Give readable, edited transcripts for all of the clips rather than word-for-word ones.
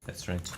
That's right.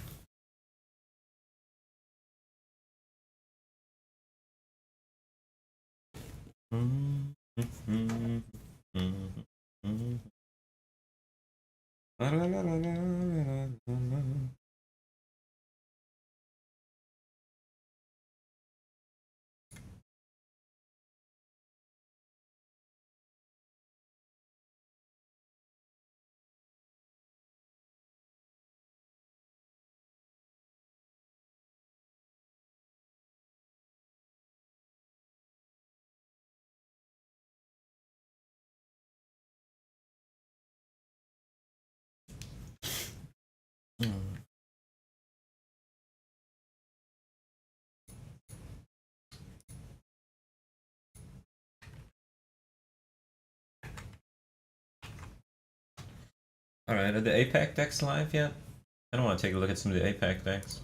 Alright, are the APAC decks live yet? I don't want to take a look at some of the APAC decks.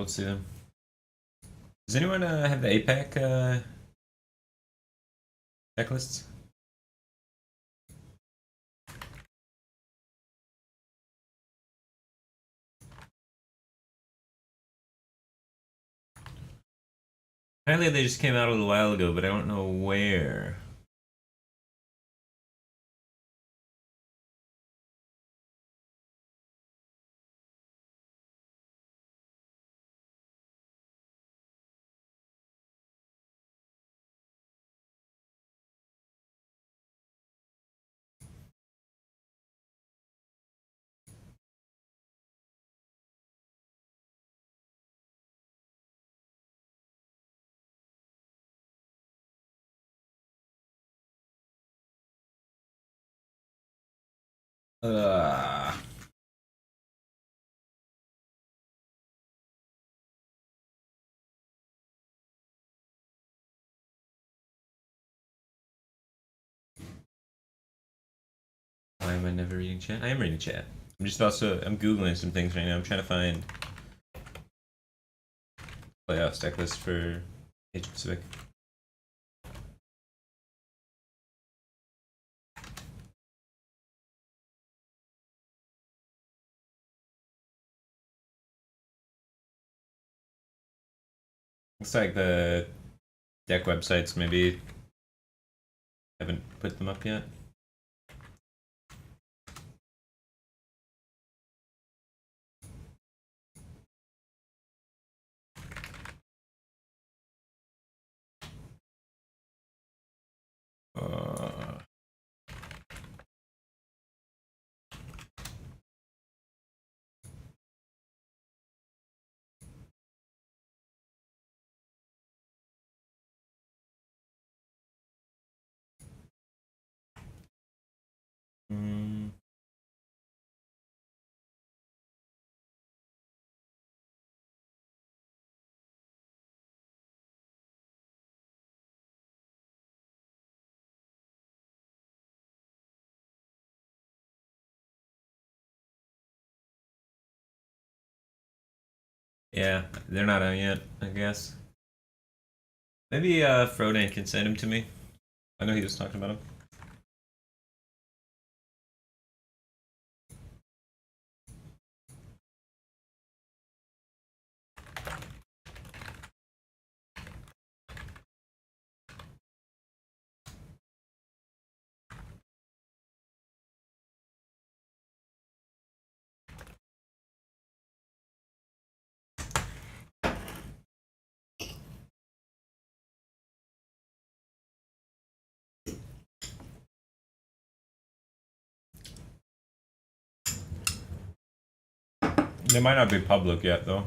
Let's see them. Does anyone have the APAC deck lists? Apparently they just came out a little while ago, but I don't know where. Uh, Why am I never reading chat? I am reading chat. I'm just I'm Googling some things right now. I'm trying to find playoffs deck list for Asia Pacific. Looks like the deck websites maybe haven't put them up yet. Yeah, they're not out yet, I guess. Maybe Frodan can send him to me. I know he was talking about him. They might not be public yet, though.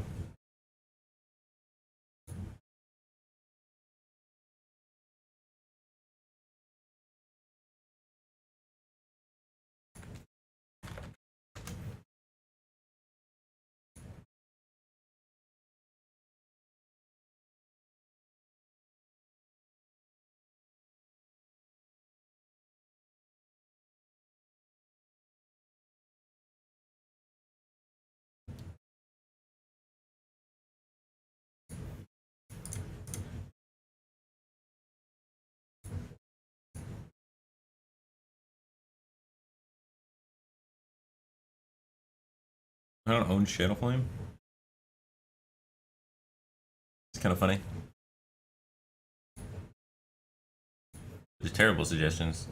I don't own Shadow Flame. It's kind of funny. These are terrible suggestions.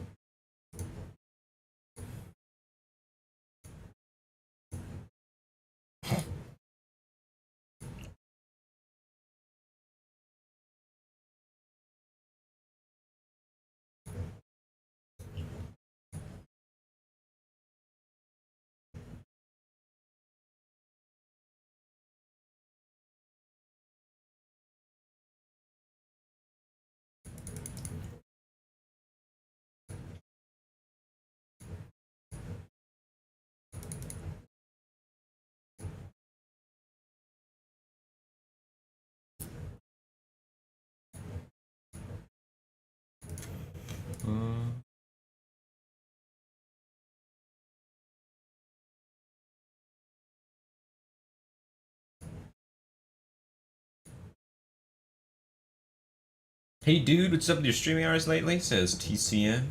Hey dude, what's up with your streaming hours lately? Says TCM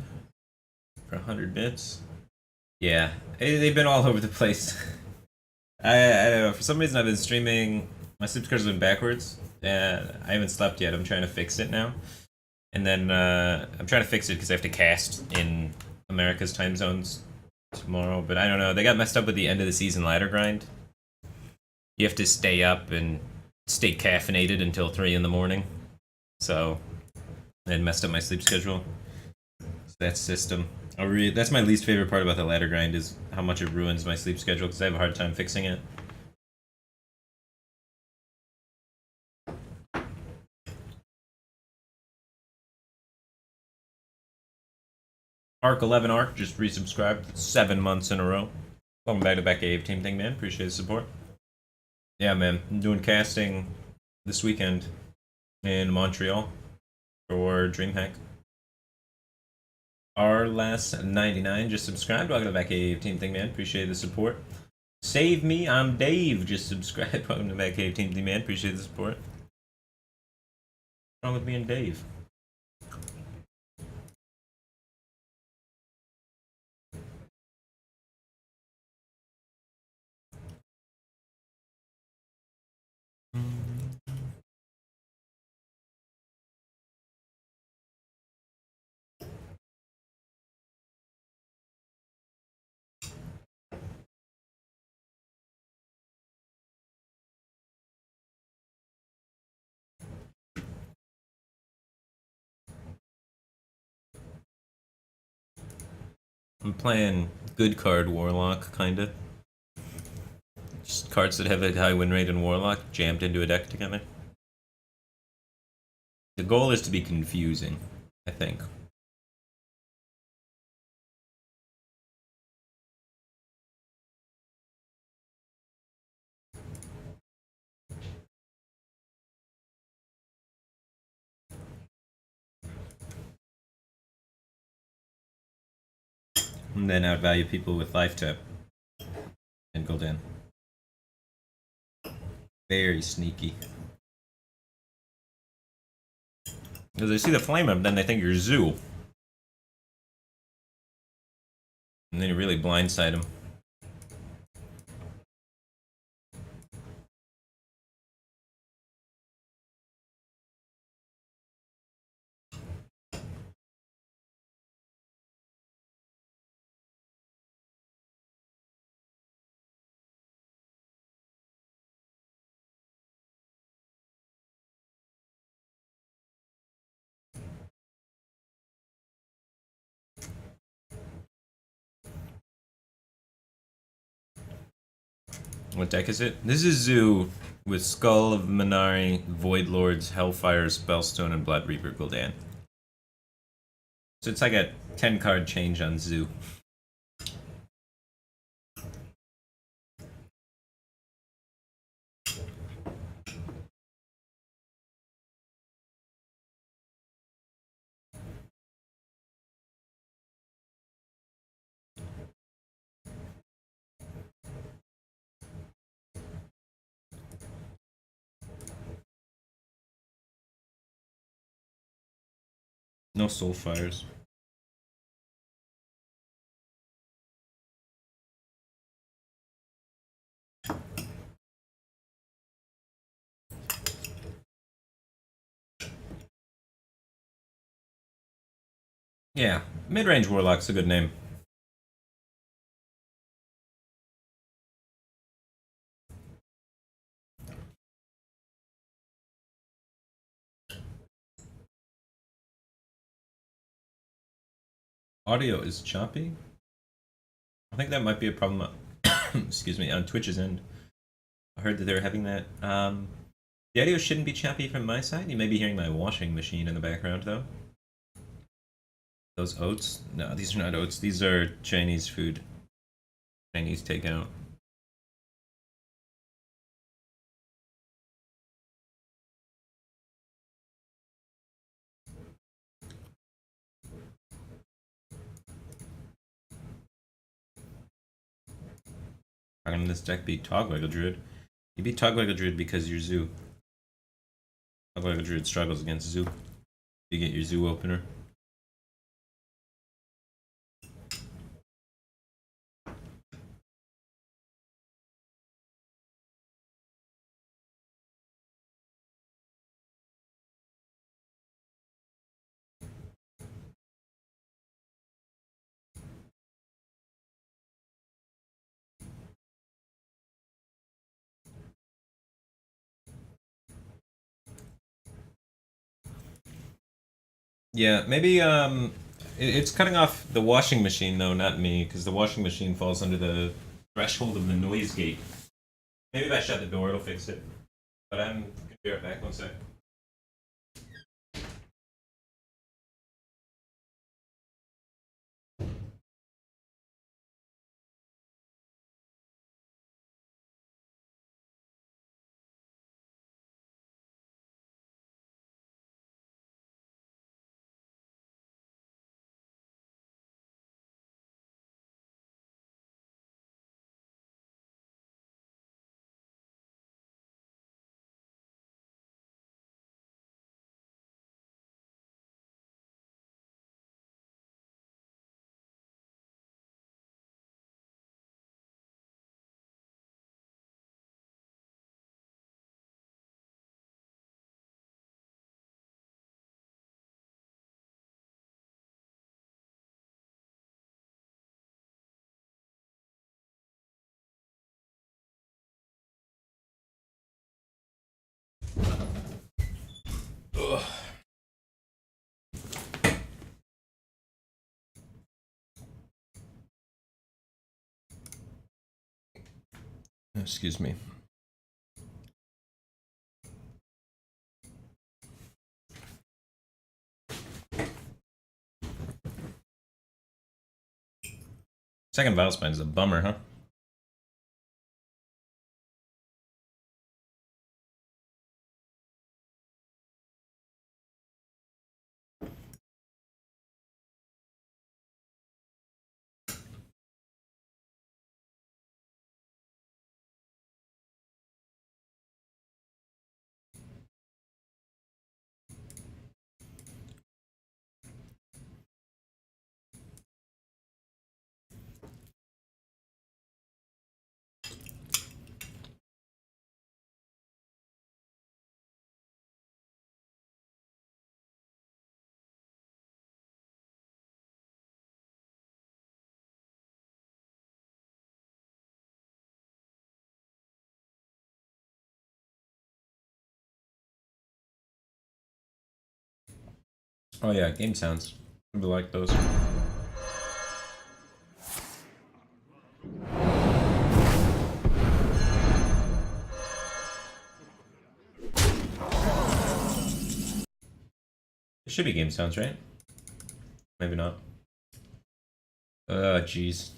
for 100 bits. Yeah, they've been all over the place. I don't know, for some reason I've been streaming, my sleep schedule's been backwards, and I haven't slept yet. I'm trying to fix it now. And then I'm trying to fix it because I have to cast in America's time zones tomorrow, but I don't know, they got messed up with the end of the season ladder grind. You have to stay up and stay caffeinated until 3 in the morning. So it messed up my sleep schedule. So that system. That's my least favorite part about the ladder grind, is how much it ruins my sleep schedule, because I have a hard time fixing it. Arc 11 Arc just resubscribed 7 months in a row. Welcome back to Back Cave Team Thing, man. Appreciate the support. Yeah, man. I'm doing casting this weekend in Montreal for DreamHack. Our last 99 just subscribed. Welcome to Back Cave Team Thing, man. Appreciate the support. Save me, I'm Dave. Just subscribe. Welcome to Back Cave Team Thing, man. Appreciate the support. What's wrong with me and Dave? I'm playing good card Warlock, kinda. Just cards that have a high win rate in Warlock jammed into a deck together. The goal is to be confusing, I think. And then outvalue people with life tap and Gul'dan. Very sneaky. Because they see the flame up, then they think you're Zoo. And then you really blindside them. What deck is it? This is Zoo with Skull of Minari, Void Lords, Hellfire, Spellstone, and Blood Reaper Gul'dan. So it's like a 10 card change on Zoo. No Soulfires. Yeah, mid-range warlock's a good name. Audio is choppy. I think that might be a problem. Excuse me, on Twitch's end. I heard that they're having that. The audio shouldn't be choppy from my side. You may be hearing my washing machine in the background, though. Those oats? No, these are not oats. These are Chinese food. Chinese takeout. How come this deck beat Togwaggle Druid? You beat Togwaggle Druid because you're Zoo. Togwaggle Druid struggles against Zoo. You get your Zoo opener. Yeah, maybe it's cutting off the washing machine though, not me, because the washing machine falls under the threshold of the noise gate. Maybe if I shut the door, it'll fix it. But I'm gonna be right back. One sec. Ugh. Excuse me. Second Valspine is a bummer, huh? Oh yeah, game sounds. People like those. It should be game sounds, right? Maybe not. Jeez.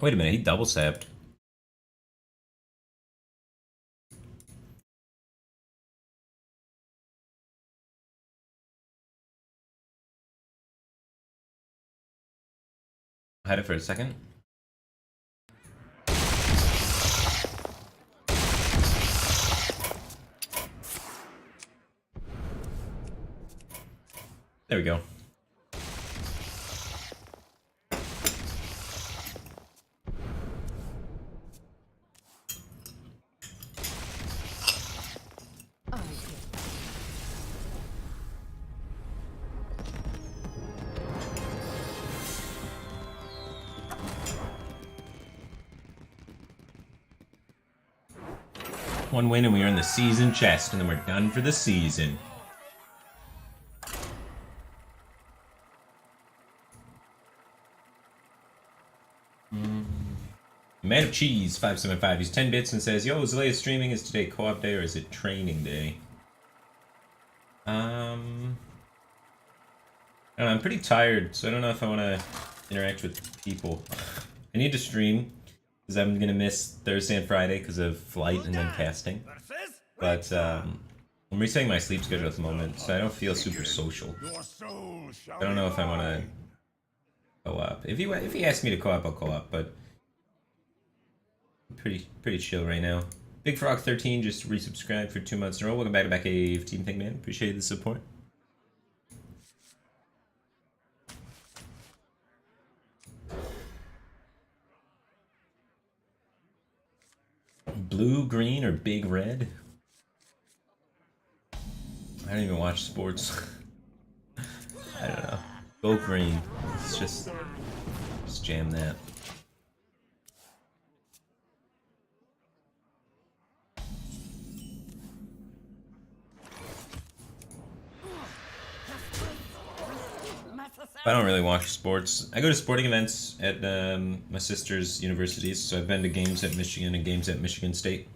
Wait a minute, he double sapped. I had it for a second. There we go. One win and we earn the season chest, and then we're done for the season. Man of Cheese 575. He's 10 bits and says, "Yo, is the latest streaming? Is today co-op day or is it training day?" I don't know, I'm pretty tired, so I don't know if I want to interact with people. I need to stream because I'm gonna miss Thursday and Friday because of flight and then casting. But I'm resetting my sleep schedule at the moment, so I don't feel super social. I don't know if I want to co-op. If he asks me to co-op, I'll co-op, but I'm pretty chill right now. Big Frog 13 just resubscribed for 2 months in a row. Welcome back to Batcave Team Thing, man. Appreciate the support. Blue, green, or big red? I don't even watch sports. I don't know. Go green. It's just jam that. I don't really watch sports. I go to sporting events at my sister's universities, so I've been to games at Michigan and games at Michigan State.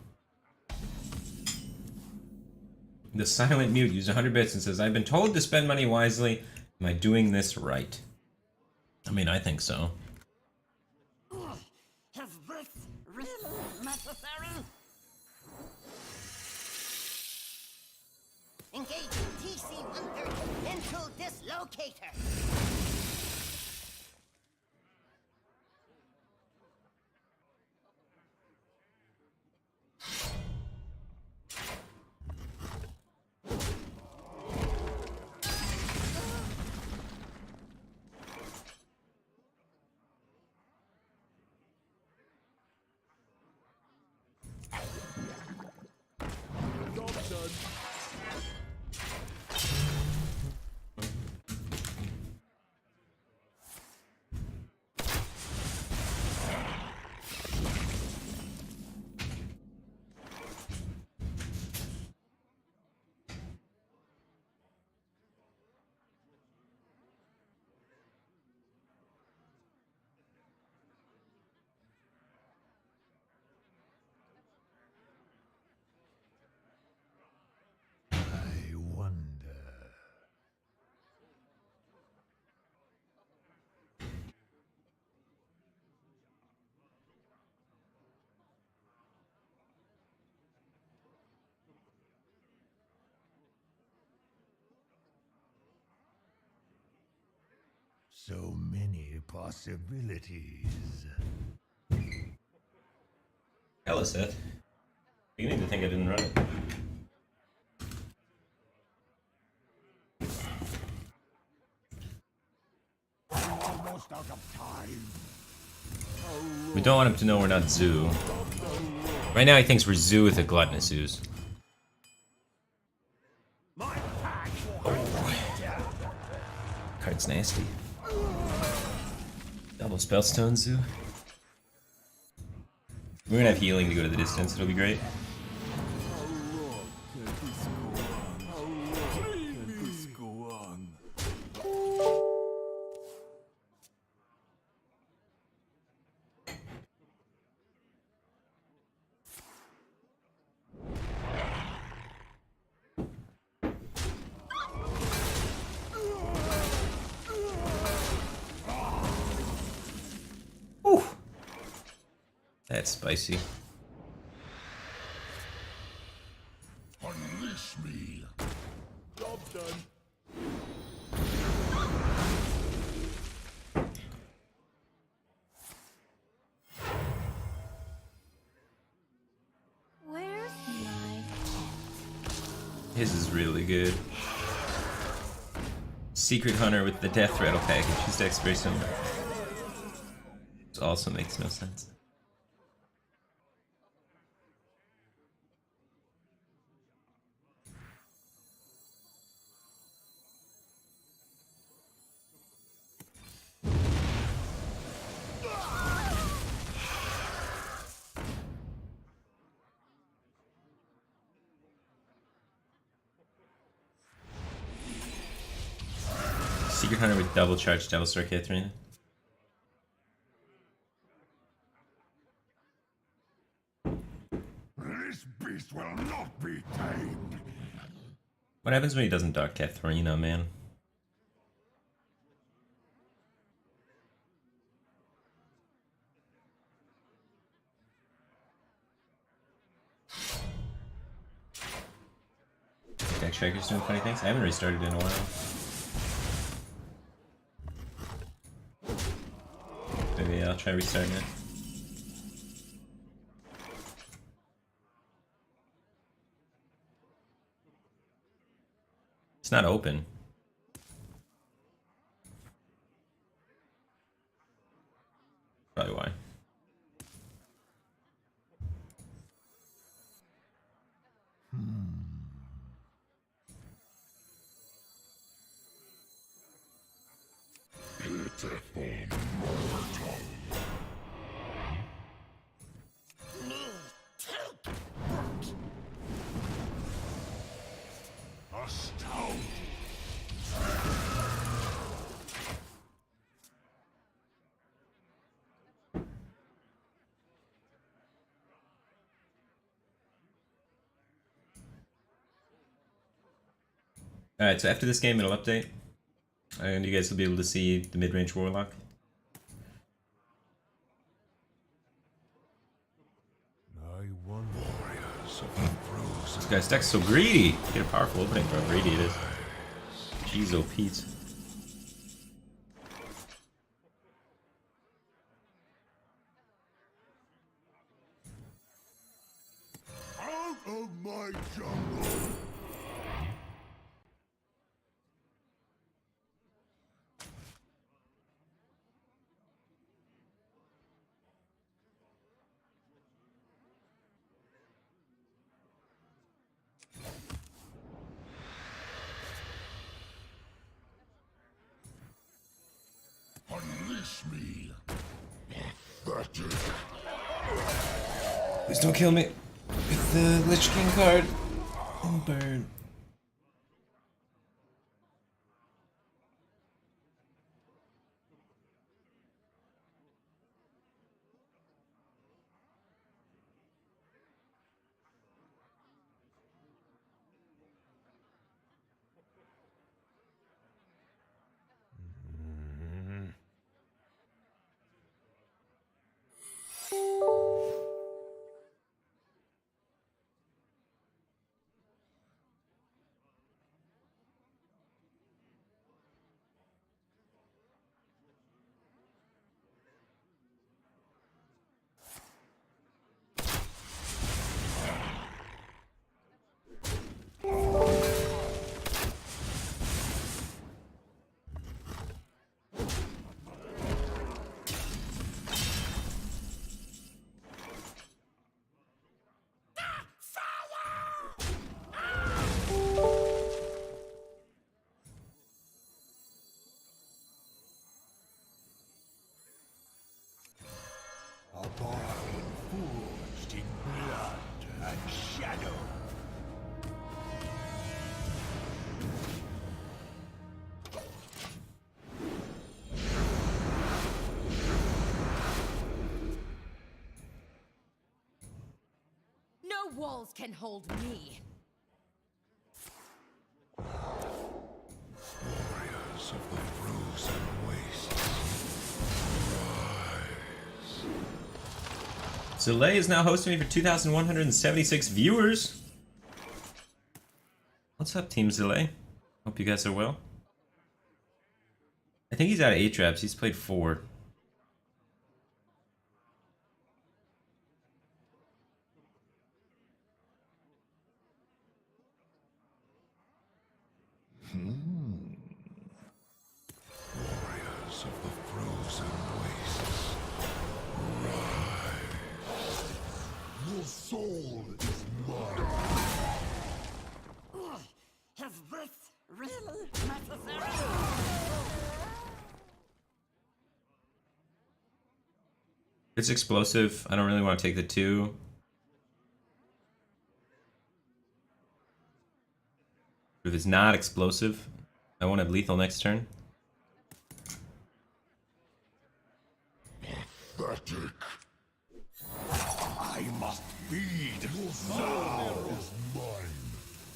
The silent mute used 100 bits and says, "I've been told to spend money wisely. Am I doing this right?" I mean, I think so. Is this really necessary? Engage TC-130 into dislocator. So many possibilities. Hello, Seth. You need to think I didn't run it. Almost out of time. We don't want him to know we're not Zoo. Right now he thinks we're Zoo with a gluttonous ooze. Card's nasty. Double Spellstone Zoo. We're gonna have healing to go to the distance, it'll be great. That's spicy. Unleash me. Job done. Where's my His is really good. Secret Hunter with the Death Rattle package. His deck's very similar. This also makes no sense. Secret Hunter with double charge Devil Star Catherine. This beast will not be tamed. What happens when he doesn't Dark Katharina, man? Deck Shaker's doing funny things. I haven't restarted in a while. Maybe I'll try restarting it. It's not open. Probably why. Astounding. Alright, so after this game it'll update. And you guys will be able to see the mid-range Warlock. I wonder. Warriors of the frozen. This guy's deck's so greedy! Get a powerful opening for how greedy it is. Jeez, oh Pete. Out of my jungle. Unleash me. Pathetic. Please don't kill me with the Lich King card. Oh, burn. A bond forged in blood and shadow. No walls can hold me. Warriors of the frozen wastes. Zilay is now hosting me for 2,176 viewers. What's up, Team Zilay? Hope you guys are well. I think he's out of 8 traps. He's played 4. Warriors of the frozen wastes. Rise. Your soul is mine. Is this really necessary? It's explosive. I don't really want to take the 2. If it's not explosive, I won't have lethal next turn. pathetic. I must feed. Your soul is mine.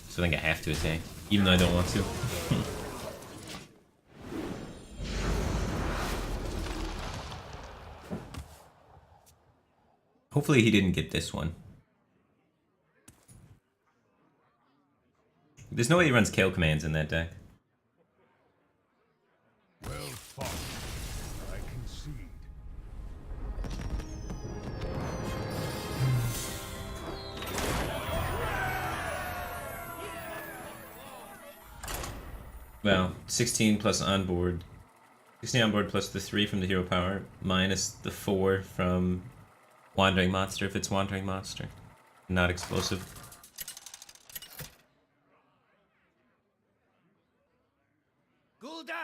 So I think I have to attack, even though I don't want to. Hopefully he didn't get this one. There's no way he runs kill commands in that deck. Well fought. I concede. Well, 16 plus onboard. 16 onboard plus the 3 from the hero power, minus the 4 from Wandering Monster if it's Wandering Monster. Not explosive.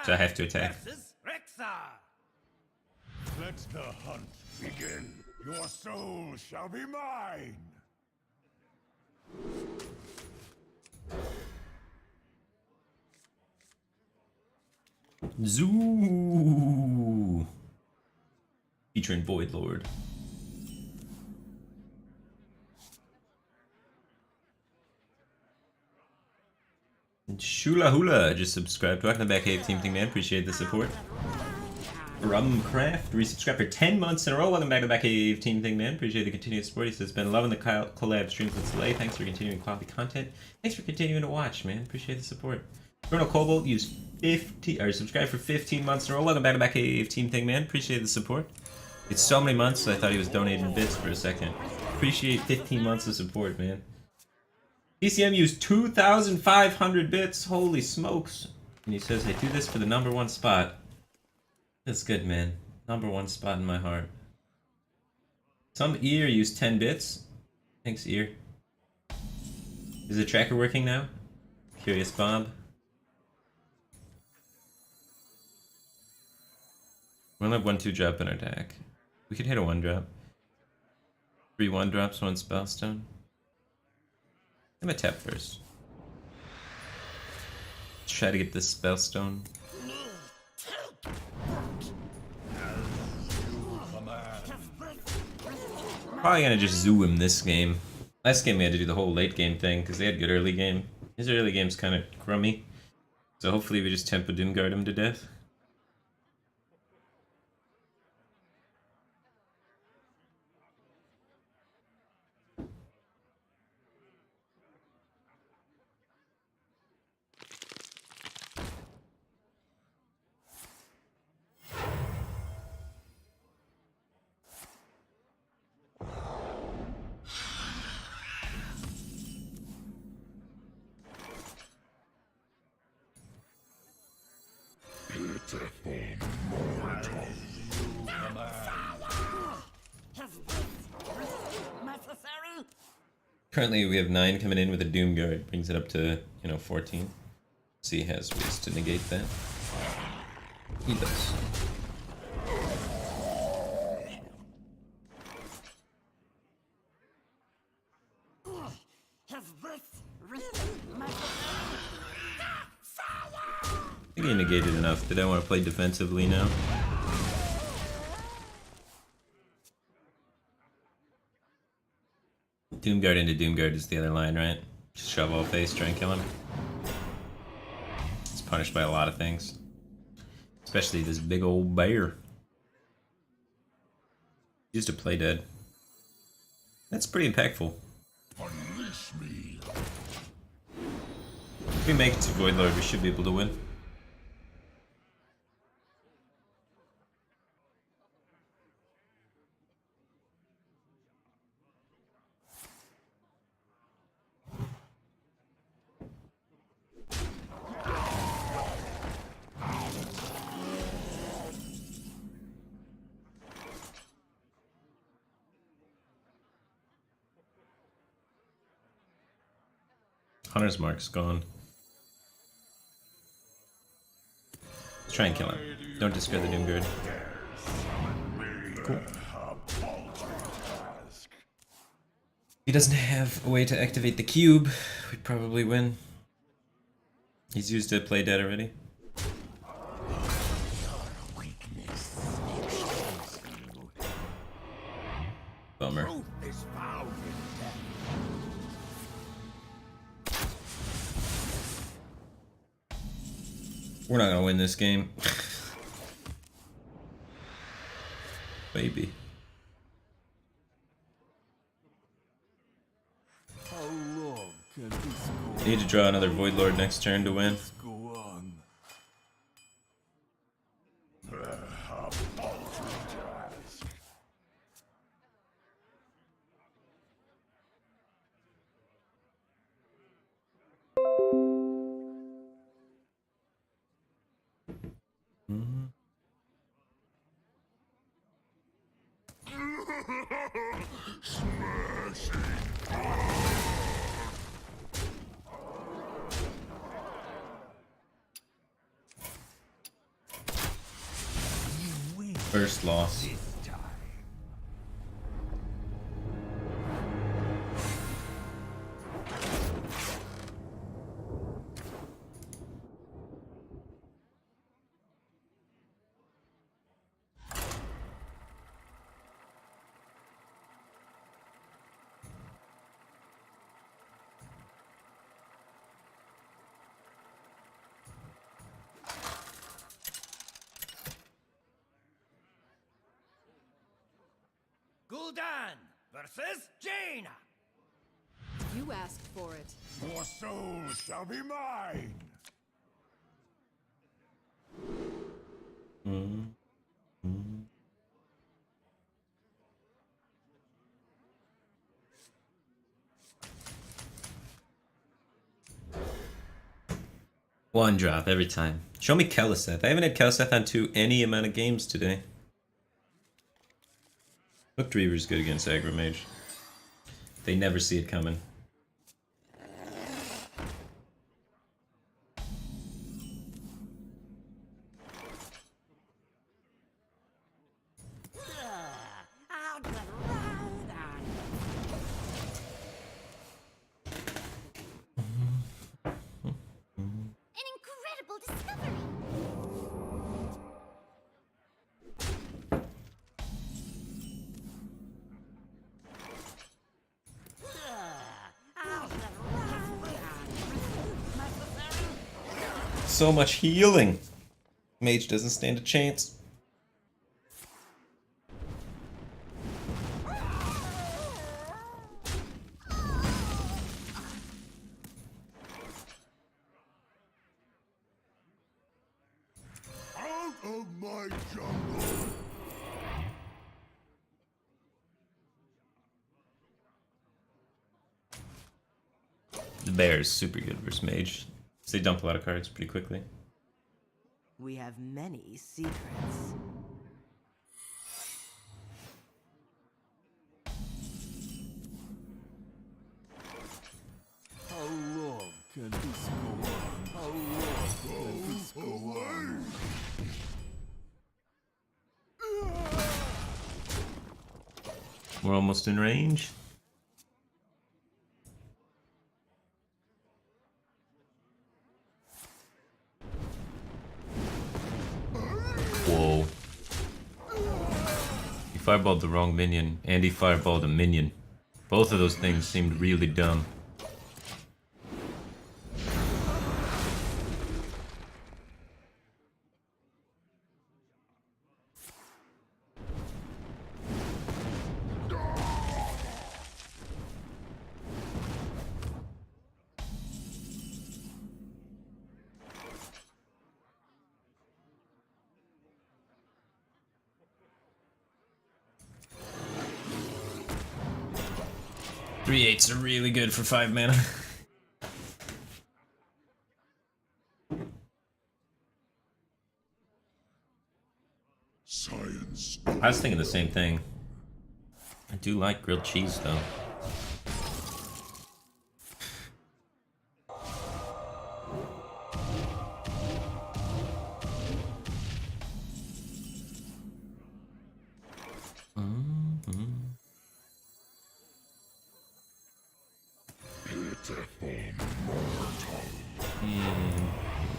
So I have to attack. Let the hunt begin. Your soul shall be mine. Zoo! Featuring Void Lord. Shula Hula just subscribed. Welcome back, Cave Team Man. Appreciate the support. Rumcraft resubscribed for 10 months in a row. Welcome back to Back Cave Team Man. Appreciate the continued support. He says, been loving the collab streams with Slay. Thanks for continuing quality content. Thanks for continuing to watch, man. Appreciate the support. Bruno Cobalt used 50 or subscribed for 15 months in a row. Welcome back to Back Cave Team Man. Appreciate the support. It's so many months, so I thought he was donating bits for a second. Appreciate 15 months of support, man. TCM used 2,500 bits. Holy smokes. And he says, I do this for the #1 spot. That's good, man. #1 spot in my heart. Some ear used 10 bits. Thanks, ear. Is the tracker working now? Curious Bob. We only have 1/2 drop in our deck. We could hit a 1-drop. 3 1-drops, 1 spellstone. I'm gonna tap first. Let's try to get this spellstone. Probably gonna just zoo him this game. Last game we had to do the whole late game thing because they had good early game. His early game's kind of crummy. So hopefully we just Tempo Doomguard him to death. Currently we have 9 coming in with a Doomguard, brings it up to, 14. So he has ways to negate that. He does. I think he negated enough. Did I want to play defensively now? Doomguard into Doomguard is the other line, right? Just shove all face, try and kill him. It's punished by a lot of things. Especially this big old bear. Used to play dead. That's pretty impactful. Unleash me. If we make it to Void Lord, we should be able to win. Hunter's Mark's gone. Let's try and kill him. Don't discard the Doomguard. Cool. If he doesn't have a way to activate the cube, we'd probably win. He's used to play dead already. bummer. Truth is found in death. We're not gonna win this game. Maybe. How long can this go Need to draw another Void Lord next turn to win. go on? How paltry task. First loss. Gul'dan versus Jaina. You asked for it. Your soul shall be mine. One drop every time. Show me Keleseth. I haven't had Keleseth on any amount of games today. Hooked Reaver's good against Aggro Mage. They never see it coming. I'll get round on An incredible discovery! I'll get round on So much healing. Mage doesn't stand a chance. Out of my jungle. The bear is super good versus Mage. So they dump a lot of cards pretty quickly. We have many secrets. How long can this go on? How long can this go on? We're almost in range. Whoa. He fireballed the wrong minion, and he fireballed a minion. Both of those things seemed really dumb. Three eights are really good for 5 mana. Science. I was thinking the same thing. I do like grilled cheese though.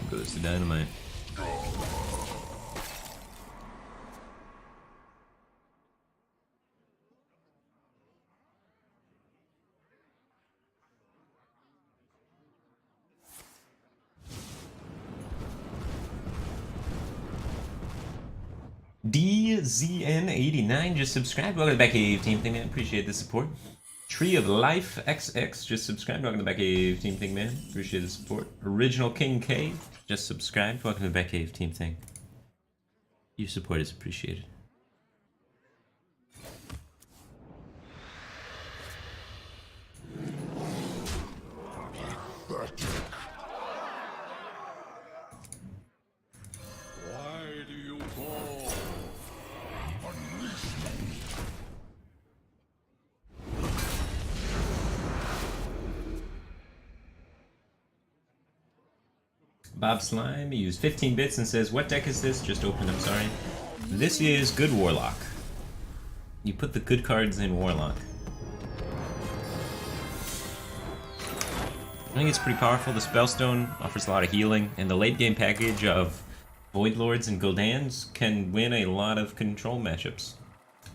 Goes to dynamite. DZN89 just subscribed. Welcome to the Batcave Team Thing, man. Appreciate the support. Tree of Life XX just subscribed. Welcome to the Batcave Team Thing, man. Appreciate the support. Original King K just subscribed. Welcome to the Batcave Team Thing. Your support is appreciated. Why do you call? Unleash me. Bob Slime used 15 bits and says, what deck is this? Just opened, I'm sorry. This is Good Warlock. You put the good cards in Warlock. I think it's pretty powerful. The Spellstone offers a lot of healing, and the late game package of Void Lords and Gildans can win a lot of control matchups.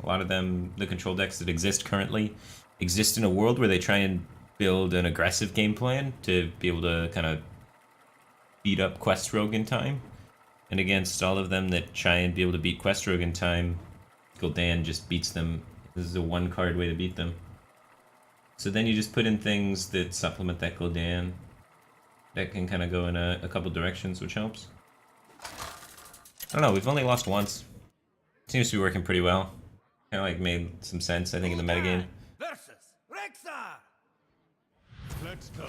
A lot of them, the control decks that exist currently, exist in a world where they try and build an aggressive game plan to be able to kind of beat up Quest Rogue in time. And against all of them that try and be able to beat Quest Rogue in time, Gul'dan just beats them. This is a one card way to beat them. So then you just put in things that supplement that Gul'dan. That can kind of go in a couple directions, which helps. I don't know, we've only lost once. Seems to be working pretty well. Kind of like made some sense, I think, in the metagame. Versus Rexar.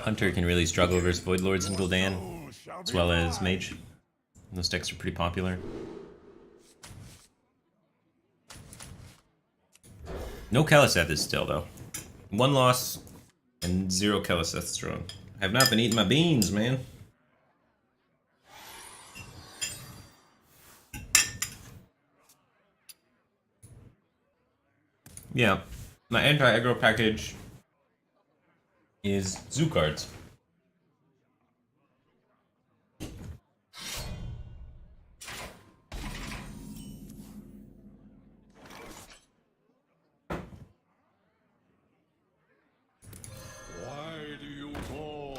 Hunter can really struggle versus Void Lords and Gul'dan, as well as Mage. Those decks are pretty popular. No Keleseth still, though. One loss and 0 Keleseth thrown. I have not been eating my beans, man. Yeah, my anti-aggro package is zoo cards. Why do you call?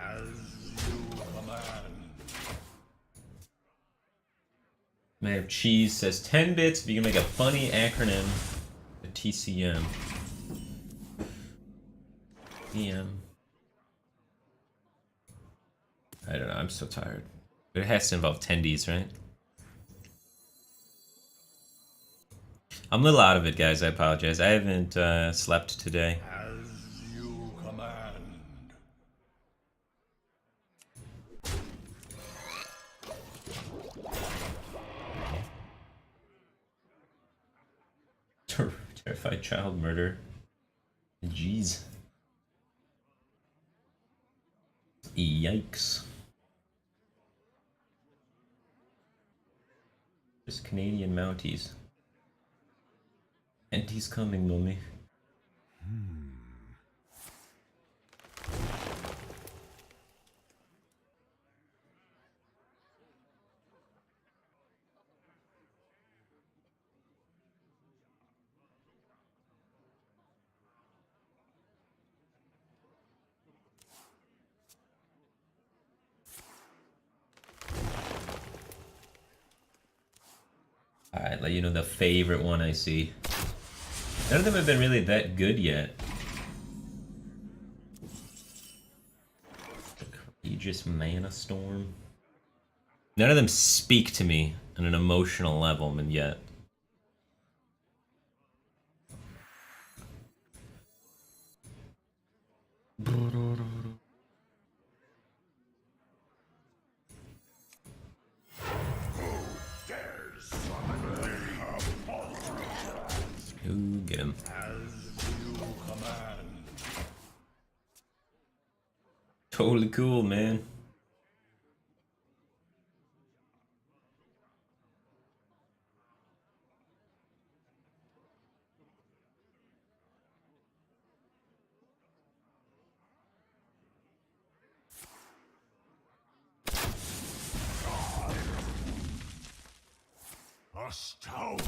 As you command. Man of Cheese says 10 bits if you can make a funny acronym. The TCM. EM. I don't know, I'm so tired. But it has to involve tendies, right? I'm a little out of it, guys. I apologize. I haven't slept today. As you command. Terrified child murder. Jeez. Yikes. Just Canadian Mounties. And he's coming, mommy. Alright, let you know the favorite one I see. None of them have been really that good yet. The Courageous Mana Storm. None of them speak to me on an emotional level, and yet. Ooh, get him. As you command. Totally cool, man. Astounding.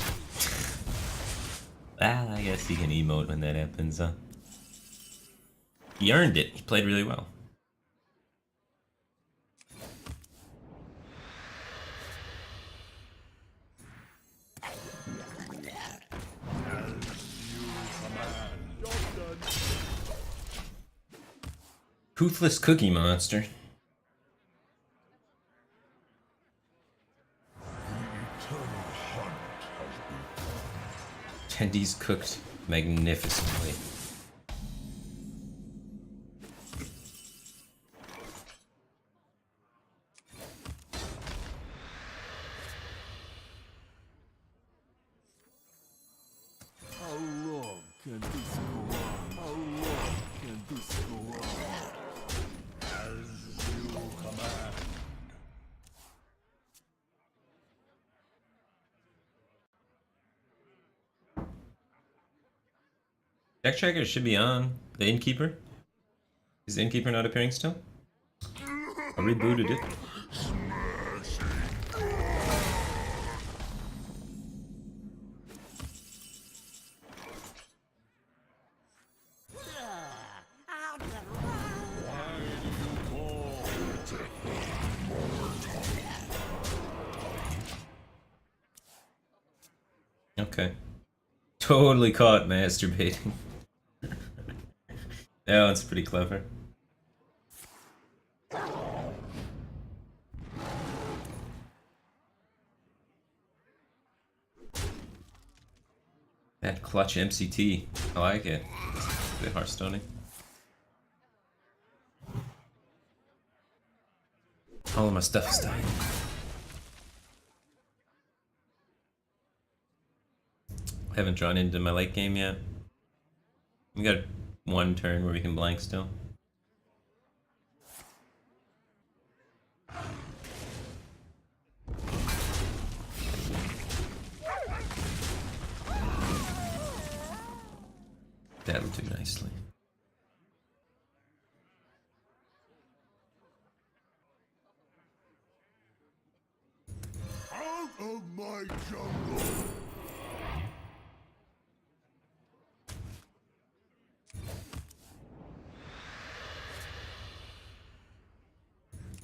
Well, I guess he can emote when that happens, huh? He earned it. He played really well. Toothless Cookie Monster. Tendies cooked magnificently. How long can this go on? How long can this go on? As you command. Deck Tracker should be on. The Innkeeper? Is the Innkeeper not appearing still? I rebooted it. Okay. Totally caught masturbating. That one's pretty clever. That clutch MCT. I like it. It's a bit Hearthstone-y. All of my stuff is dying. I haven't drawn into my late game yet. We got one turn where we can blank still. That would do nicely. Out of my jungle.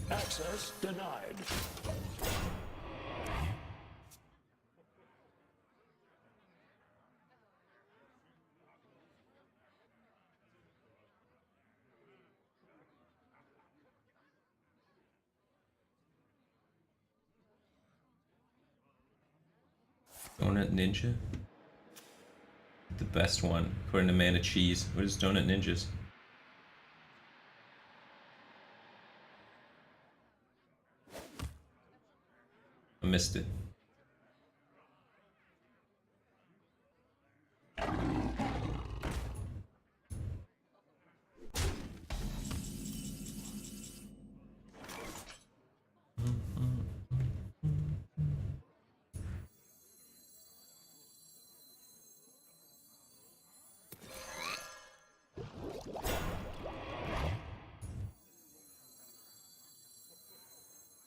Access denied. Donut Ninja? The best one, according to Mana Cheese. What is Donut Ninjas? I missed it.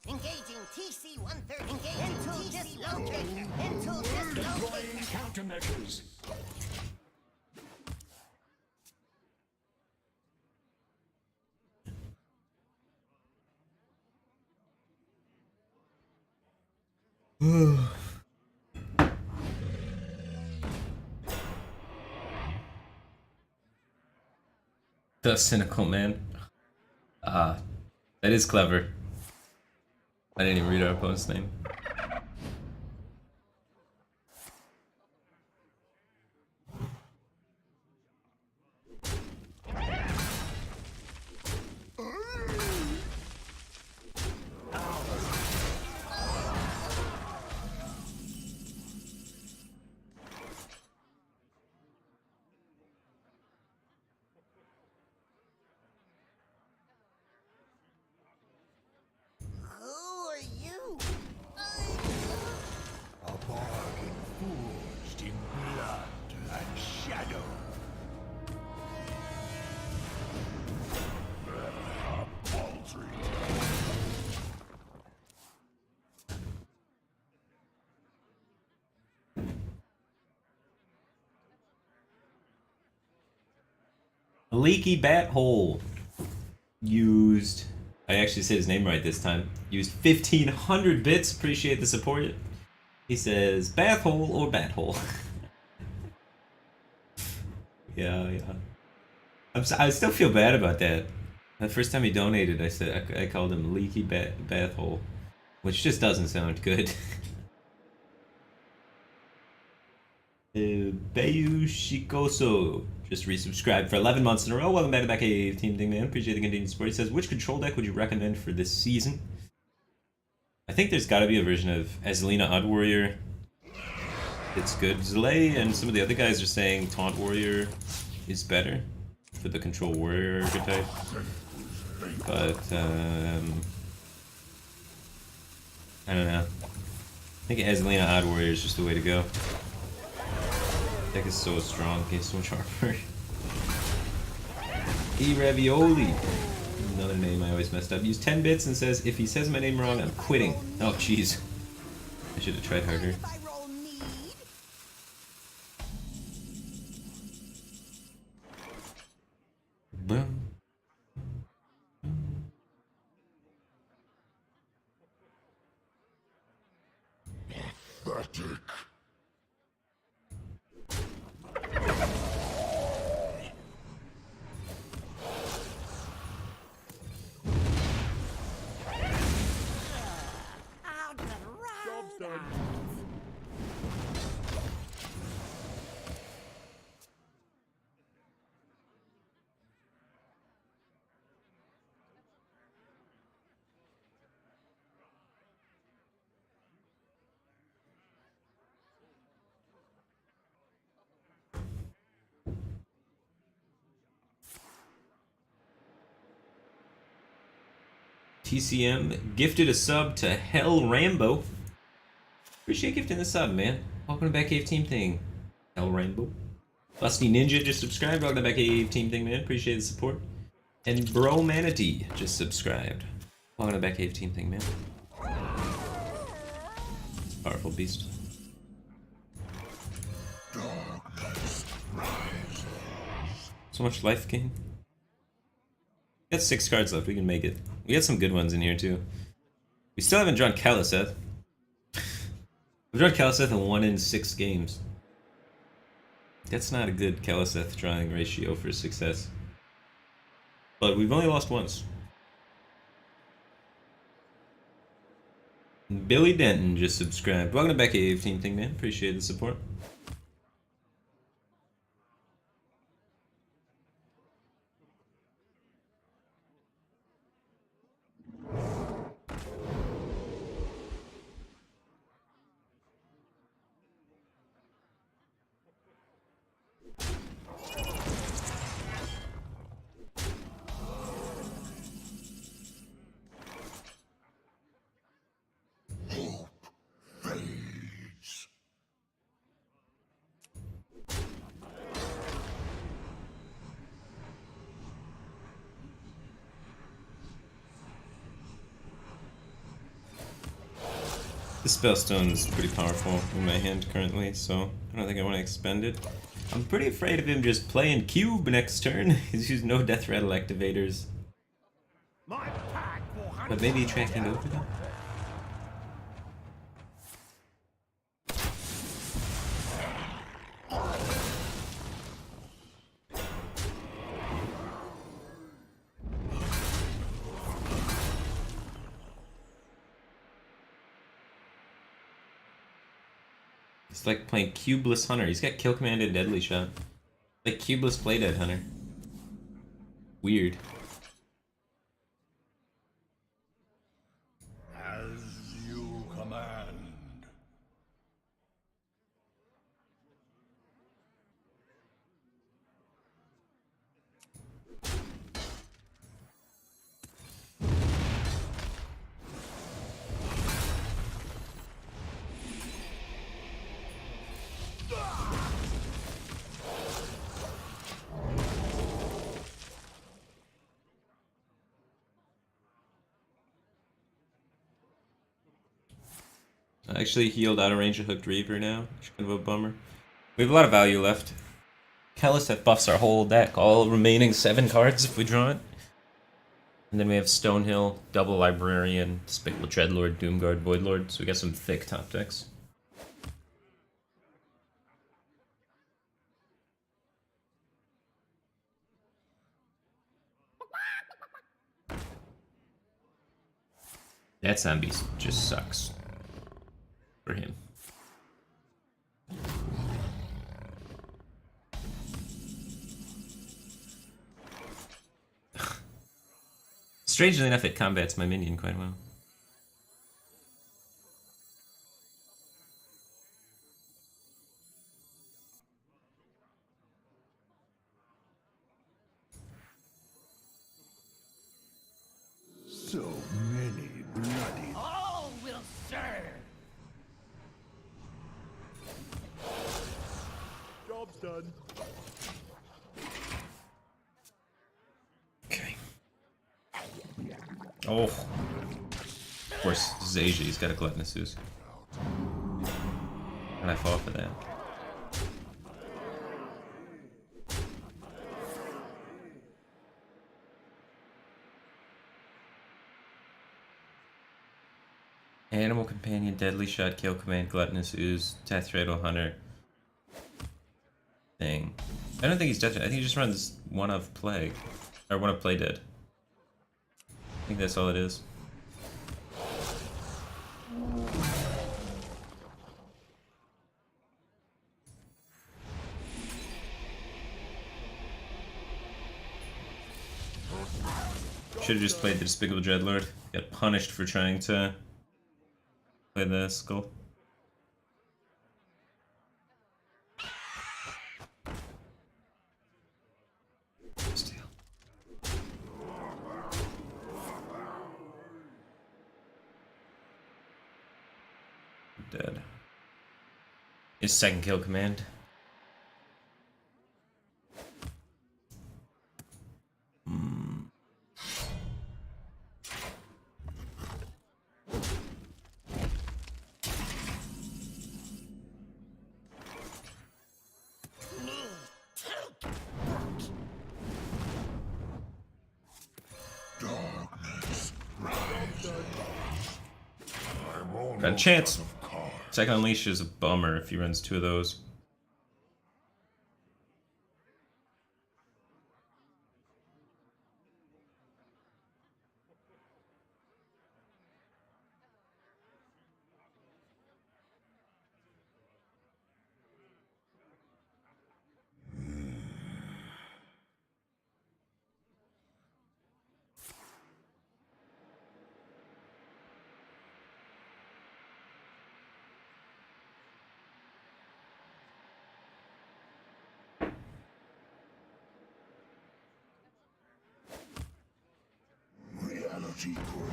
Engaging TC-130. Engaging dislocation. Into dislocation. Deploying countermeasures. The cynical man. Ah, that is clever. I didn't even read our opponent's name. Who are you? Leaky Bat Hole used. I actually said his name right this time. Used 1,500 bits. Appreciate the support. He says bath hole or bat hole. Yeah. I still feel bad about that. The first time he donated, I said I called him Leaky Bath Hole, which just doesn't sound good. Bayu Shikoso just resubscribed for 11 months in a row. Welcome back to Back Cave Team Thing, man. Appreciate the continued support. He says, which control deck would you recommend for this season? I think there's got to be a version of Azalina Odd Warrior. It's good. Zlay and some of the other guys are saying Taunt Warrior is better for the control warrior archetype. But, I don't know. I think Azalina Odd Warrior is just the way to go. Deck is so strong, gains so much armor. E-Ravioli. Another name I always messed up. Use 10 bits and says, if he says my name wrong, I'm quitting. Oh, jeez. I should have tried harder. Boom. Pathetic. TCM gifted a sub to Hell Rambo. Appreciate gifting the sub, man. Welcome to Back Cave Team Thing, Hell Rambo. Lusty Ninja just subscribed. Welcome to Back Cave Team Thing, man. Appreciate the support. And Bro Manatee just subscribed. Welcome to Back Cave Team Thing, man. Powerful beast. Darkness rises. So much life gain. We got 6 cards left. We can make it. We got some good ones in here too. We still haven't drawn Kaliseth. We've drawn Kaliseth in 1 in 6 games. That's not a good Kaliseth drawing ratio for success. But we've only lost once. Billy Denton just subscribed. Welcome to Back Cave Team Thing, man. Appreciate the support. Fades. This Spellstone is pretty powerful in my hand currently, so I don't think I want to expend it. I'm pretty afraid of him just playing Cube next turn. He's used no Death Rattle activators. My pack will hunt. But maybe tracking over them? It's like playing Cubeless Hunter. He's got Kill Command and Deadly Shot. Like Cubeless Playdead Hunter. Weird. As you command. I actually healed out of range of Hooked Reaver now, which is kind of a bummer. We have a lot of value left. Kellis buffs our whole deck, all remaining 7 cards if we draw it. And then we have Stonehill, Double Librarian, Despicable Dreadlord, Doomguard, Voidlord, so we got some thick top decks. That zombie just sucks. For him. Strangely enough, it combats my minion quite well. So many bloody. All will serve. Job's done. Okay. Oh. Of course, Zaja, he's got a Gluttonous Ooze. And I fall for that. Animal Companion, Deadly Shot, Kill Command, Gluttonous Ooze, Tetheridal Hunter. Thing. I don't think he's Death. I think he just runs one of Plague. Or one of Play Dead. I think that's all it is. Should have just played the Despicable Dreadlord. Got punished for trying to play the Skull. Steal. Dead. His second kill command. Got a chance. Second Unleash is a bummer if he runs 2 of those.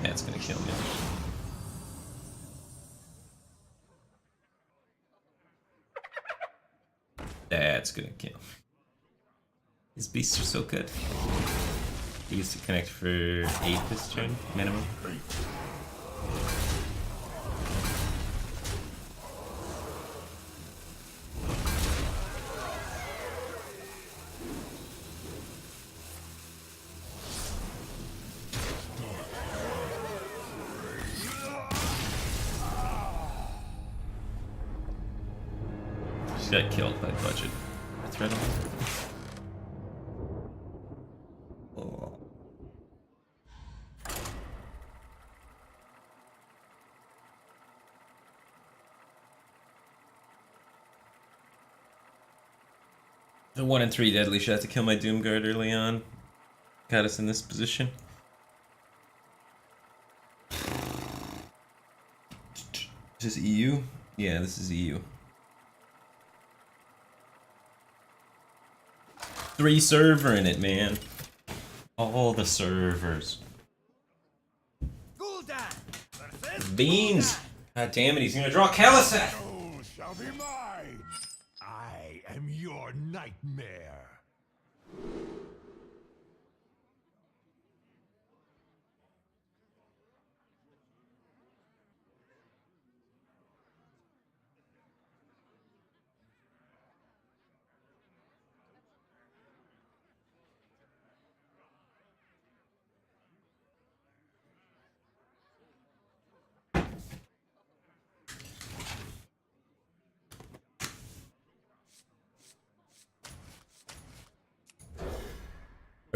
That's gonna kill me. That's gonna kill me. These beasts are so good. He used to connect for 8 this turn, minimum. Just got killed by budget. Threat on. Oh. The 1 and 3 deadly shot to kill my Doomguard early on got us in this position. Is this EU? Yeah, this is EU. 3 server in it, man. All the servers. Beans! God damn it, he's gonna draw Kellis! Soul shall be mine. I am your nightmare.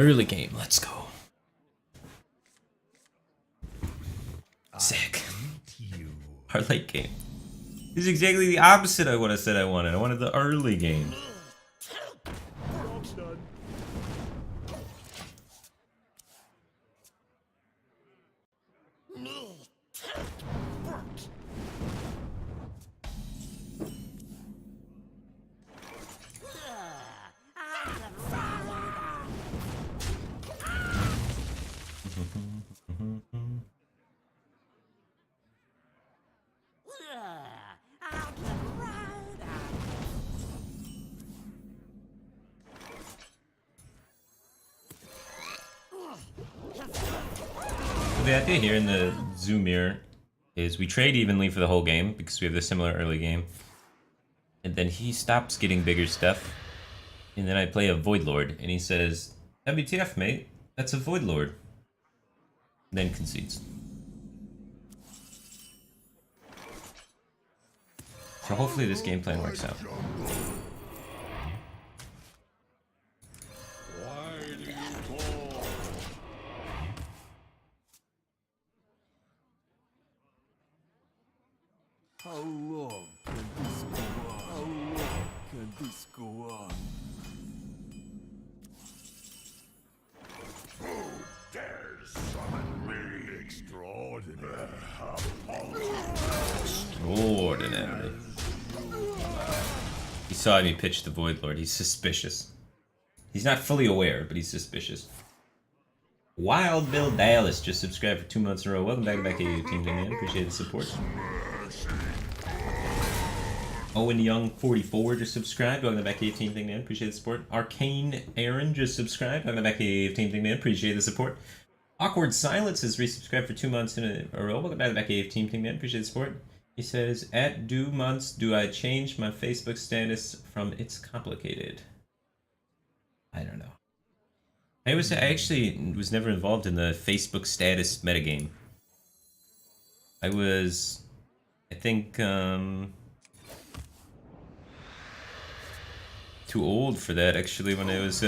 Early game, let's go. Sick. Our late game. This is exactly the opposite of what I said I wanted. I wanted the early game. Job's done. So the idea here in the zoom mirror is we trade evenly for the whole game because we have the similar early game. And then he stops getting bigger stuff. And then I play a Void Lord and he says, WTF mate, that's a Void Lord. Then concedes. So hopefully this game plan works out. Why do you call? How long can this go on? How long can this go on? Who dares summon me? Extraordinary. Extraordinary. He saw me pitch the Void Lord. He's suspicious. He's not fully aware, but he's suspicious. Wild Bill Dallas just subscribed for 2 months in a row. Welcome back to Team Demand. Appreciate the support. Owen Young 44 just subscribed. Welcome back to Team Demand. Appreciate the support. Arcane Aaron just subscribed. Welcome back to Team Demand. Appreciate the support. Awkward Silence has resubscribed for 2 months in a row. Welcome back to Team Demand. Appreciate the support. He says, at due months, do I change my Facebook status from it's complicated? I don't know. I actually was never involved in the Facebook status metagame. I think, too old for that actually when it was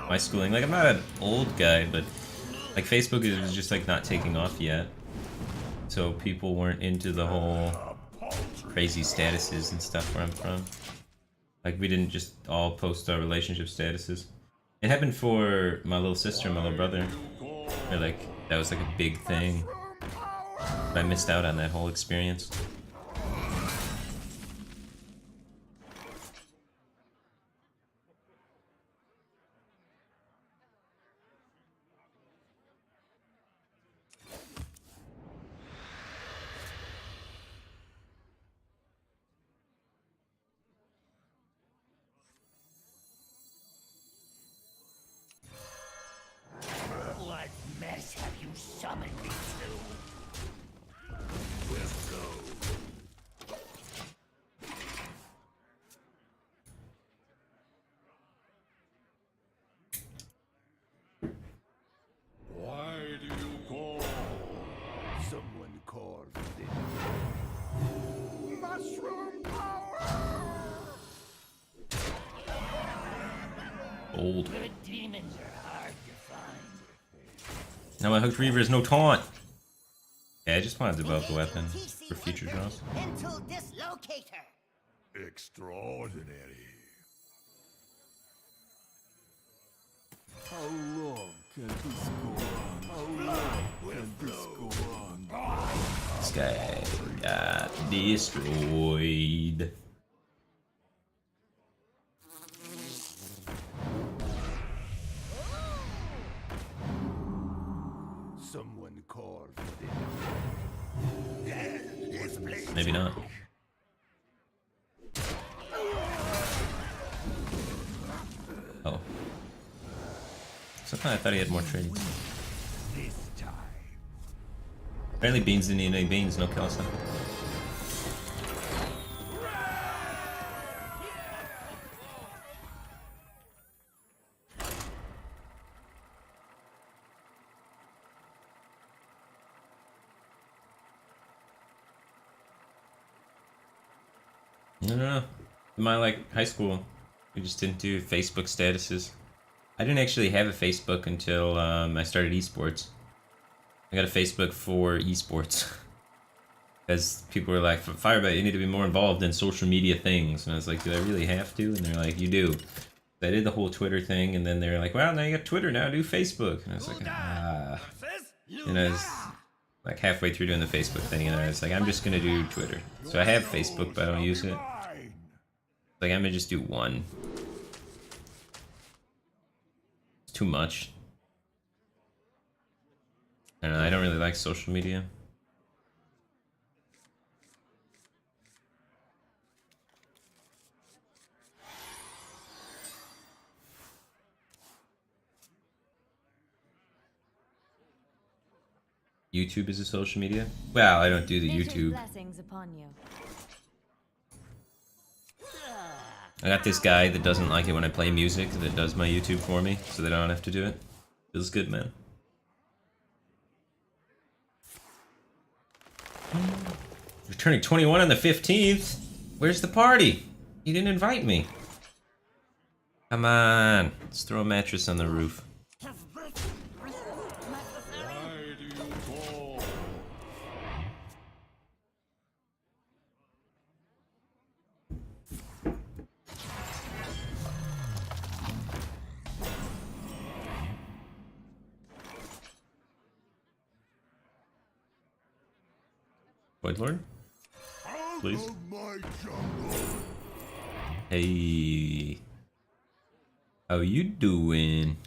my schooling. Like I'm not an old guy, but like Facebook was just like not taking off yet. So people weren't into the whole crazy statuses and stuff where I'm from. Like we didn't just all post our relationship statuses. It happened for my little sister and my little brother. Or like that was like a big thing. But I missed out on that whole experience. What mess have you summoned me to? Let's go. Why do you call? Someone called it. Mushroom power! Old. Good demons are hard to find. Now my Hooked Reaver is no taunt. Yeah, I just wanted to develop the weapon for future draws. Mental dislocator. Extraordinary. How long can this go on? How long can this go on? This guy got destroyed. Someone called it. Maybe not. Oh. Somehow I thought he had more trades. This time. Apparently Beans didn't need any beans, no kill stuff. No. In my like high school, we just didn't do Facebook statuses. I didn't actually have a Facebook until I started esports. I got a Facebook for esports. Because people were like, Firebat, you need to be more involved in social media things. And I was like, do I really have to? And they're like, you do. So I did the whole Twitter thing, and then they're like, well, now you got Twitter, now do Facebook. And I was like, ah. And I was like halfway through doing the Facebook thing, and I was like, I'm just gonna do Twitter. So I have Facebook, but I don't use it. Like, I'm gonna just do one. It's too much. I don't know, I don't really like social media. YouTube is a social media? Well, I don't do the YouTube. Blessings upon you. I got this guy that doesn't like it when I play music that does my YouTube for me, so that I don't have to do it. Feels good, man. You're turning 21 on the 15th? Where's the party? You didn't invite me. Come on, let's throw a mattress on the roof. Void Lord? Please. Hey. How you doing?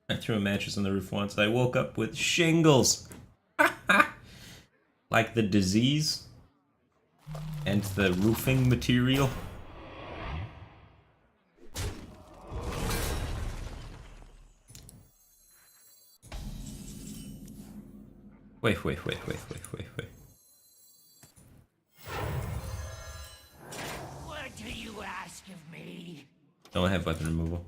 I threw a mattress on the roof once. I woke up with shingles. Like the disease and the roofing material. Wait. What do you ask of me? Don't have weapon removal.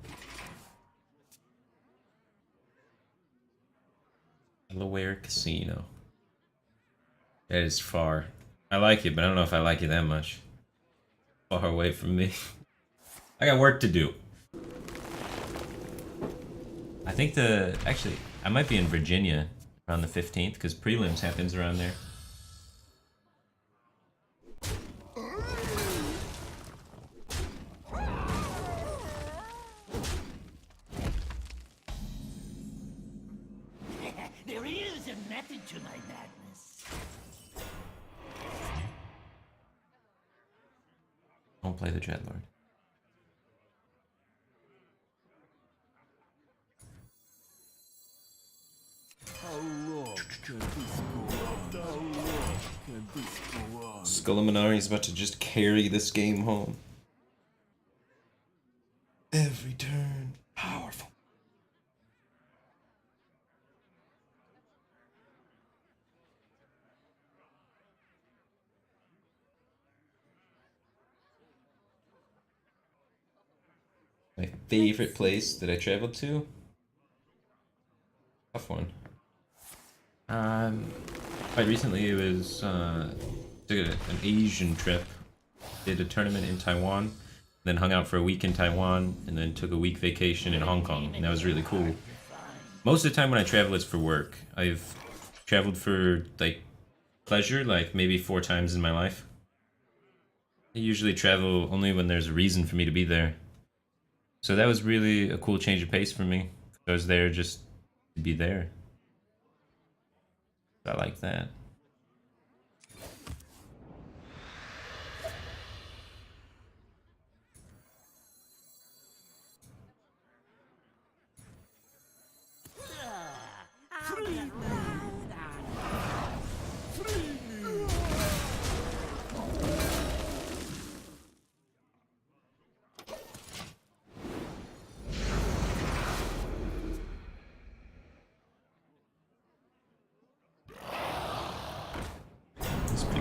Delaware Casino. That is far. I like it, but I don't know if I like it that much. Far away from me. I got work to do. I think actually, I might be in Virginia around the 15th, because prelims happens around there. There is a method to my madness. Don't play the Dreadlord. How long can this go on? How long can this go on? Skullaminari is about to just carry this game home. Every turn, powerful. My favorite place that I traveled to? Tough one. Quite recently it was took an Asian trip. Did a tournament in Taiwan, then hung out for a week in Taiwan, and then took a week vacation in Hong Kong, and that was really cool. Most of the time when I travel, it's for work. I've traveled for like pleasure, like maybe 4 times in my life. I usually travel only when there's a reason for me to be there. So that was really a cool change of pace for me. I was there just to be there. I like that.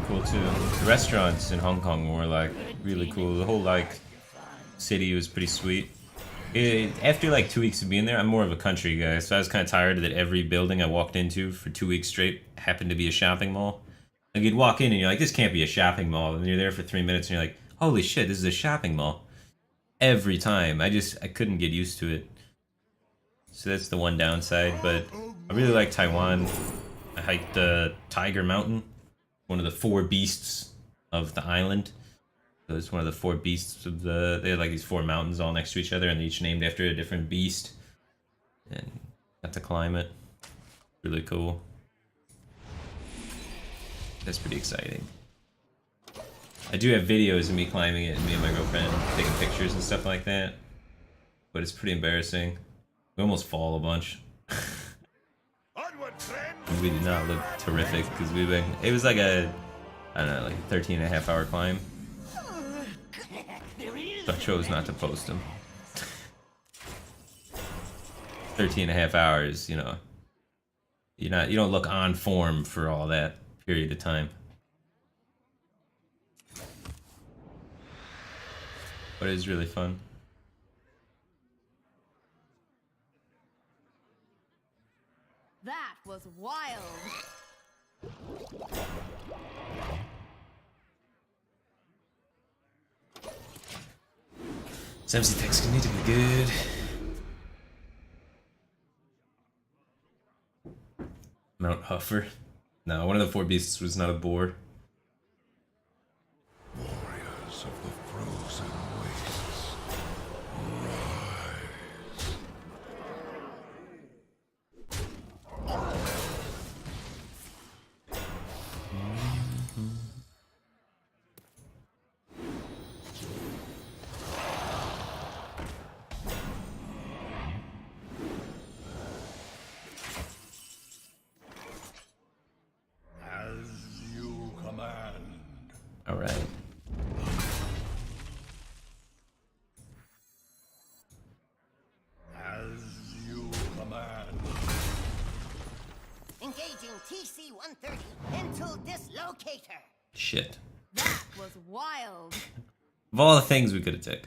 Cool too. The restaurants in Hong Kong were like really cool. The whole like city was pretty sweet. After like 2 weeks of being there, I'm more of a country guy, so I was kind of tired that every building I walked into for 2 weeks straight happened to be a shopping mall. Like you'd walk in and you're like, this can't be a shopping mall, and you're there for 3 minutes and you're like, holy shit, this is a shopping mall. Every time. I couldn't get used to it. So that's the one downside, but I really like Taiwan. I hiked Tiger Mountain, one of the 4 beasts of the island. So it's one of the 4 beasts of they had like these 4 mountains all next to each other and each named after a different beast. And got to climb it. Really cool. That's pretty exciting. I do have videos of me climbing it and me and my girlfriend taking pictures and stuff like that. But it's pretty embarrassing. We almost fall a bunch. Onward, friend! We did not look terrific because it was like a, I don't know, like a 13.5-hour climb. So I chose not to post them. 13.5 hours, you know. You don't look on form for all that period of time. But it was really fun. That was wild. This MC text can need to be good. Mount Huffer. No, one of the 4 beasts was not a boar. Warriors of the frozen wastes, rise. As you command. All right. As you command. Engaging TC-130 into dislocator. Shit. That was wild. Of all the things we could have took.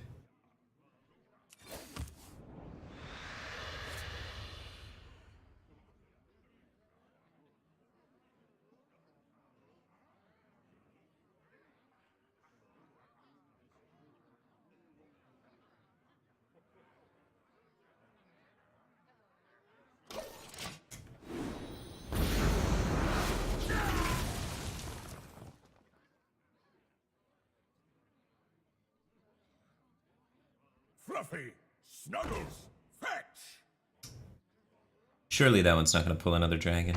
Fluffy, Snuggles, fetch! Surely that one's not gonna pull another dragon.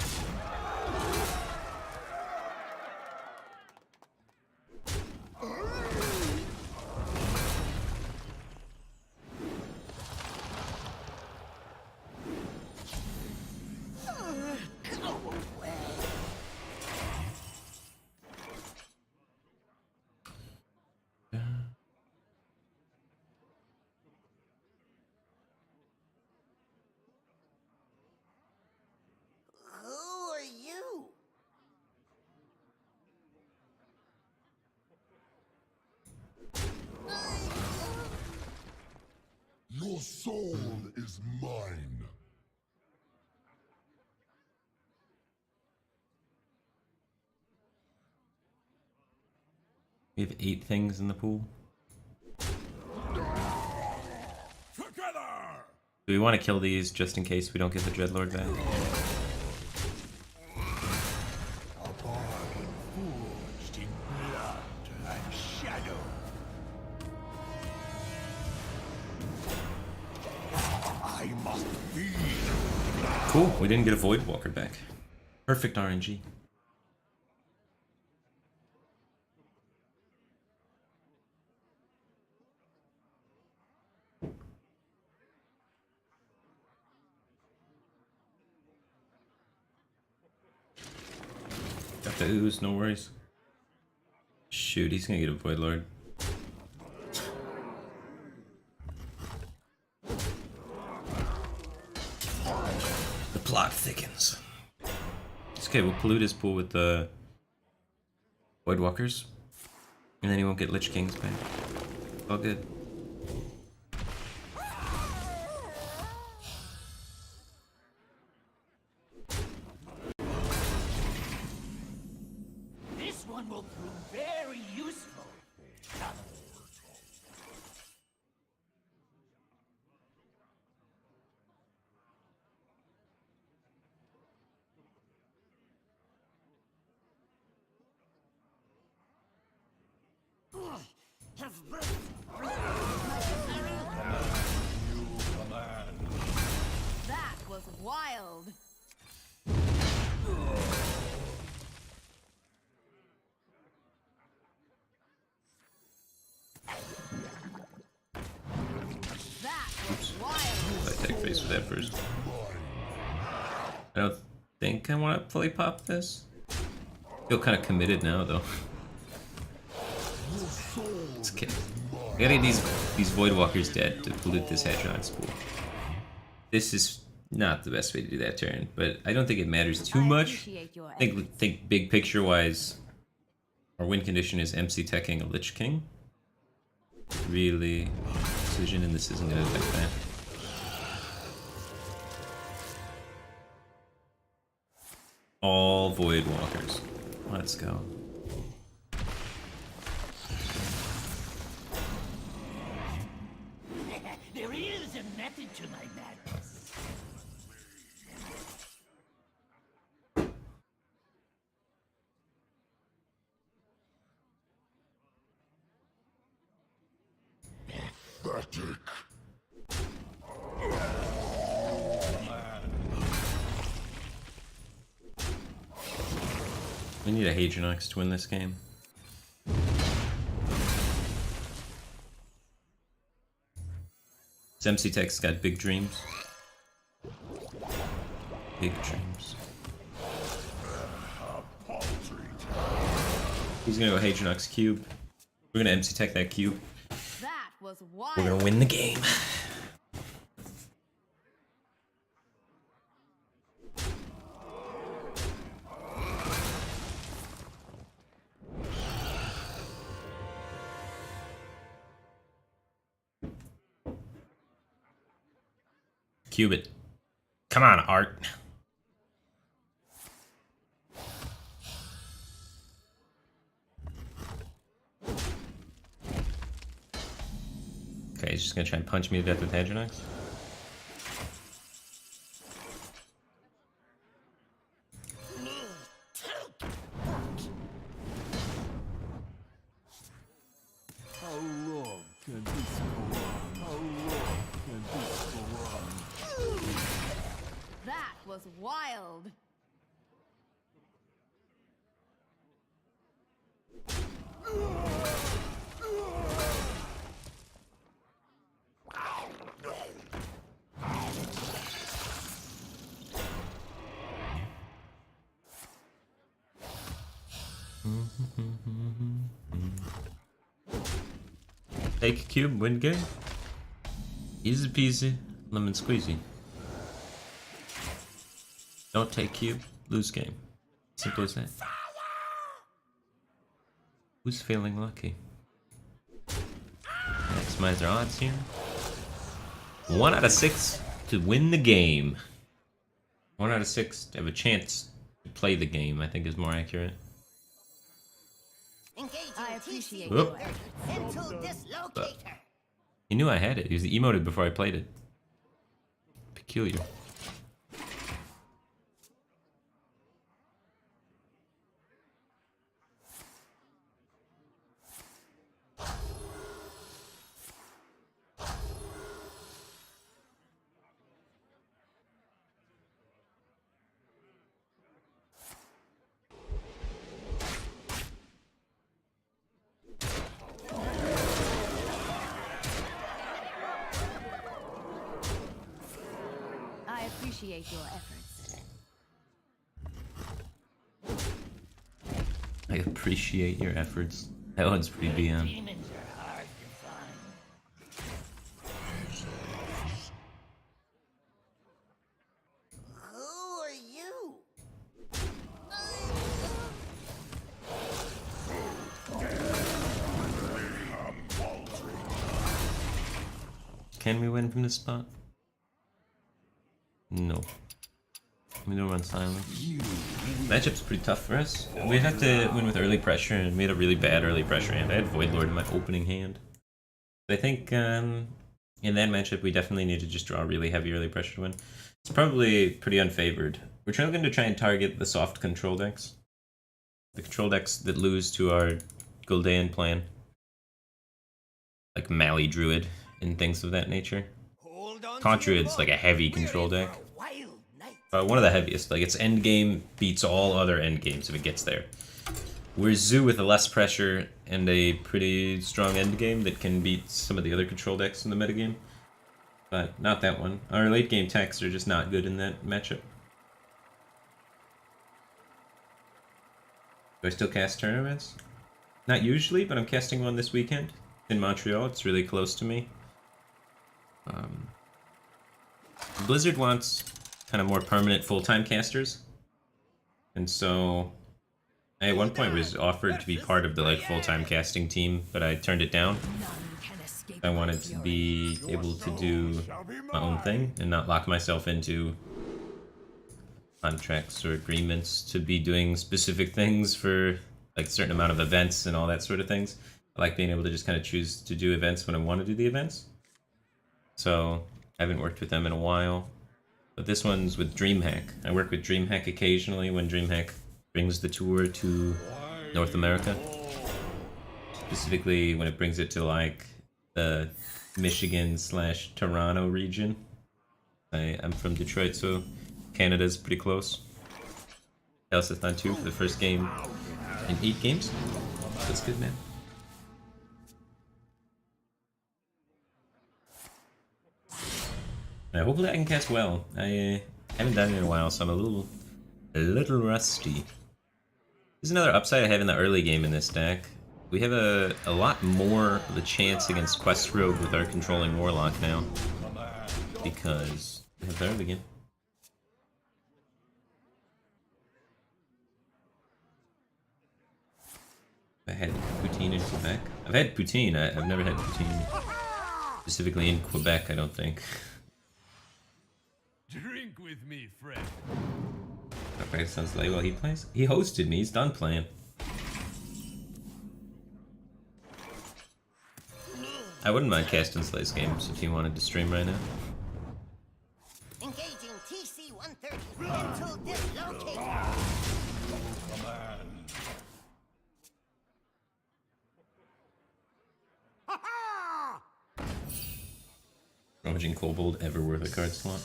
Who are you? Your soul is mine. We have 8 things in the pool. Together! Do we want to kill these just in case we don't get the Dreadlord back? A bargain forged in blood and shadow. I must feed. Cool, we didn't get a Void Walker back. Perfect RNG. Got the ooze, no worries. Shoot, he's gonna get a Void Lord. The plot thickens. It's okay, we'll pollute his pool with the Void Walkers. And then he won't get Lich Kings back. All good. one will prove very useful. That was wild. That was wild. I take face with that first. I don't think I want to fully pop this. Feel kind of committed now, though. Let's get. I gotta get these Void Walkers dead to pollute this Hedgehog spool. This is not the best way to do that turn, but I don't think it matters too much. Appreciate your Think big picture wise, our win condition is MC teching a Lich King. Really, decision in this isn't gonna affect that. All Void Walkers. Let's go. There is a method to my madness. Pathetic. We need a Hadronox to win this game. This MC Tech's got big dreams. Big dreams. He's gonna go Hadronox cube. We're gonna MC Tech that cube. That was wild. We're gonna win the game. Cube it. Come on, Art. Okay, he's just gonna try and punch me to death with Hadronox. How long can this go on? How long can this go on? That was wild. Take cube, win game. Easy peasy, lemon squeezy. Don't take cube, lose game. Simple as that. Who's feeling lucky? Maximize our odds here. 1 out of 6 to win the game. 1 out of 6 to have a chance to play the game, I think is more accurate. I appreciate Whoop. your efforts. Into dislocator. He knew I had it. He was emoted before I played it. Peculiar. I appreciate your efforts. I appreciate your efforts. That one's pretty BM. Demons are hard to find. Who are you? Can we win from this spot? No. We don't run silent. Matchup's pretty tough for us. We have to win with early pressure, and we had a really bad early pressure hand. I had Void Lord in my opening hand. I think in that matchup, we definitely need to just draw really heavy early pressure to win. It's probably pretty unfavored. We're going to try and target the soft control decks. The control decks that lose to our Gul'dan plan. Like Mali Druid and things of that nature. Taunt Druid's like a heavy control deck. One of the heaviest. Like its endgame beats all other endgames if it gets there. We're Zoo with a less pressure and a pretty strong endgame that can beat some of the other control decks in the metagame. But not that one. Our late game techs are just not good in that matchup. Do I still cast tournaments? Not usually, but I'm casting one this weekend in Montreal. It's really close to me. Blizzard wants kind of more permanent full-time casters, and so I at one point was offered to be part of the like full-time casting team, but I turned it down. I wanted to be able to do my own thing and not lock myself into contracts or agreements to be doing specific things for like a certain amount of events and all that sort of things. I like being able to just kind of choose to do events when I want to do the events. So I haven't worked with them in a while. But this one's with DreamHack. I work with DreamHack occasionally when DreamHack brings the tour to North America. Specifically when it brings it to like the Michigan/Toronto region. I'm from Detroit, so Canada's pretty close. Elsathon 2 for the first game in 8 games. That's good, man. Hopefully I can cast well. I haven't done it in a while, so I'm a little rusty. There's another upside I have in the early game in this deck. We have a lot more of a chance against Quest Rogue with our controlling Warlock now. Because we have the early game. I had poutine in Quebec. I've had poutine. I've never had poutine specifically in Quebec, I don't think. Drink with me, friend. Okay, sounds like while he plays. He hosted me. He's done playing. I wouldn't mind casting Slay's games if you wanted to stream right now. Engaging TC-130 until dislocated. Ravaging Kobold ever worth a card slot?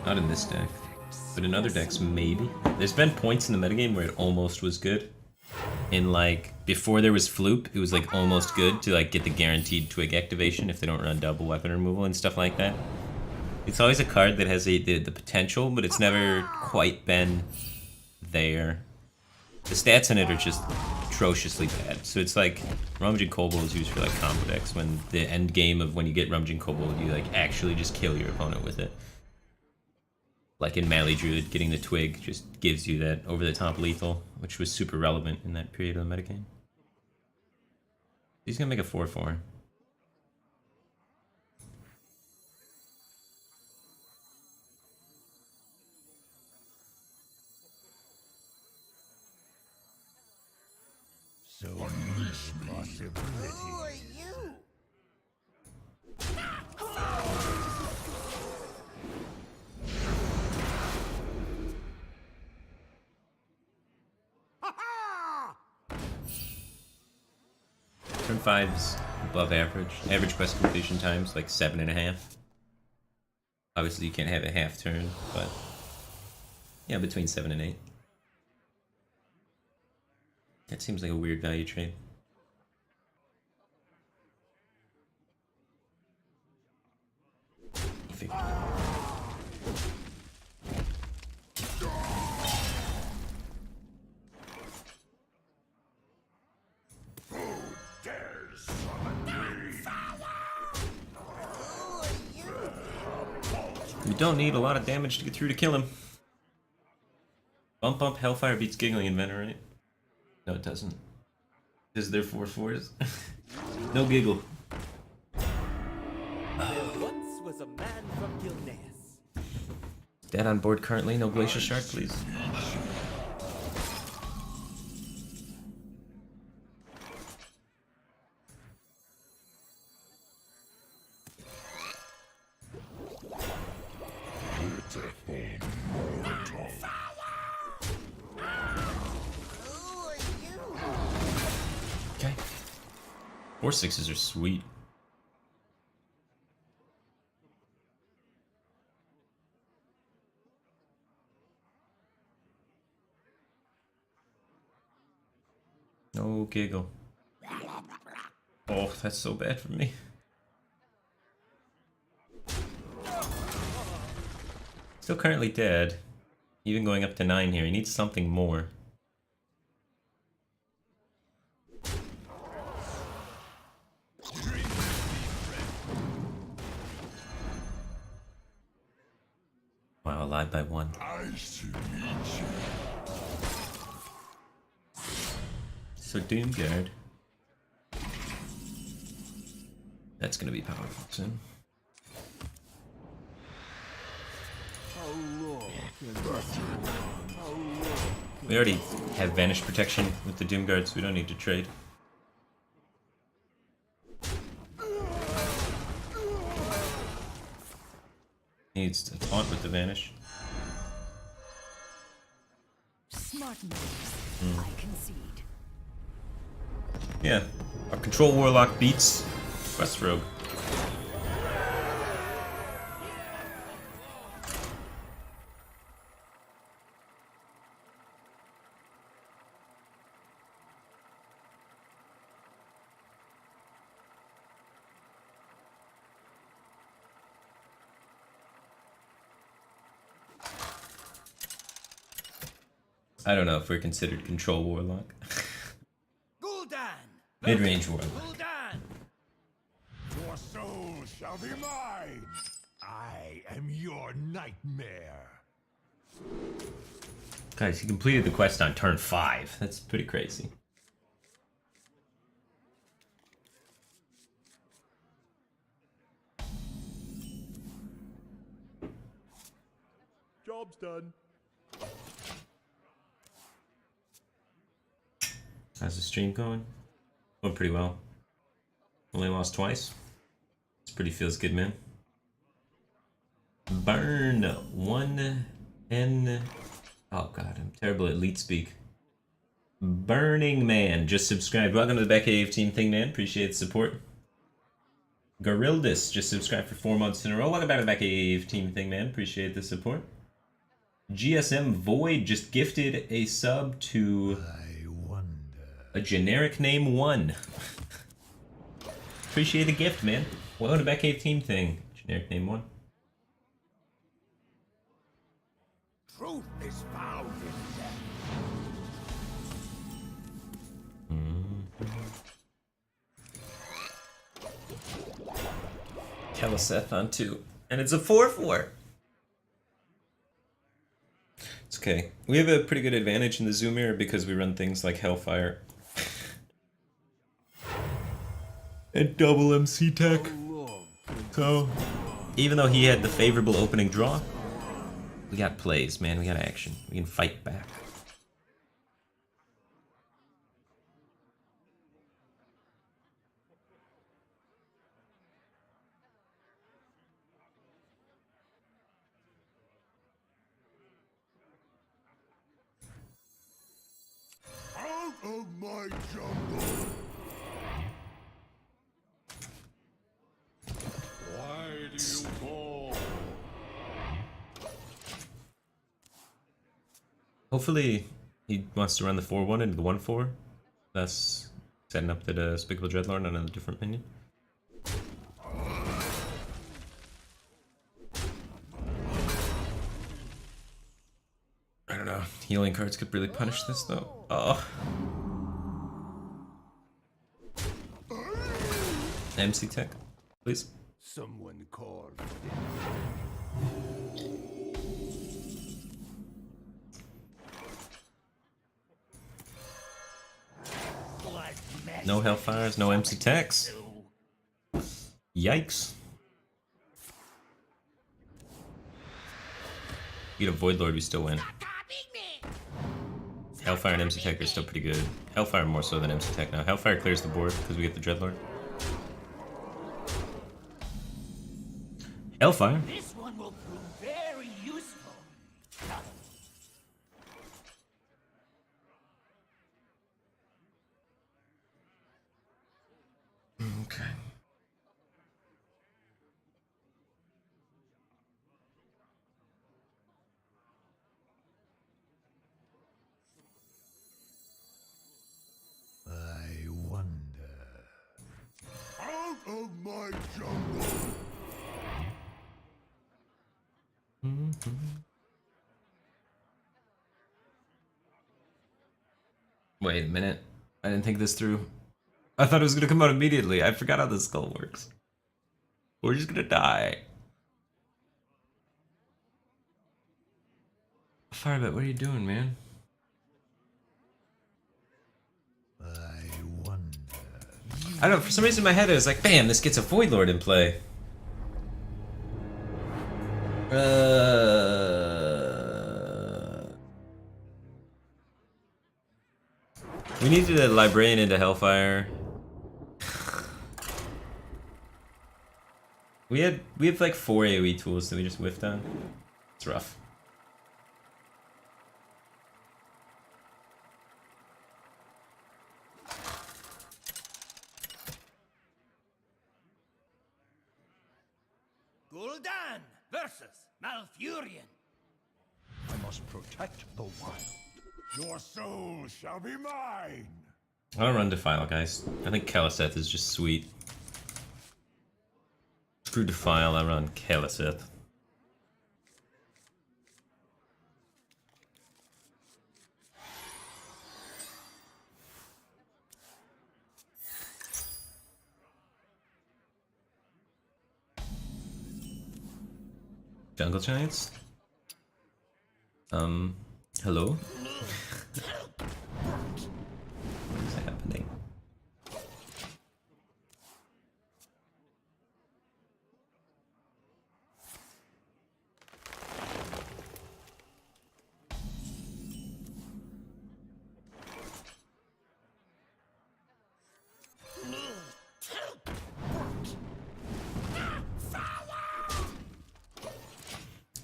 Not in this deck, but in other decks maybe. There's been points in the metagame where it almost was good. In like before there was Floop, it was like almost good to like get the guaranteed twig activation if they don't run double weapon removal and stuff like that. It's always a card that has the potential, but it's never quite been there. The stats in it are just atrociously bad. So it's like Rummaging Kobold is used for like combo decks when the end game of when you get Rummaging Kobold, you like actually just kill your opponent with it. Like in Mali Druid, getting the twig just gives you that over-the-top lethal, which was super relevant in that period of the metagame. He's gonna make a 4/4. So much possibility. Who are you? Turn 5's above average. Average quest completion time's like 7.5. Obviously you can't have a half turn, but yeah, between 7 and 8. That seems like a weird value trade. You figured it out. We don't need a lot of damage to get through to kill him. Bump Hellfire beats Giggling Inventor, right? No, it doesn't. Because they're 4/4s. No giggle. There once was a man from Gilneas. Dead on board currently. No Glacial Shard, please. Okay. 4/6s are sweet. No giggle. Oh, that's so bad for me. Still currently dead. Even going up to 9 here. He needs something more. Wow, alive by 1. So Doomguard. That's gonna be powerful soon. We already have Vanish Protection with the Doomguard, so we don't need to trade. Needs to taunt with the Vanish. Smart moves. I concede. Yeah, our Control Warlock beats Quest Rogue. I don't know if we're considered Control Warlock. Mid-range Warlock. Your soul shall be mine. I am your nightmare. Guys, he completed the quest on turn 5. That's pretty crazy. Job's done. How's the stream going? Going pretty well. Only lost twice. This pretty feels good, man. Burn 1 N. Oh god, I'm terrible at lead speak. Burning Man just subscribed. Welcome to the Batcave Team Thing, man. Appreciate the support. Gorildus just subscribed for 4 months in a row. Welcome back to the Batcave Team Thing, man. Appreciate the support. GSM Void just gifted a sub to a generic name 1. Appreciate the gift, man. Welcome to Batcave Team Thing. Generic name 1. Truth is found in death. Keliseth on 2. And it's a 4/4. It's okay. We have a pretty good advantage in the Zoom mirror because we run things like Hellfire. And double MC tech. So, even though he had the favorable opening draw, we got plays, man. We got action. We can fight back. Out of my jungle. Why do you fall? Hopefully, he wants to run the 4-1 into the 1-4. Thus, setting up the Despicable Dreadlord on a different minion. I don't know. Healing cards could really punish this, though. Oh. MC Tech, please. Someone called. No Hellfires, no MC Techs. Yikes. Get a Void Lord, we still win. Hellfire and MC Tech are still pretty good. Hellfire more so than MC Tech now. Hellfire clears the board because we get the Dreadlord. Hellfire. This one will prove very useful. Okay. I wonder. Out of my jungle! Wait a minute. I didn't think this through. I thought it was gonna come out immediately. I forgot how the skull works. We're just gonna die. Firebat, what are you doing, man? I wonder. I don't know, for some reason in my head it was like, bam, this gets a Void Lord in play. We needed a Librarian into Hellfire. We have like 4 AoE tools that we just whiffed on. It's rough. Gul'dan versus Malfurion. I must protect the wild. Your soul shall be mine! I don't run Defile, guys. I think Keleseth is just sweet. Screw Defile, I run Keleseth. Jungle Giants? Hello? What is happening?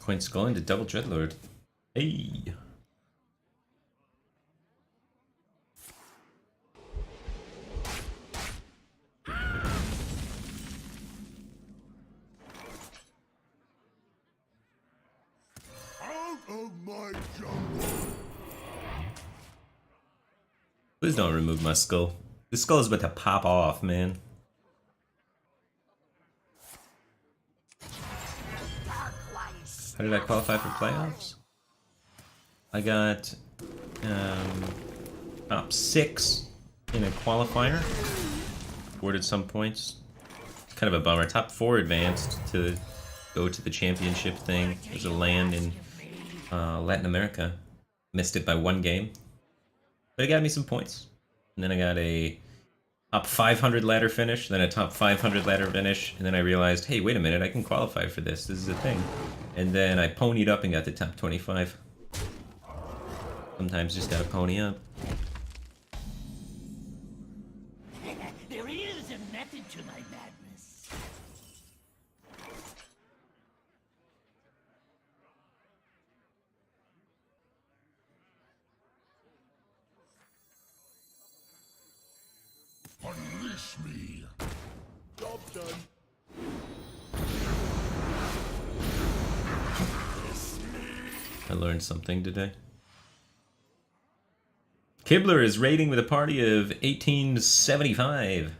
Coin Skull into double Dreadlord. Hey! Out of my jungle! Please don't remove my skull. This skull is about to pop off, man. How did I qualify for playoffs? I got top 6 in a qualifier. Awarded some points. It's kind of a bummer. Top 4 advanced to go to the championship thing. There's a land in Latin America. Missed it by 1 game. But it got me some points. And then I got a top 500 ladder finish, then a top 500 ladder finish, and then I realized, hey, wait a minute, I can qualify for this. This is a thing. And then I ponied up and got the top 25. Sometimes just gotta pony up. There is a method to my madness. Unleash me! Job done. I learned something today. Kibler is raiding with a party of 1875.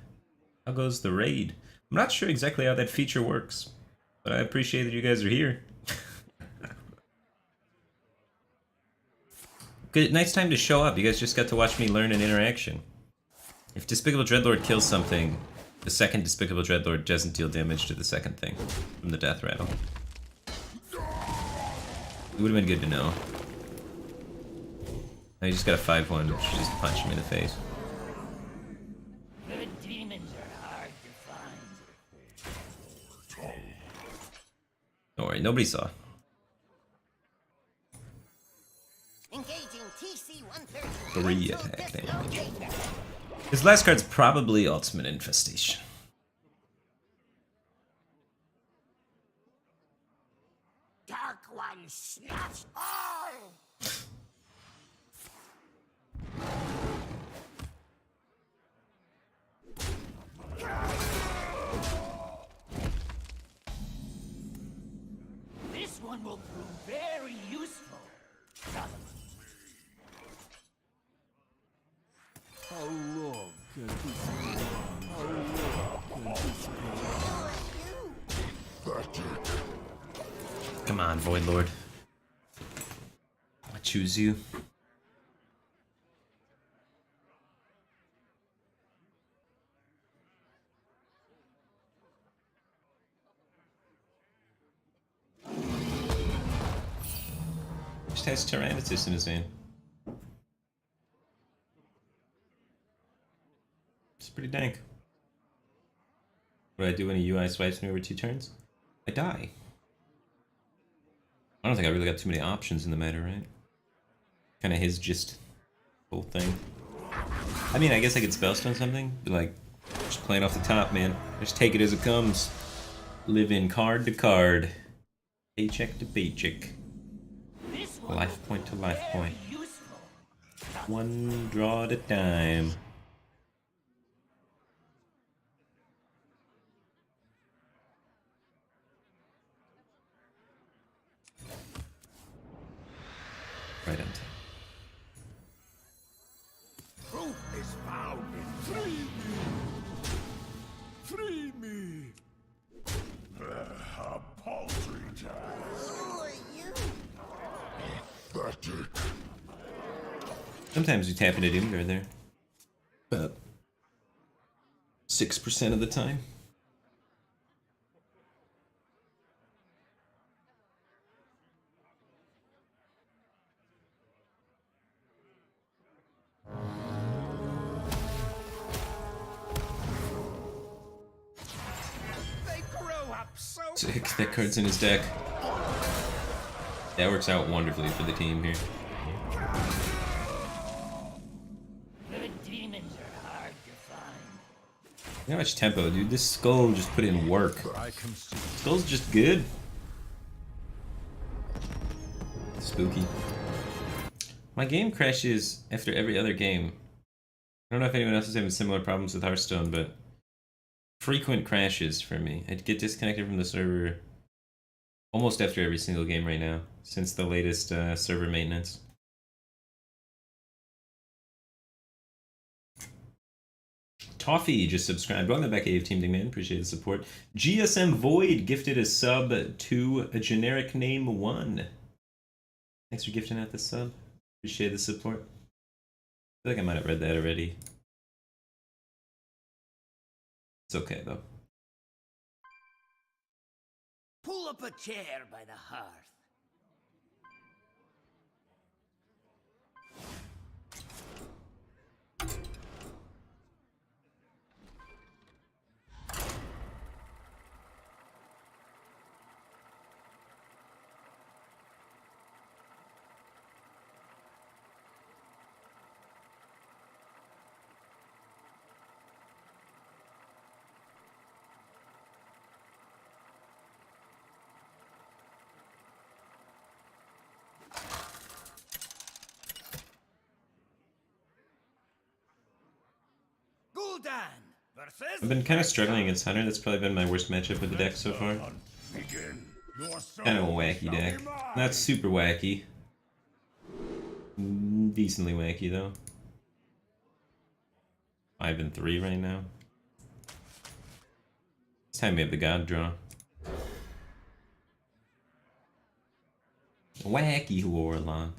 How goes the raid? I'm not sure exactly how that feature works, but I appreciate that you guys are here. Good, nice time to show up. You guys just got to watch me learn an interaction. If Despicable Dreadlord kills something, the second Despicable Dreadlord doesn't deal damage to the second thing from the death rattle. It would have been good to know. I just got a 5-1, which just punch him in the face. Good demons are hard to find. Don't worry, nobody saw. 3 attack damage. His last card's probably Ultimate Infestation. Dark One snatch all! This one will prove very useful. How long can this go on? How long can this go on? Come on, Void Lord. I choose you. Just has Tyrannotus in his hand. It's pretty dank. What do I do when a UI swipes me over 2 turns? I die. I don't think I really got too many options in the meta, right? Kinda his just whole thing. I mean, I guess I could spellstone something, but like, just playing off the top, man. Just take it as it comes. Live in card to card. Paycheck to paycheck. Life point to life point. One draw at a time. Right on time. Proof is found in free me. Free me. A paltry task. Who are you? Pathetic. Sometimes we tap into Doomguard there. About 6% of the time. They grow up so Sick, that card's in his deck. That works out wonderfully for the team here. good demons are hard to find. Look how much tempo, dude. This skull just put in work. Skull's just good. Spooky. My game crashes after every other game. I don't know if anyone else is having similar problems with Hearthstone, but frequent crashes for me. I'd get disconnected from the server almost after every single game right now, since the latest server maintenance. Toffee just subscribed. Welcome back, AF Team Dingman. Appreciate the support. GSM Void gifted a sub to a generic name 1. Thanks for gifting out the sub. Appreciate the support. I feel like I might have read that already. It's okay, though. Pull up a chair by the hearth. I've been kind of struggling against Hunter. That's probably been my worst matchup with the deck so far. Begin. Your soul Kind of a wacky shall deck. be mine. Not super wacky. Decently wacky, though. 5 and 3 right now. This time we have the God draw. Wacky Warlock.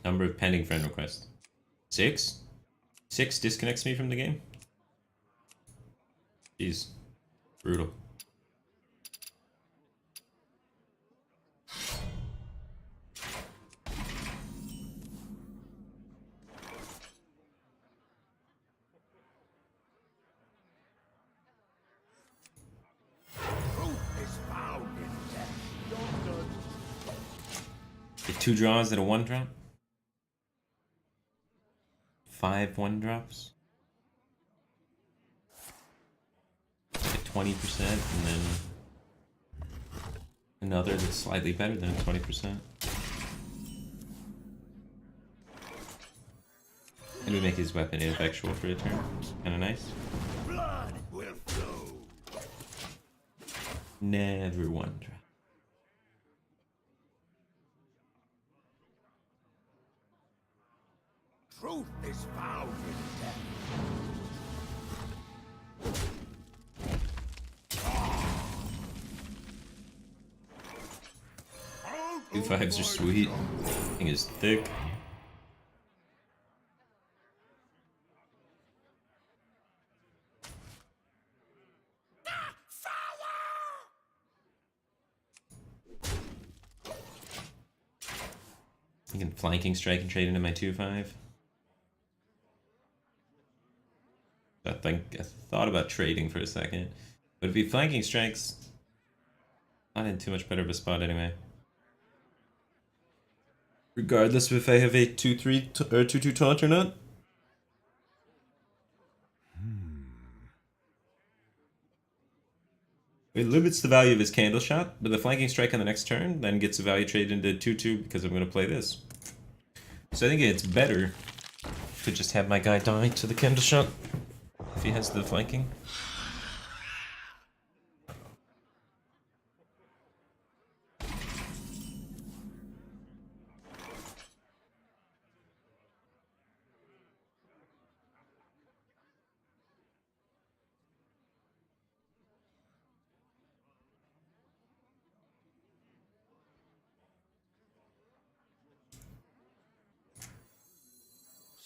Number of pending friend requests. 6? 6 disconnects me from the game? Jeez. Brutal. Proof Get 2 draws at a 1-drop. 5 1-drops. Get 20%, and then another that's slightly better than 20%. And we make his weapon ineffectual for a turn. Kinda nice. Blood will flow. Never 1-drop. Truth is found in death. 2/5s are sweet. Thing is thick. You can flanking strike and trade into my 2/5. I thought about trading for a second, but if he flanking strikes, not in too much better of a spot anyway. Regardless of if I have a 2/3 or 2/2 taunt or not. It limits the value of his candle shot, but the flanking strike on the next turn then gets a value trade into 2/2 because I'm going to play this. So I think it's better to just have my guy die to the candle shot if he has the flanking.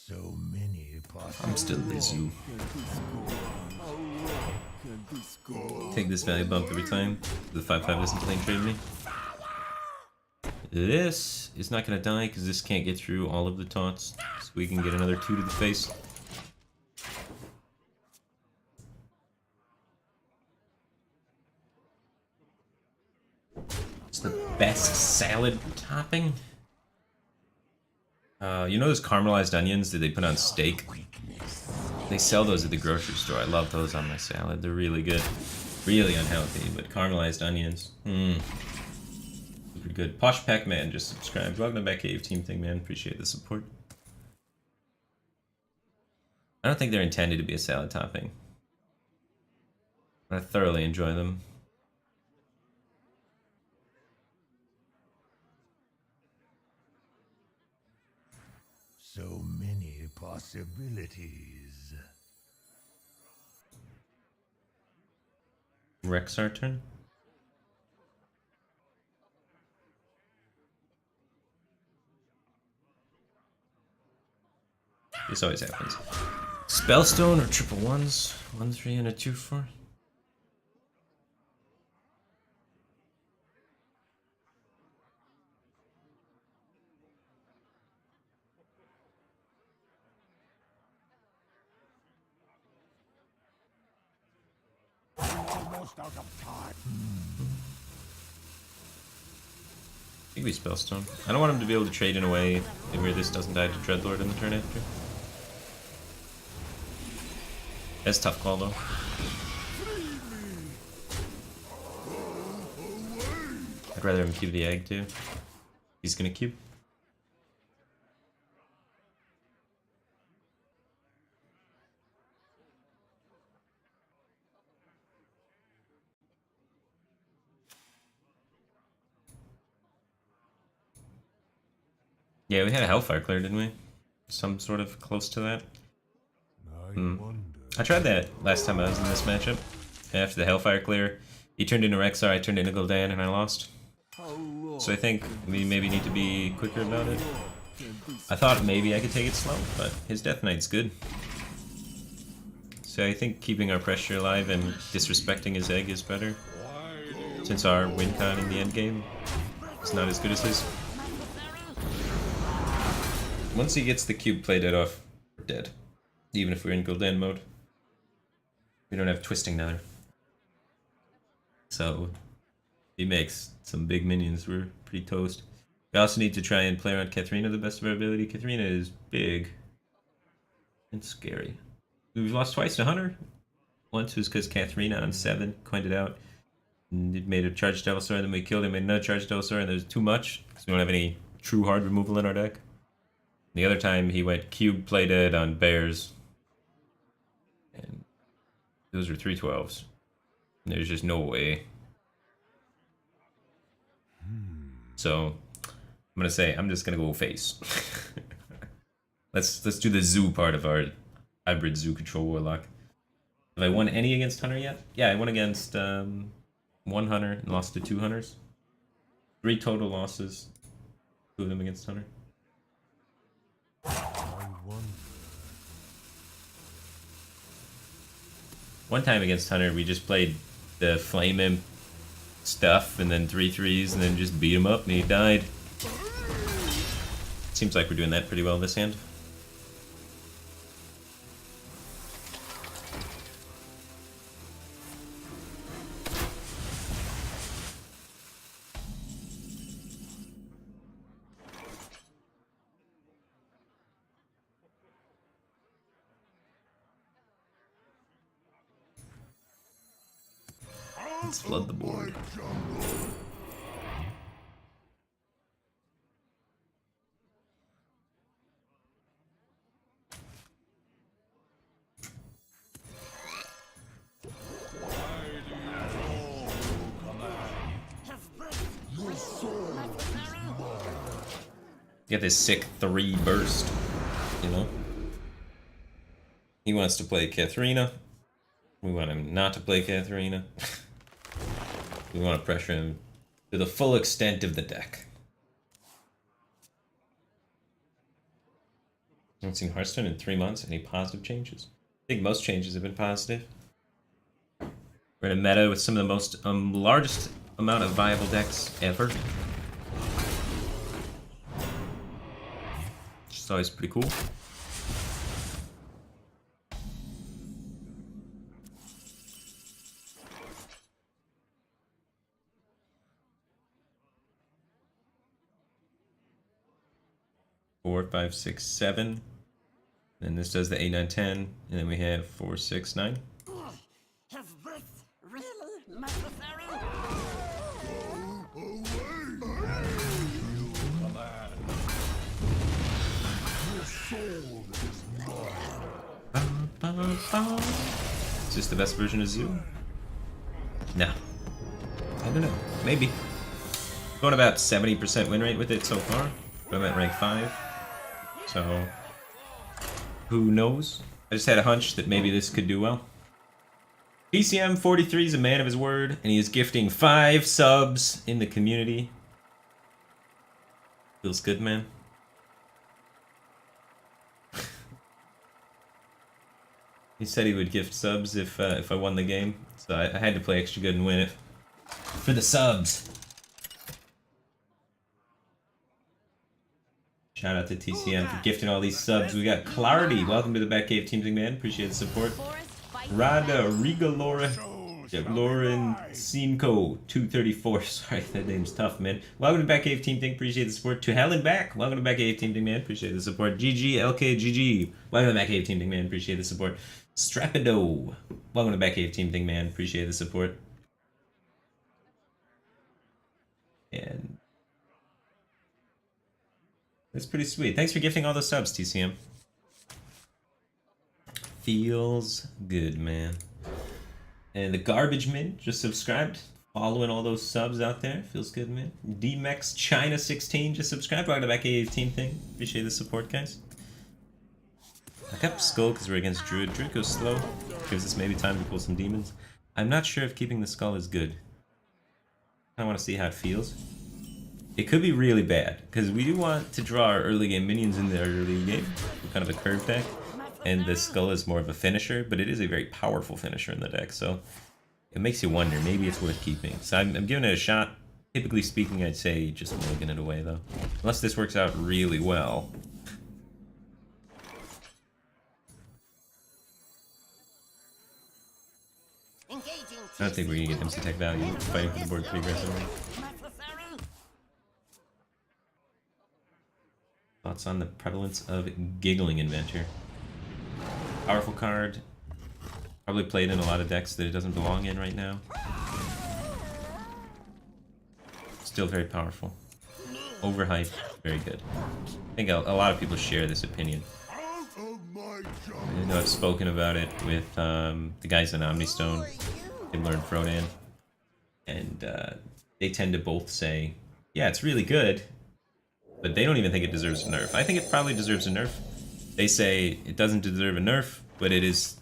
So many possibilities. I'm still Lizu. Can this go on? How long can this go on? Take this value bump every time. The 5/5 doesn't play trade me. This is not gonna die because this can't get through all of the taunts. So we can get another 2 to the face. It's the best salad topping. You know those caramelized onions that they put on steak? They sell those at the grocery store. I love those on my salad. They're really good. Really unhealthy, but caramelized onions. Super good. Posh Pac-Man just subscribed. Welcome back, Cave Team Thing, man. Appreciate the support. I don't think they're intended to be a salad topping. I thoroughly enjoy them. So many possibilities. Rexar turn. This always happens. Spellstone or triple ones? 1/3 and a 2/4. Almost out of time. I think we Spellstone. I don't want him to be able to trade in a way where this doesn't die to Dreadlord in the turn after. That's a tough call though. I'd rather him cube the egg too. He's gonna cube. Yeah, we had a Hellfire clear, didn't we? Some sort of close to that. I tried that last time I was in this matchup. After the Hellfire clear, he turned into Rexar, I turned into Gul'dan, and I lost. So I think we maybe need to be quicker about it. I thought maybe I could take it slow, but his Death Knight's good. So I think keeping our pressure alive and disrespecting his egg is better. Since our win con in the endgame is not as good as his. Once he gets the cube play dead off, we're dead. Even if we're in Gul'dan mode. We don't have Twisting Nether. So, if he makes some big minions, we're pretty toast. We also need to try and play around Katharina the best of our ability. Katharina is big and scary. We've lost twice to Hunter. Once was because Katharina on 7 coined it out. And it made a charged Devil Sword, then we killed him, made another charged Devil Sword, and there was too much. Because we don't have any true hard removal in our deck. The other time he went cube plated on bears. And those were 3/12s. And there's just no way. So I'm gonna say I'm just gonna go face. let's do the zoo part of our hybrid zoo control warlock. Have I won any against Hunter yet? Yeah, I won against 1 Hunter and lost to 2 Hunters. 3 total losses. 2 of them against Hunter. One time against Hunter, we just played the Flame Imp stuff and then 3/3s and then just beat him up and he died. Seems like we're doing that pretty well this hand. Let's flood the board. Get this sick 3 burst, you know? He wants to play Katharina. We want him not to play Katharina. We want to pressure him to the full extent of the deck. I haven't seen Hearthstone in 3 months. Any positive changes? I think most changes have been positive. We're in a meta with some of the most largest amount of viable decks ever. Which is always pretty cool. Four, 5, 6, 7. And this does the 8, 9, 10. And then we have 4, 6, 9. Is this really necessary? Is this the best version of Zoo? No. I don't know. Maybe. Going about 70% win rate with it so far. But I'm at rank 5. So, who knows? I just had a hunch that maybe this could do well. PCM43 is a man of his word, and he is gifting 5 subs in the community. Feels good, man. He said he would gift subs if I won the game, so I had to play extra good and win it. For the subs! Shout out to TCM for gifting all these subs. We got Clarity. Welcome to the Batcave Team Thing, man. Appreciate the support. Rada Rigalora. Lauren Cinco 234. Sorry, that name's tough, man. Welcome to Batcave Team Thing. Appreciate the support. To Helen Back. Welcome to Batcave Team Thing, man. Appreciate the support. GG LKGG. Welcome to Batcave Team Thing, man. Appreciate the support. Strapido. Welcome to Batcave Team Thing, man. Appreciate the support. And that's pretty sweet. Thanks for gifting all those subs, TCM. Feels good, man. And the Garbage Man just subscribed. Following all those subs out there. Feels good, man. DMEX China 16 just subscribed. Welcome to Batcave Team Thing. Appreciate the support, guys. I kept Skull because we're against Druid. Druid goes slow. Gives us maybe time to pull some demons. I'm not sure if keeping the Skull is good. I want to see how it feels. It could be really bad, because we do want to draw our early game minions in the early game. Kind of a curve deck. And the Skull is more of a finisher, but it is a very powerful finisher in the deck, so it makes you wonder, maybe it's worth keeping. So I'm giving it a shot. Typically speaking, I'd say just mulligan it away, though. Unless this works out really well. I don't think we're gonna get MC Tech value. Fighting for the board pretty aggressively. Thoughts on the prevalence of Giggling Inventor? Powerful card. Probably played in a lot of decks that it doesn't belong in right now. Still very powerful. Overhyped, very good. I think a lot of people share this opinion. Out of my I know I've spoken about it with the guys in Omnistone, Himmler and Frodan, and they tend to both say, yeah, it's really good, but they don't even think it deserves a nerf. I think it probably deserves a nerf. They say it doesn't deserve a nerf, but it is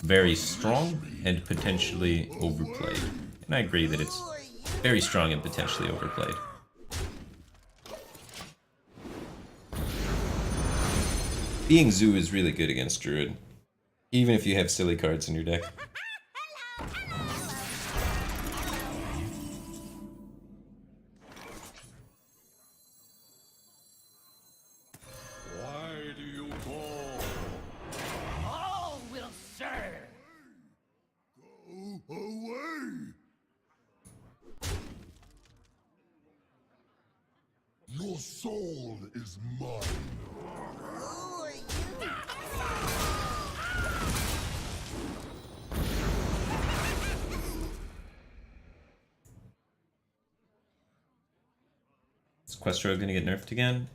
very strong and potentially overplayed. And I agree that it's very strong and potentially overplayed. Being Zoo is really good against Druid, even if you have silly cards in your deck. Why do you call? All will serve. Go away! Your soul is mine. Is Questrogue gonna get nerfed again?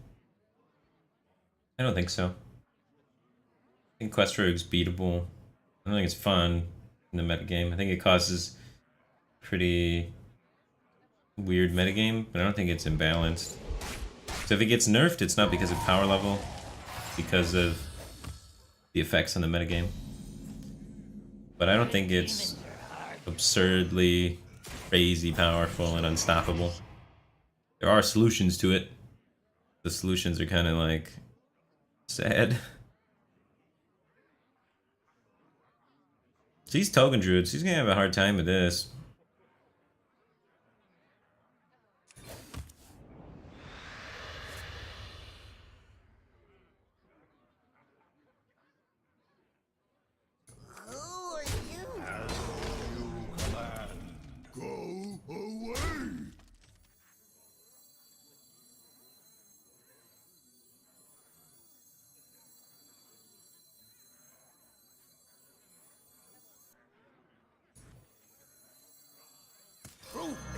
I don't think so. I think Questrogue's beatable. I don't think it's fun in the metagame. I think it causes pretty weird metagame, but I don't think it's imbalanced. So if it gets nerfed, it's not because of power level, it's because of the effects on the metagame. But I don't think it's absurdly crazy powerful and unstoppable. There are solutions to it. The solutions are kind of like sad. So he's Token Druid, so he's gonna have a hard time with this. Go away!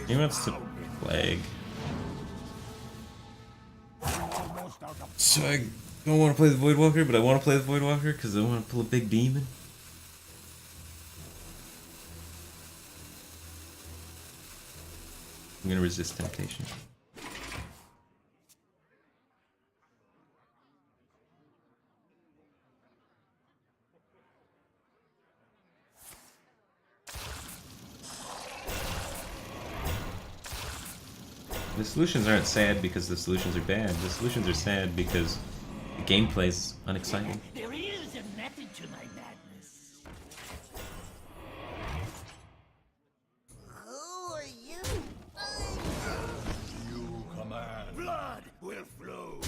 He wants to plague. So I don't want to play the Voidwalker, but I want to play the Voidwalker because I want to pull a big demon. I'm gonna resist temptation. The solutions aren't sad because the solutions are bad. The solutions are sad because the gameplay's unexciting. There is a method to my madness. Who are you? You command. Blood will flow.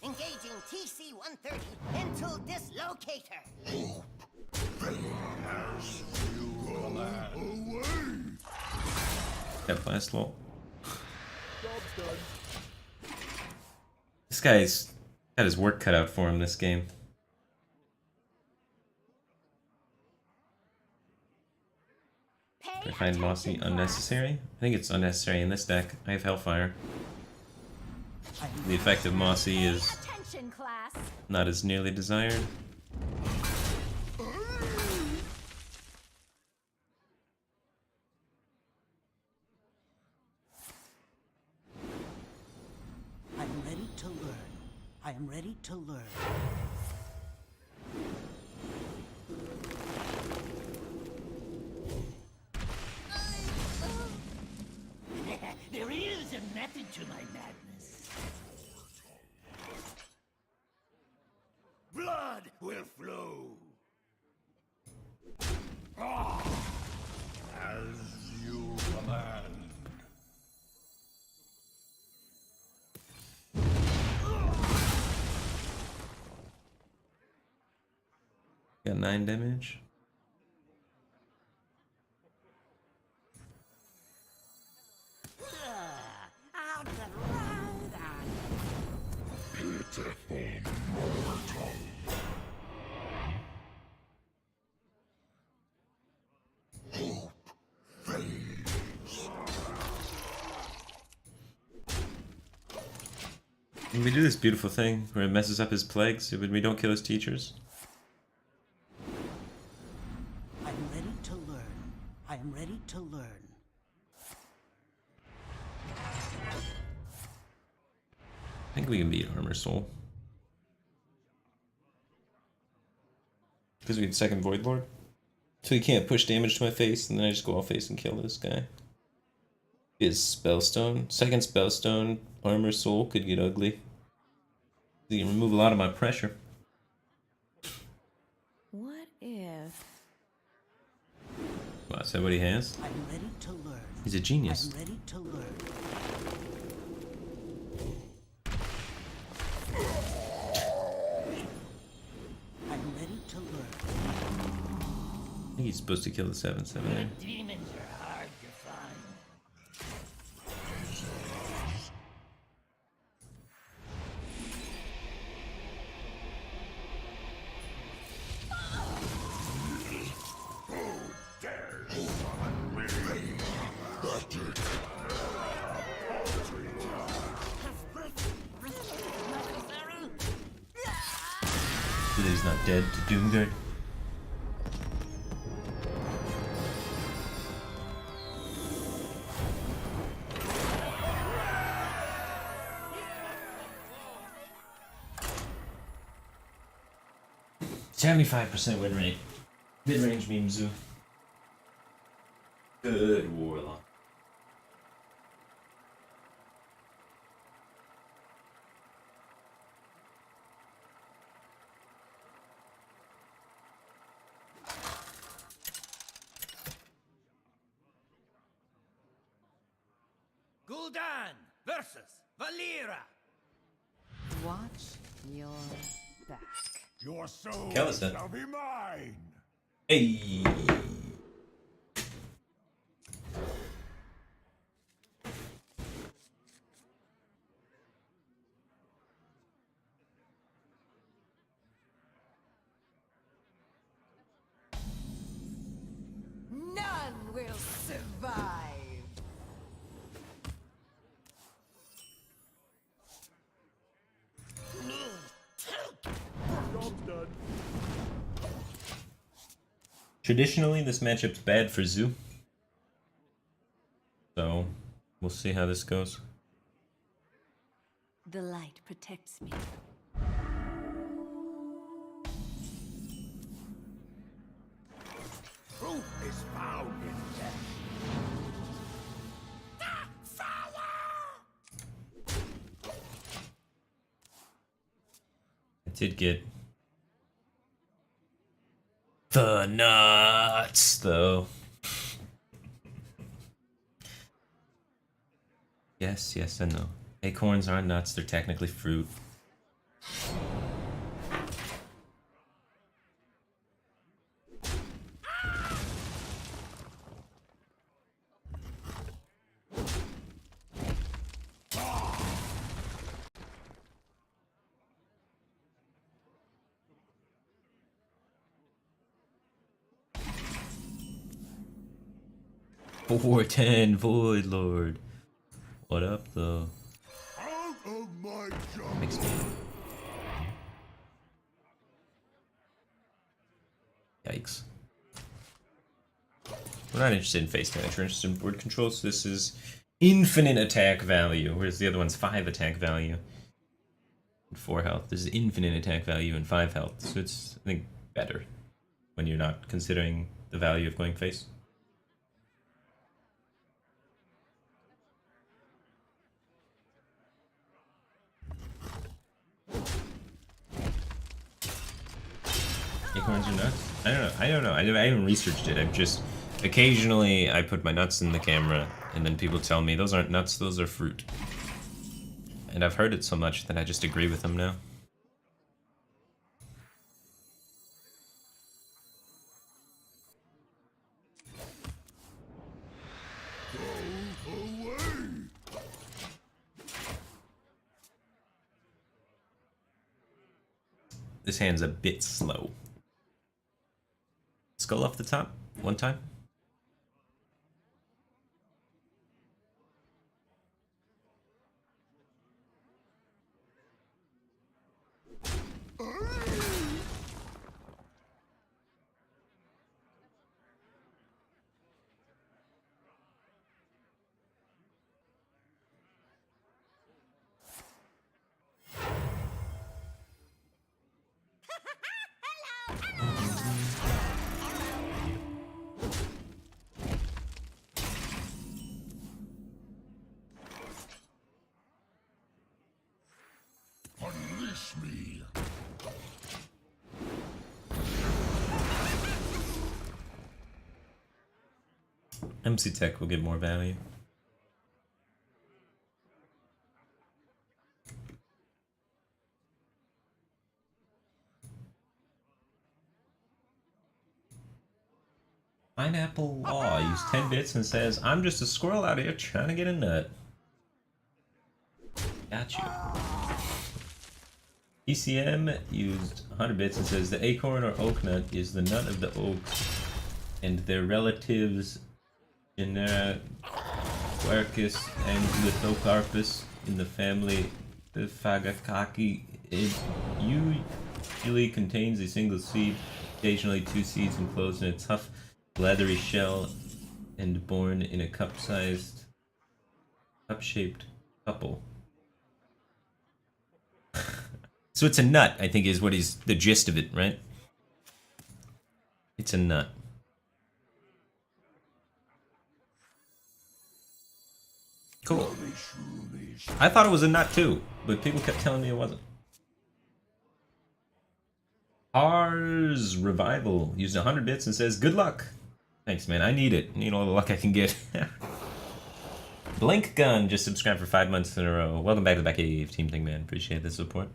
Engaging TC-130 into dislocator. You command. Away! That blast wall. Job's done. This guy's got his work cut out for him this game. I find Mossy unnecessary. I think it's unnecessary in this deck. I have Hellfire. The effect of Mossy is Attention, class. not as nearly desired. I am ready to learn. I am ready to learn. There is a method to my madness. Blood will flow. As you command. Got 9 damage. Out and When we do this beautiful thing where it messes up his plagues, when we don't kill his teachers. I'm ready to learn. I am ready to learn. I think we can beat Armor Soul. Because we have second Void Lord. So he can't push damage to my face, and then I just go off face and kill this guy. Is Spellstone. Second Spellstone, Armor Soul could get ugly. You can remove a lot of my pressure. What if? Well, is that what he has? I'm ready to learn. He's a genius. I'm ready to learn. I'm ready to learn. I think he's supposed to kill the 7/7 there. Demons are hard to find. That he's not dead to Doomguard. %75% win rate. Mid-range meme zoo. Good warlock. Gul'dan versus Valera. Watch your back. Your soul Kill us then. shall be mine. Hey! None will survive. Job's done. Traditionally, this matchup's bad for Zoo. So, we'll see how this goes. The light protects me. Truth is found in death. I did get the nuts, though. Yes, yes, and no. Acorns aren't nuts, they're technically fruit. $410 Void Lord. What up, though? Out of my jungle. Makes me. Yikes. We're not interested in face damage, we're interested in board control, so this is infinite attack value, whereas the other one's 5 attack value and 4 health. This is infinite attack value and 5 health, so it's, I think, better when you're not considering the value of going face. Acorns are nuts? I don't know. I haven't researched it. I've just occasionally I put my nuts in the camera and then people tell me those aren't nuts, those are fruit. And I've heard it so much that I just agree with them now. Go away. This hand's a bit slow. Skull off the top, one time. Unleash me. MC Tech will get more value. Pineapple Law used 10 bits and says, I'm just a squirrel out here trying to get a nut. Got you. ECM used 100 bits and says, the acorn or oak nut is the nut of the oaks and their relatives genera Quercus and Lithocarpus in the family Fagakaki. It usually contains a single seed, occasionally two seeds enclosed in a tough, leathery shell, and born in a cup-shaped couple. So it's a nut, I think, is what is the gist of it, right? It's a nut. Cool. I thought it was a nut too, but people kept telling me it wasn't. Ours Revival used 100 bits and says, good luck. Thanks, man. I need it. I need all the luck I can get. Blink Gun just subscribed for 5 months in a row. Welcome back to the Back Cave, Team Thing, man. Appreciate the support.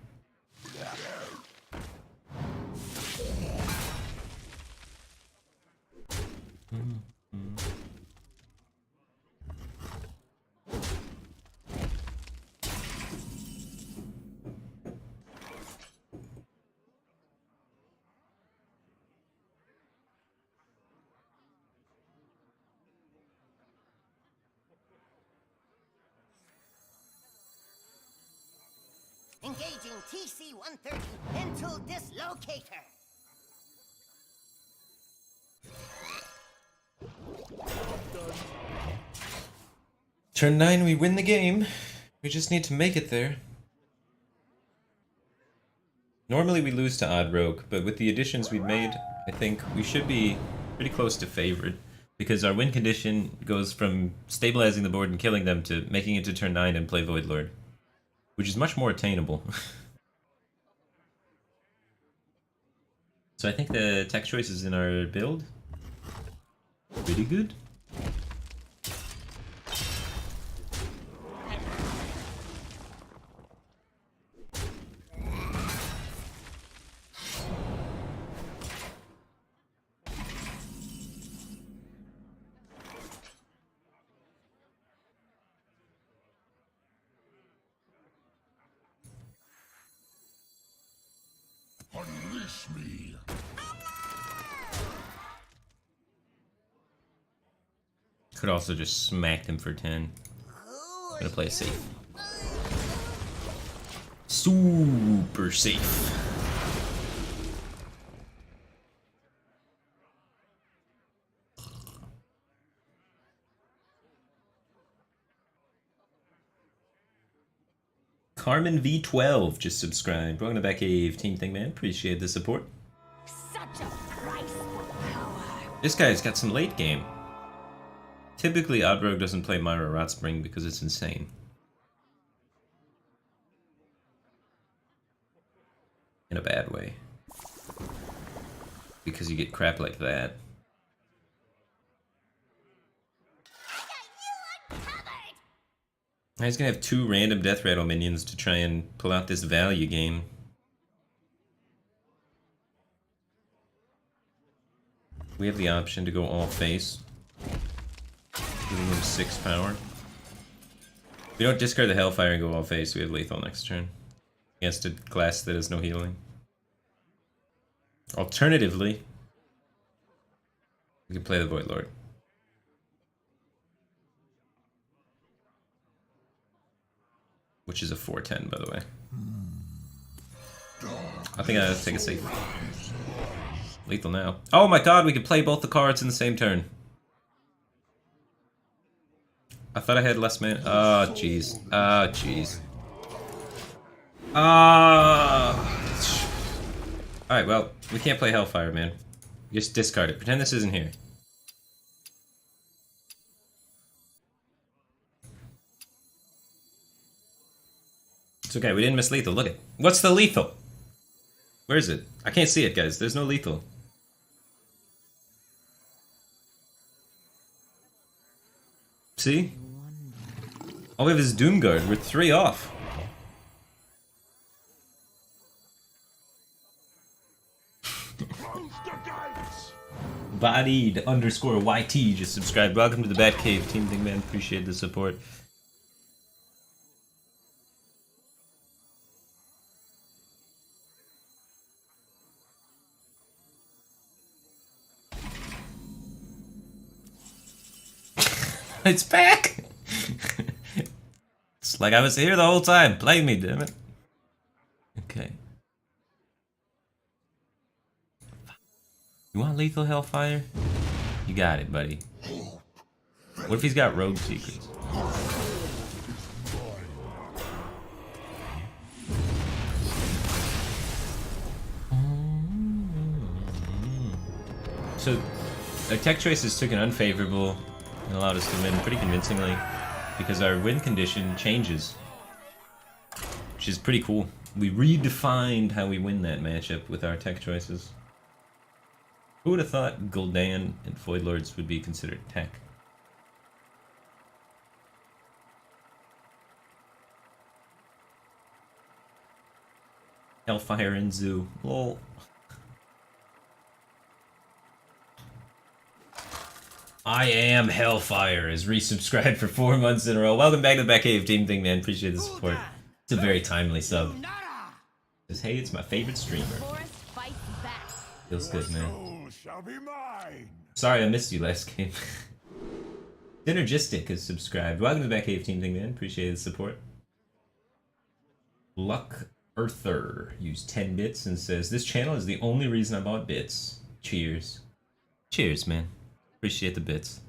Engaging TC-130 into dislocator. Turn 9, we win the game. We just need to make it there. Normally we lose to Odd Rogue, but with the additions we've made, I think we should be pretty close to favored. Because our win condition goes from stabilizing the board and killing them to making it to turn 9 and play Void Lord. Which is much more attainable. So I think the tech choices in our build pretty good. Unleash me. Could also just smack them for 10. I'm gonna play it safe. Super safe. Carmen V12 just subscribed. Welcome to Back Cave, Team Thing, man. Appreciate the support. Such a price for power. This guy's got some late game. Typically, Odd Rogue doesn't play Myra Rotspring because it's insane. In a bad way. Because you get crap like that. He's gonna have 2 random Death Rattle minions to try and pull out this value game. We have the option to go all face, giving him 6 power. We don't discard the Hellfire and go all face, we have lethal next turn. Against a class that has no healing. Alternatively, we can play the Void Lord. Which is a 4/10, by the way. I think I take a safe. Lethal now. Oh my god, we could play both the cards in the same turn. I thought I had less mana. Oh, jeez. Oh, jeez. Alright, well, we can't play Hellfire, man. Just discard it. Pretend this isn't here. It's okay, we didn't miss lethal. Look at what's the lethal? Where is it? I can't see it, guys. There's no lethal. See? All we have is Doomguard. We're 3 off. Bodied underscore YT just subscribed. Welcome to the Batcave, Team Thing Man. Appreciate the support. It's back! It's like I was here the whole time. Play me, damn it. Okay. You want lethal Hellfire? You got it, buddy. What if he's got rogue secrets? So, our tech choices took an unfavorable and allowed us to win pretty convincingly because our win condition changes, which is pretty cool. We redefined how we win that matchup with our tech choices. Who would have thought Gul'dan and Void Lords would be considered tech? Hellfire and Zoo. Lol. I am Hellfire is resubscribed for 4 months in a row. Welcome back to the Batcave, Team Thing Man. Appreciate the support. It's a very timely sub. Says, hey, it's my favorite streamer. Feels good, man. Shall be mine. Sorry I missed you last game. Synergistic is subscribed. Welcome to the Batcave, Team Thing Man. Appreciate the support. Luck Earther used 10 bits and says, this channel is the only reason I bought bits. Cheers. Cheers, man. Appreciate the bits.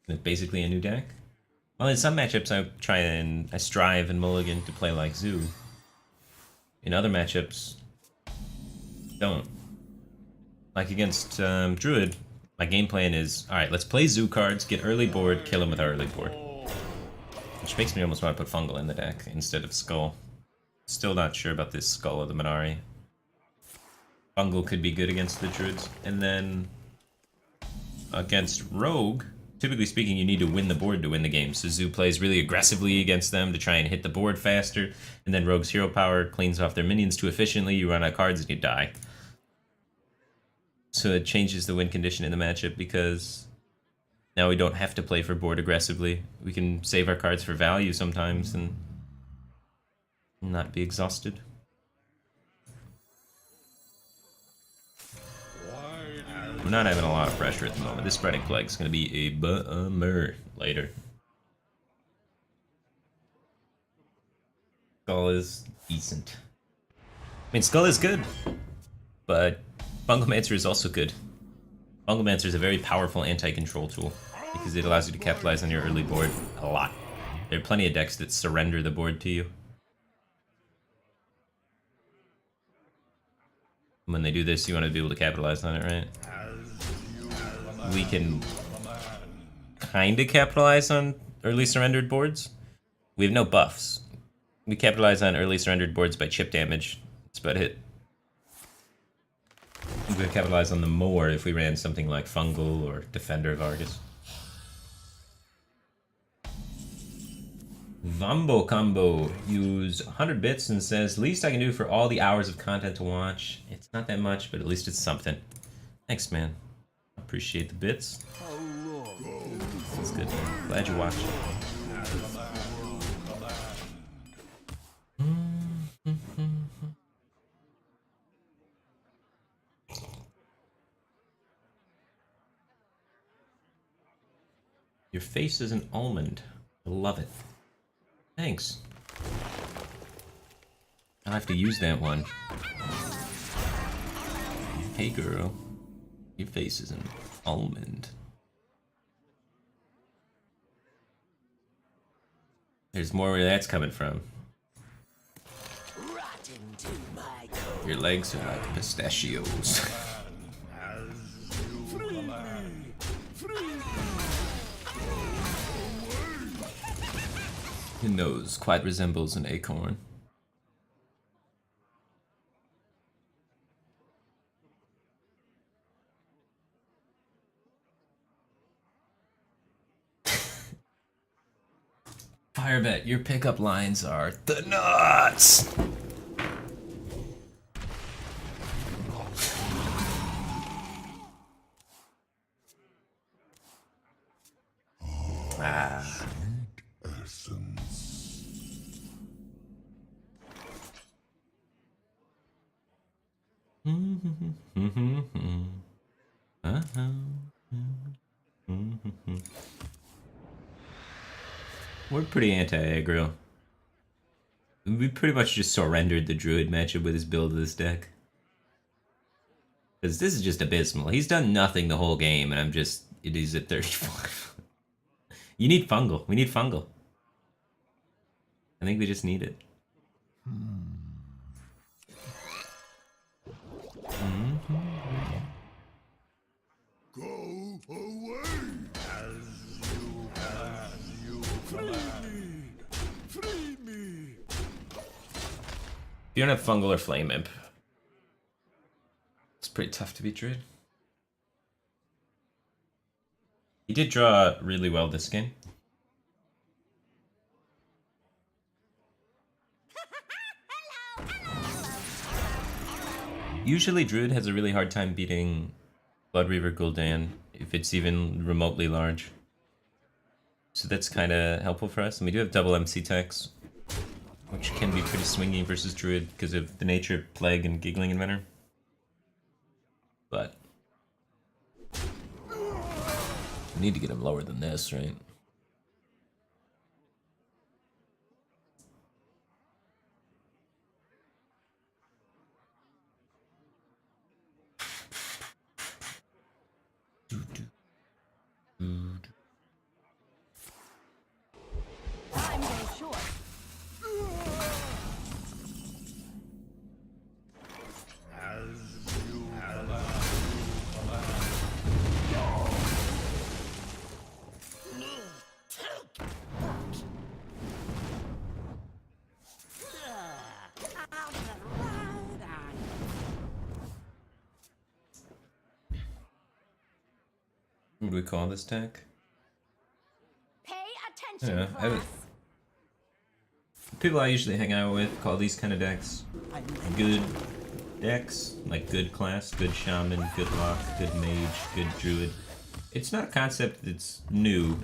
It's basically a new deck. Well, in some matchups I strive and mulligan to play like Zoo. In other matchups, don't. Like against Druid, my game plan is, alright, let's play Zoo cards, get early board, kill him with our early board. Which makes me almost want to put Fungal in the deck instead of Skull. Still not sure about this Skull of the Minari. Fungal could be good against the Druids. And then against Rogue, typically speaking, you need to win the board to win the game. So Zoo plays really aggressively against them to try and hit the board faster. And then Rogue's hero power cleans off their minions too efficiently. You run out of cards and you die. So it changes the win condition in the matchup because now we don't have to play for board aggressively. We can save our cards for value sometimes and not be exhausted. We're not having a lot of pressure at the moment. This spreading plague is going to be a bummer later. Skull is decent. I mean, Skull is good, but Fungalmancer is also good. Fungalmancer is a very powerful anti-control tool because it allows you to capitalize on your early board a lot. There are plenty of decks that surrender the board to you. When they do this, you want to be able to capitalize on it, right? We can kind of capitalize on early surrendered boards. We have no buffs. We capitalize on early surrendered boards by chip damage. That's about it. We could capitalize on them more if we ran something like Fungal or Defender of Argus. Vambo Combo use 100 bits and says, least I can do for all the hours of content to watch. It's not that much, but at least it's something. Thanks, man. Appreciate the bits. That's good, man. Glad you watched. Your face is an almond. I love it. Thanks. I'll have to use that one. Hey girl. Your face is an almond. There's more where that's coming from. Rot into my coat. Your legs are like pistachios. Your nose quite resembles an acorn. Firebat, your pickup lines are the nuts! Ah. We're pretty anti-aggro. We pretty much just surrendered the druid matchup with his build of this deck. Because this is just abysmal. He's done nothing the whole game, and it is at 35. You need fungal. We need fungal. I think we just need it. Go away as you Free me! If you don't have fungal or flame imp, it's pretty tough to beat druid. He did draw really well this game. Usually druid has a really hard time beating Blood Reaver Gul'dan if it's even remotely large. So that's kind of helpful for us. And we do have double MC techs, which can be pretty swingy versus druid because of the nature of Plague and Giggling Inventor. But we need to get him lower than this, right? Time goes short. What do we call this deck? Pay attention, Yeah, class. People I usually hang out with call these kind of decks I'm ready good decks, like good class, good shaman, good lock, good mage, good druid. It's not a concept that's new.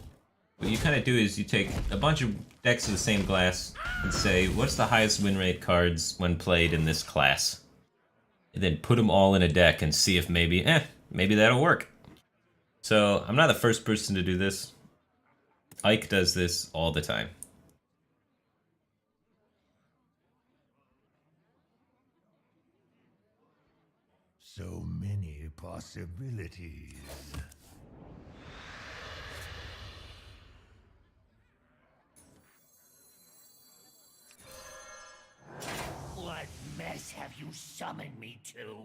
What you kind of do is you take a bunch of decks of the same class and say, what's the highest win rate cards when played in this class? And then put them all in a deck and see if maybe that'll work. So I'm not the first person to do this. Ike does this all the time. So many possibilities. What mess have you summoned me to?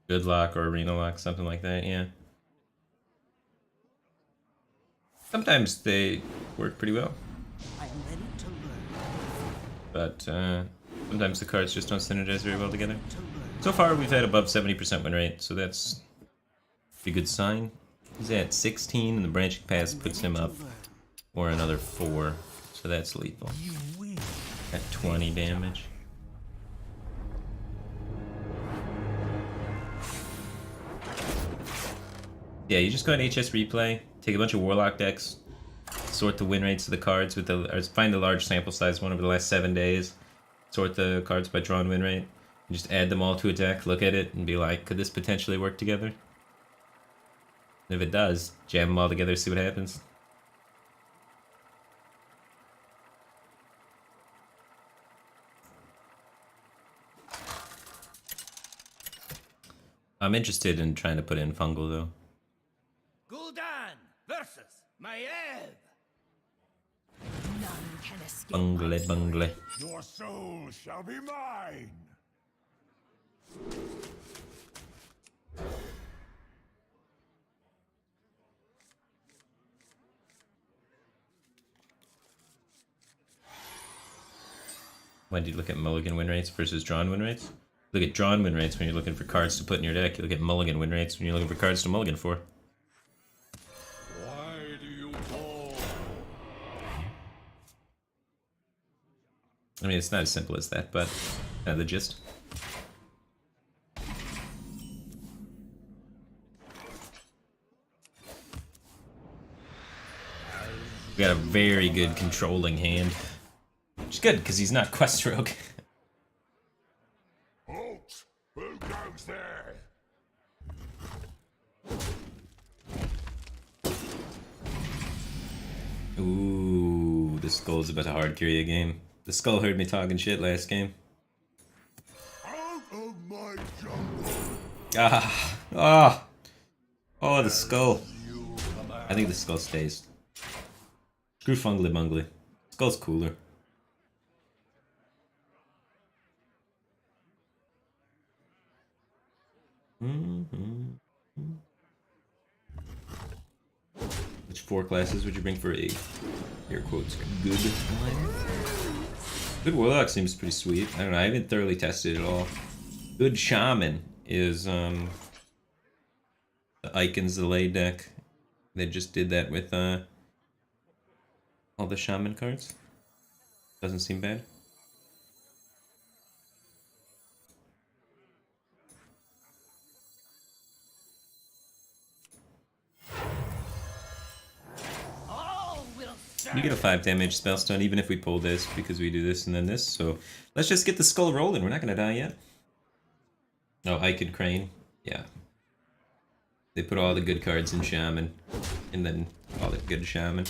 Good lock or arena lock, something like that, yeah. Sometimes they work pretty well, I am ready to learn. but sometimes the cards just don't synergize very well together. To learn. So far, we've had above 70% win rate, so that's a good sign. He's at 16, and the branching pass puts him up for another 4, so that's lethal. You win. At 20 damage. Yeah, you just go on HS replay, take a bunch of Warlock decks, Sort the win rates of the cards with the, or find the large sample size one over the last 7 days. Sort the cards by drawn win rate. And just add them all to a deck, look at it, and be like, could this potentially work together? And if it does, jam them all together, see what happens. I'm interested in trying to put in fungal though. Gul'dan versus Maiev. None can escape. Bungle, bungle. Your soul shall be mine. Why do you look at mulligan win rates versus drawn win rates? Look at drawn win rates when you're looking for cards to put in your deck. You look at mulligan win rates when you're looking for cards to mulligan for. Why do you call? I mean, it's not as simple as that, but kind of the gist. We got a very good controlling hand. Which is good, because he's not quest rogue. Halt! Who goes there? Ooh, the skull's about to hard carry a game. The skull heard me talking shit last game. Out of my jungle! Oh, the skull. I think the skull stays. Screw Fungly Bungly. Skull's cooler. Which 4 classes would you bring for a, air quotes, good one? Good Warlock seems pretty sweet. I don't know, I haven't thoroughly tested it at all. Good Shaman is, the Icons Delay deck. They just did that with, all the Shaman cards. Doesn't seem bad. All will serve. You get a 5 damage spell stun even if we pull this, because we do this and then this, so let's just get the skull rolling. We're not gonna die yet. Oh, Icon Crane. Yeah. They put all the good cards in Shaman, and then all the good Shaman.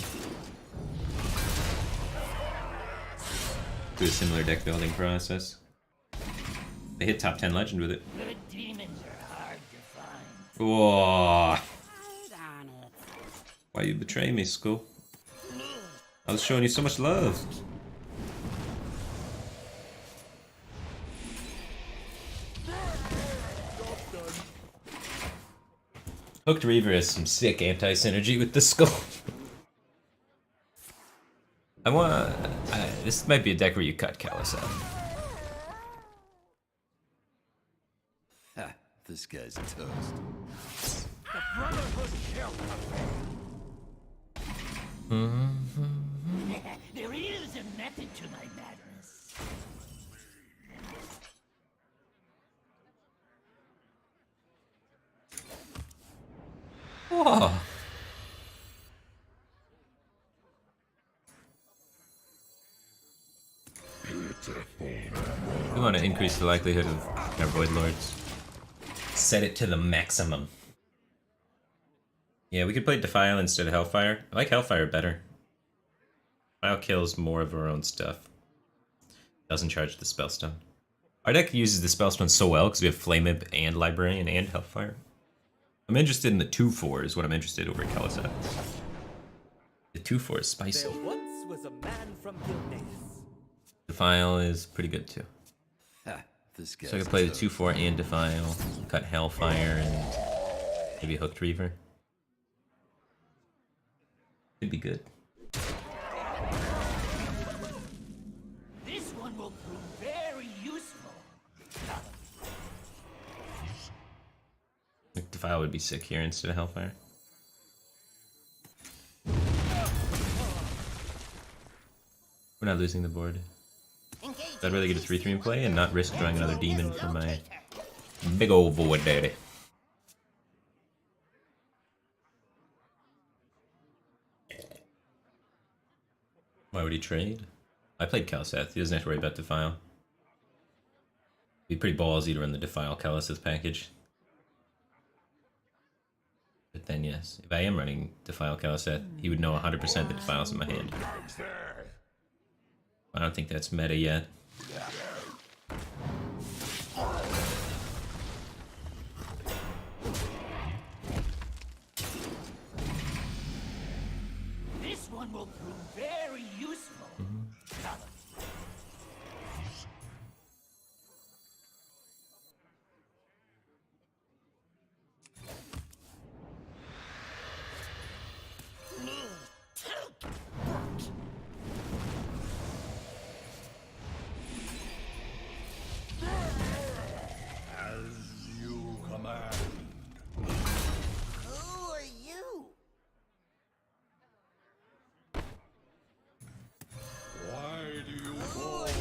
Do a similar deck building process. They hit top 10 legend with it. Good demons are hard to find. Whoa! Hide on it. Why you betray me, Skull? I was showing you so much love. Hooked Reaver has some sick anti-synergy with the Skull. I want. This might be a deck where you cut Callus out. Ha, this guy's toast. The Brotherhood shall There is a method to my madness. Whoa. We want to increase the likelihood of our Void Lords. Set it to the maximum. Yeah, we could play Defile instead of Hellfire. I like Hellfire better. Defile kills more of our own stuff. Doesn't charge the Spellstone. Our deck uses the Spellstone so well because we have Flame Imp and Librarian and Hellfire. I'm interested in the 2/4 is what I'm interested over at Kalasat. The 2/4 is spicy. There once was a man from Gilneas. Defile is pretty good too. Ha, this guy's So I could play the toast. 2/4 and Defile, cut Hellfire, and maybe Hooked Reaver. Could be good. This one will prove very useful. Like Defile would be sick here instead of Hellfire. We're not losing the board. I'd rather get a 3/3 in play and not risk drawing another demon for my big old void daddy. Why would he trade? I played Kelseth. He doesn't have to worry about Defile. It'd be pretty ballsy to run the Defile Kelseth package. But then yes, if I am running Defile Kelseth, he would know 100% the Defile's in my hand. I don't think that's meta yet. This one will prove very useful. As you command. Who are you? Why do you call? As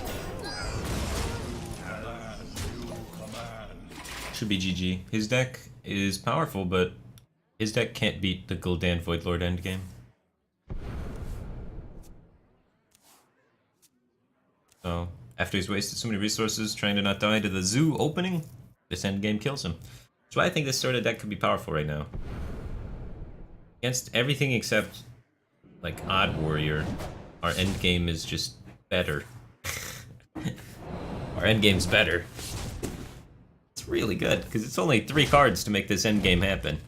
you command. Should be GG. His deck is powerful, but his deck can't beat the Gul'dan Voidlord endgame. So, after he's wasted so many resources trying to not die to the zoo opening, this endgame kills him. That's why I think this sort of deck could be powerful right now. Against everything except, like, Odd Warrior, our endgame is just better. Our endgame's better. It's really good, because it's only 3 cards to make this endgame happen.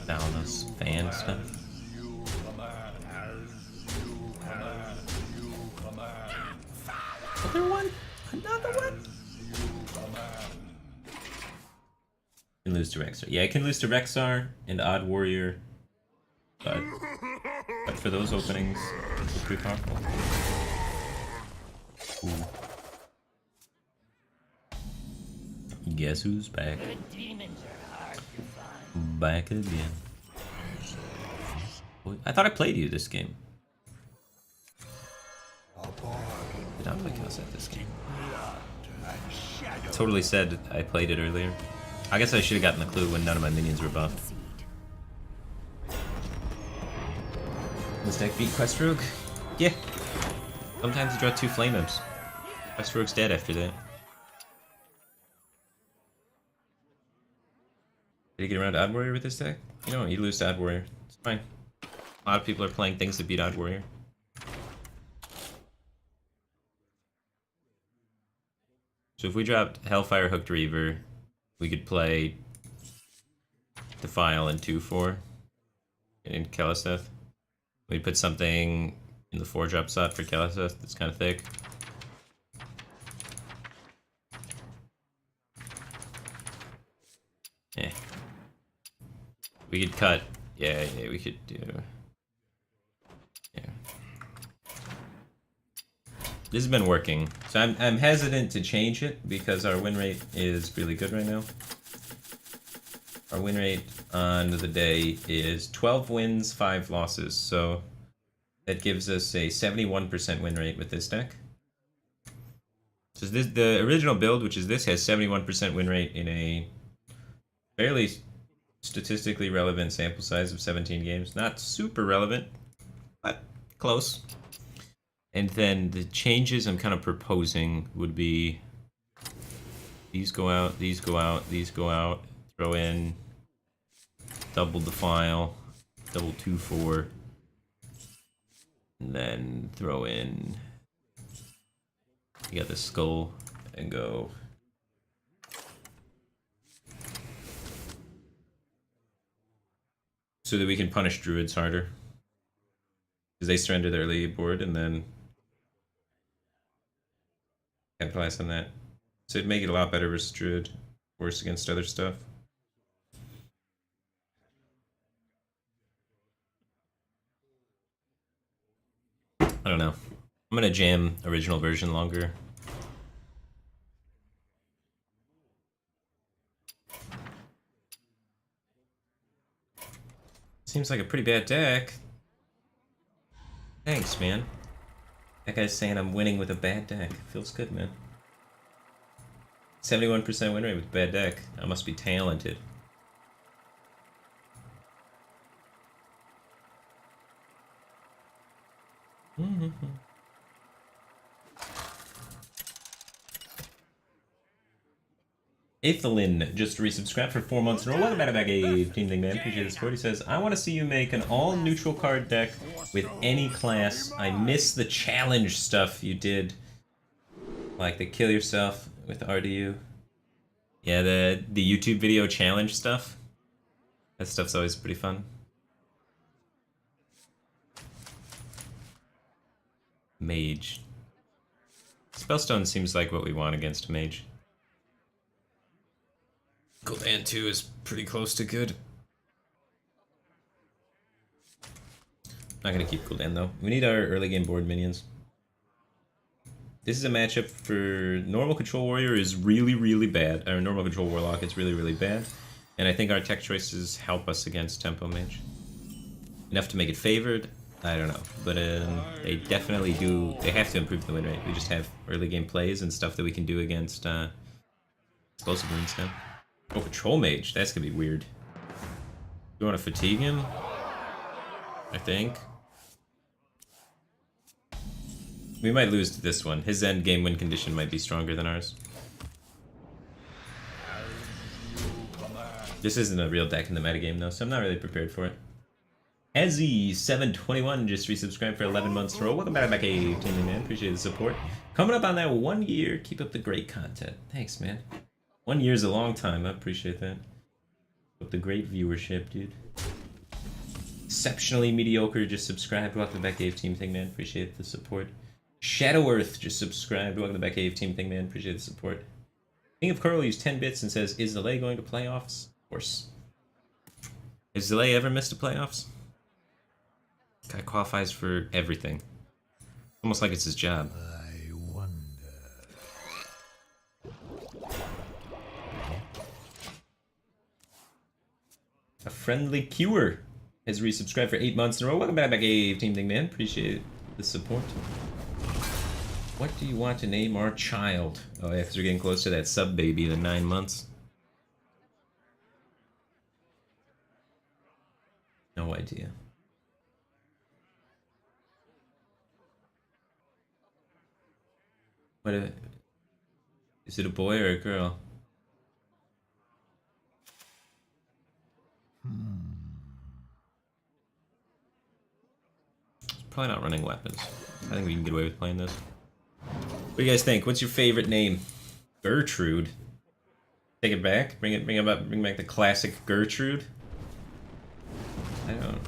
Down those fan stuff. Another one? Another one? Can lose to Rexar. Yeah, I can lose to Rexar and Odd Warrior. But for those openings, it's pretty powerful. Ooh. Guess who's back? Good demons are hard to find. Back again. I thought I played you this game. Did not play Kelseth this game. Totally said I played it earlier. I guess I should have gotten the clue when none of my minions were buffed. This deck beat Quest Rogue? Yeah. Sometimes you draw 2 Flame Imps. Quest Rogue's dead after that. Did you get around to Odd Warrior with this deck? You know, you lose to Odd Warrior. It's fine. A lot of people are playing things that beat Odd Warrior. So if we dropped Hellfire Hooked Reaver, we could play Defile and 2/4 in Kelseth. We'd put something in the 4-drop slot for Kelseth that's kind of thick. Yeah. We could cut. Yeah, we could do. Yeah. This has been working. So I'm hesitant to change it because our win rate is really good right now. Our win rate on the day is 12 wins, 5 losses. So that gives us a 71% win rate with this deck. So the original build, which is this, has 71% win rate in a fairly statistically relevant sample size of 17 games. Not super relevant, but close. And then the changes I'm kind of proposing would be these go out, these go out, these go out. Throw in double Defile, double 2/4, and then throw in. You got the skull and go. So that we can punish druids harder. Because they surrender their early board and then capitalize on that. So it'd make it a lot better versus druid, worse against other stuff. I don't know. I'm gonna jam original version longer. Seems like a pretty bad deck. Thanks, man. That guy's saying I'm winning with a bad deck. Feels good, man. 71% win rate with bad deck. I must be talented. Aethelin just resubscribed for 4 months in a row. Welcome back, Team Thing Man. Appreciate the support. He says, I want to see you make an all-neutral card deck with any class. I miss the challenge stuff you did. Like the kill yourself with RDU. Yeah, the YouTube video challenge stuff. That stuff's always pretty fun. Mage. Spellstone seems like what we want against Mage. Gul'dan 2 is pretty close to good. Not gonna keep Gul'dan though. We need our early game board minions. This is a matchup for normal control warrior is really, really bad. Our normal control warlock is really, really bad. And I think our tech choices help us against tempo mage. Enough to make it favored? I don't know. But they definitely do. They have to improve the win rate. We just have early game plays and stuff that we can do against explosive runes now. Oh, control mage. That's gonna be weird. You want to fatigue him? I think. We might lose to this one. His end game win condition might be stronger than ours. This isn't a real deck in the metagame though, so I'm not really prepared for it. Ezzy721 just resubscribed for 11 months in a row. Welcome back, Team Man. Appreciate the support. Coming up on that 1 year. Keep up the great content. Thanks, man. 1 year is a long time. I appreciate that. Keep up the great viewership, dude. Exceptionally mediocre just subscribed. Welcome back, Team Thing Man. Appreciate the support. Shadow Earth just subscribed. Welcome back, Team Thing Man. Appreciate the support. King of Coral used 10 bits and says, is Delay going to playoffs? Of course. Has Delay ever missed a playoffs? Guy qualifies for everything. Almost like it's his job. I wonder. A friendly cure has resubscribed for 8 months in a row. Welcome back, Team Thing Man. Appreciate the support. What do you want to name our child? Oh yeah, because we're getting close to that sub baby, the 9 months. No idea. What is it, a boy or a girl? It's probably not running weapons. I think we can get away with playing this. What do you guys think? What's your favorite name? Gertrude. Take it back. Bring back the classic Gertrude. I don't know.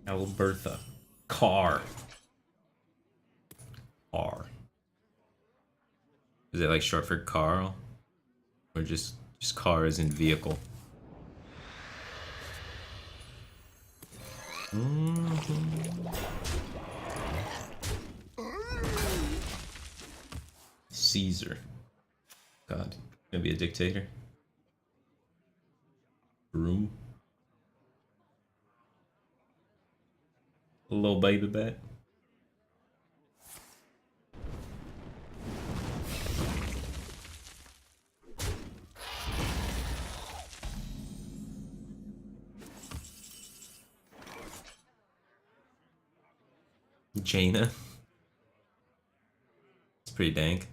Albertha. Car. Car. Is it like short for Carl? Or just car as in vehicle? Caesar. God. Gonna be a dictator. Broom. Little baby bat. Jaina. It's pretty dank.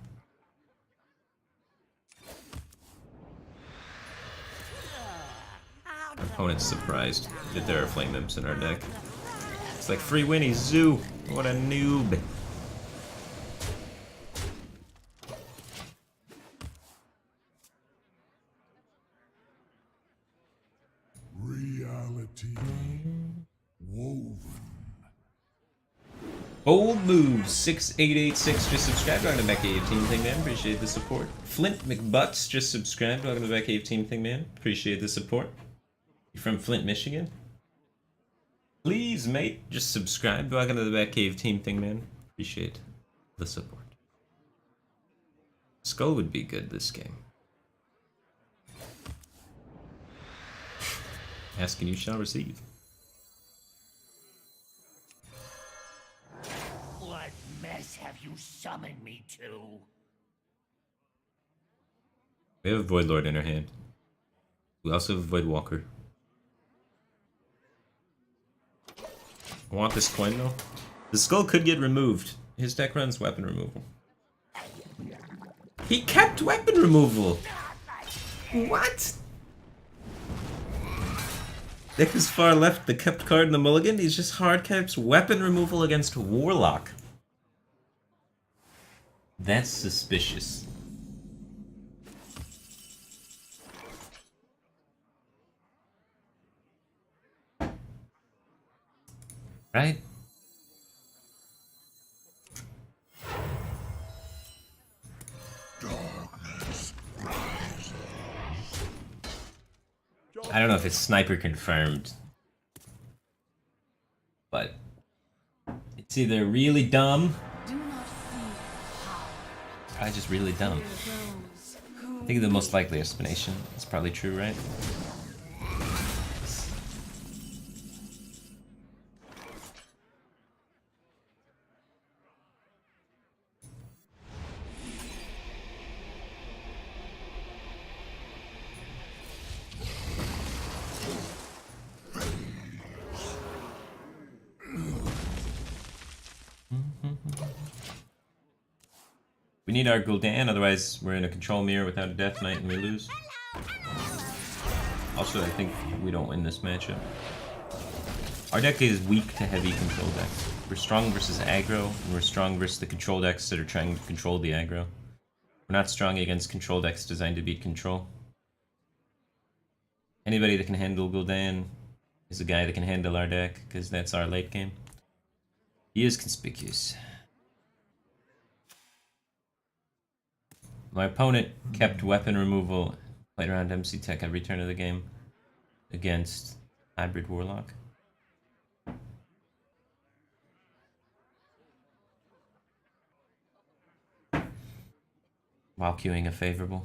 Our opponent's surprised that there are flame imps in our deck. It's like free Winnie Zoo. What a noob. Reality woven. Bold Moves 6886 just subscribed. Welcome to Back Cave Team Thing Man. Appreciate the support. Flint McButts just subscribed. Welcome to Back Cave Team Thing Man. Appreciate the support. You from Flint, Michigan? Please, mate, just subscribe. Welcome to the Batcave Team Thing, man. Appreciate the support. Skull would be good this game. Ask and you shall receive. you summoned me to? We have a Void Lord in our hand. We also have a Void Walker. I want this coin though. The skull could get removed. His deck runs weapon removal. He kept weapon removal! What? Deck is far left, the kept card in the mulligan. He's just hard caps weapon removal against Warlock. That's suspicious. Right? I don't know if it's sniper confirmed, but it's either really dumb Do not fear or just really dumb. those who I think the most likely explanation is probably true, right? We need our Gul'dan, otherwise we're in a control mirror without a Death Knight and we lose. Also, I think we don't win this matchup. Our deck is weak to heavy control decks. We're strong versus aggro, and we're strong versus the control decks that are trying to control the aggro. We're not strong against control decks designed to beat control. Anybody that can handle Gul'dan is a guy that can handle our deck, because that's our late game. He is conspicuous. My opponent kept weapon removal, played around MC Tech every turn of the game against Hybrid Warlock. While queuing a favorable.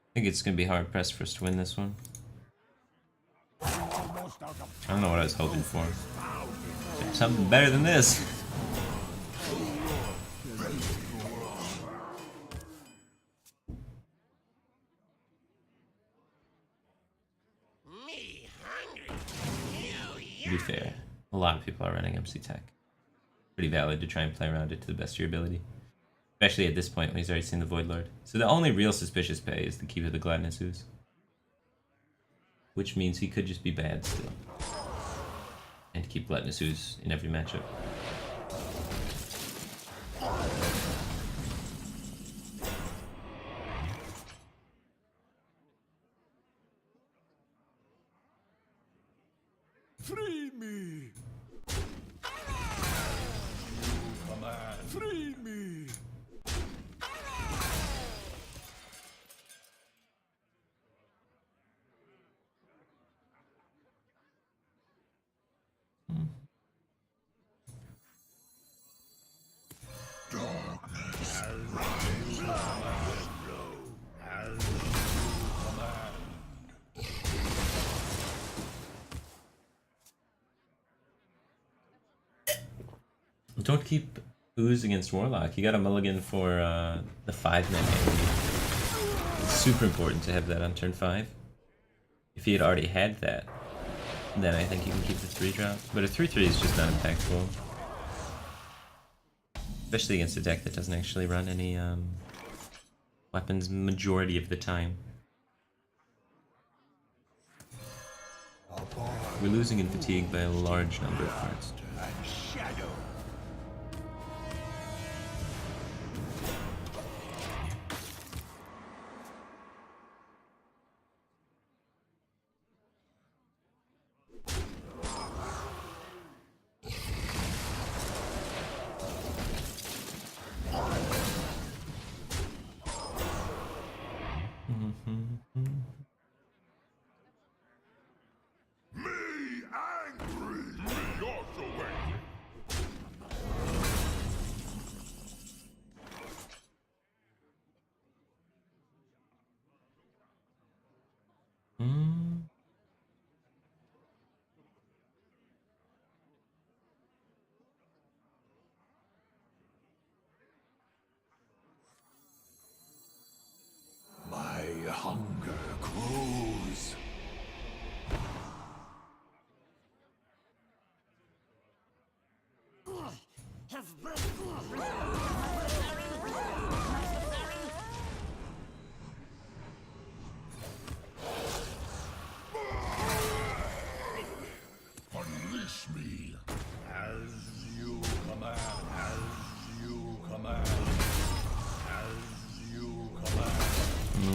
I think it's gonna be hard pressed for us to win this one. I don't know what I was hoping for. Something better than this. Me hungry? To be fair, a lot of people are running MC Tech. Pretty valid to try and play around it to the best of your ability. Especially at this point when he's already seen the Void Lord. So the only real suspicious play is the Keep of the Gladness Ooze. Which means he could just be bad still. And keep Gladness Ooze in every matchup. Free me! Free me! Don't keep Ooze against Warlock. You got a mulligan for the 5-man AoE. It's super important to have that on turn 5. If he had already had that, then I think you can keep the 3-drop. But a 3-3 is just not impactful. Especially against a deck that doesn't actually run any weapons majority of the time. We're losing in fatigue by a large number of cards. Shadow. Me angry. Me also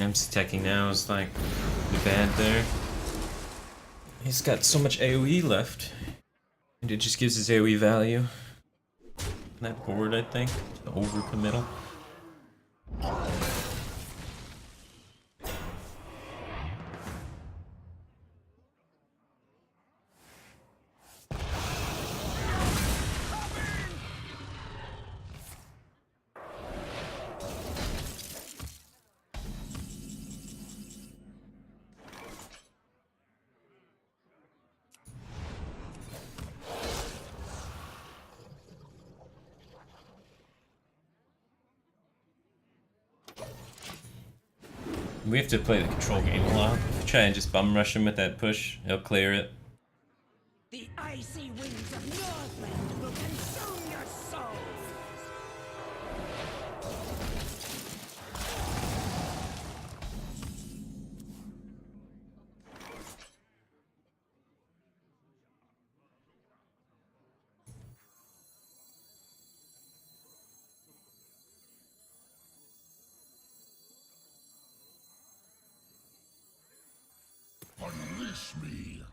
MC teching now is like the bad there. He's got so much AoE left. And it just gives his AoE value. That board, I think. Overcommittal. We have to play the control game a lot. If we try and just bum rush him with that push, he'll clear it. The icy winds of Northland will consume your souls! Unleash me.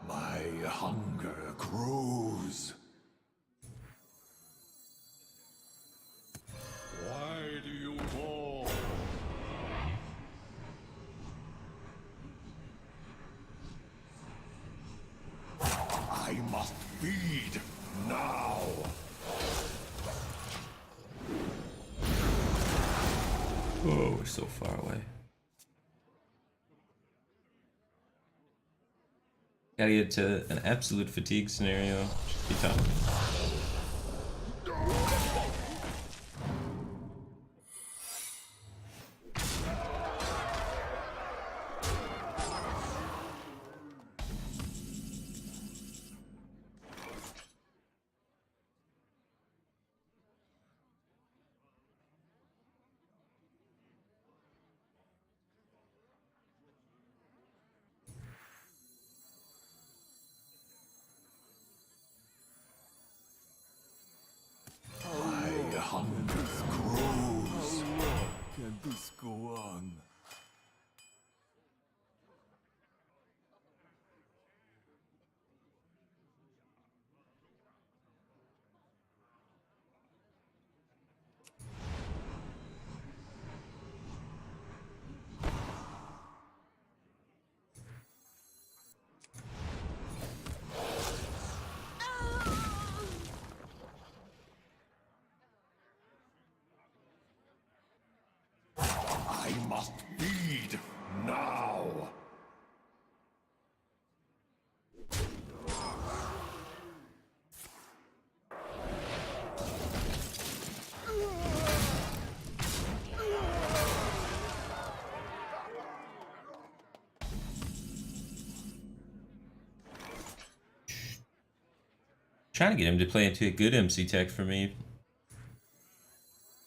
My hunger grows. Why do you call? I must feed now. Oh, we're so far away. Gotta get to an absolute fatigue scenario. Should be tough. My hunger grows. How long can this go on? I must feed now. Trying to get him to play into a good MC tech for me.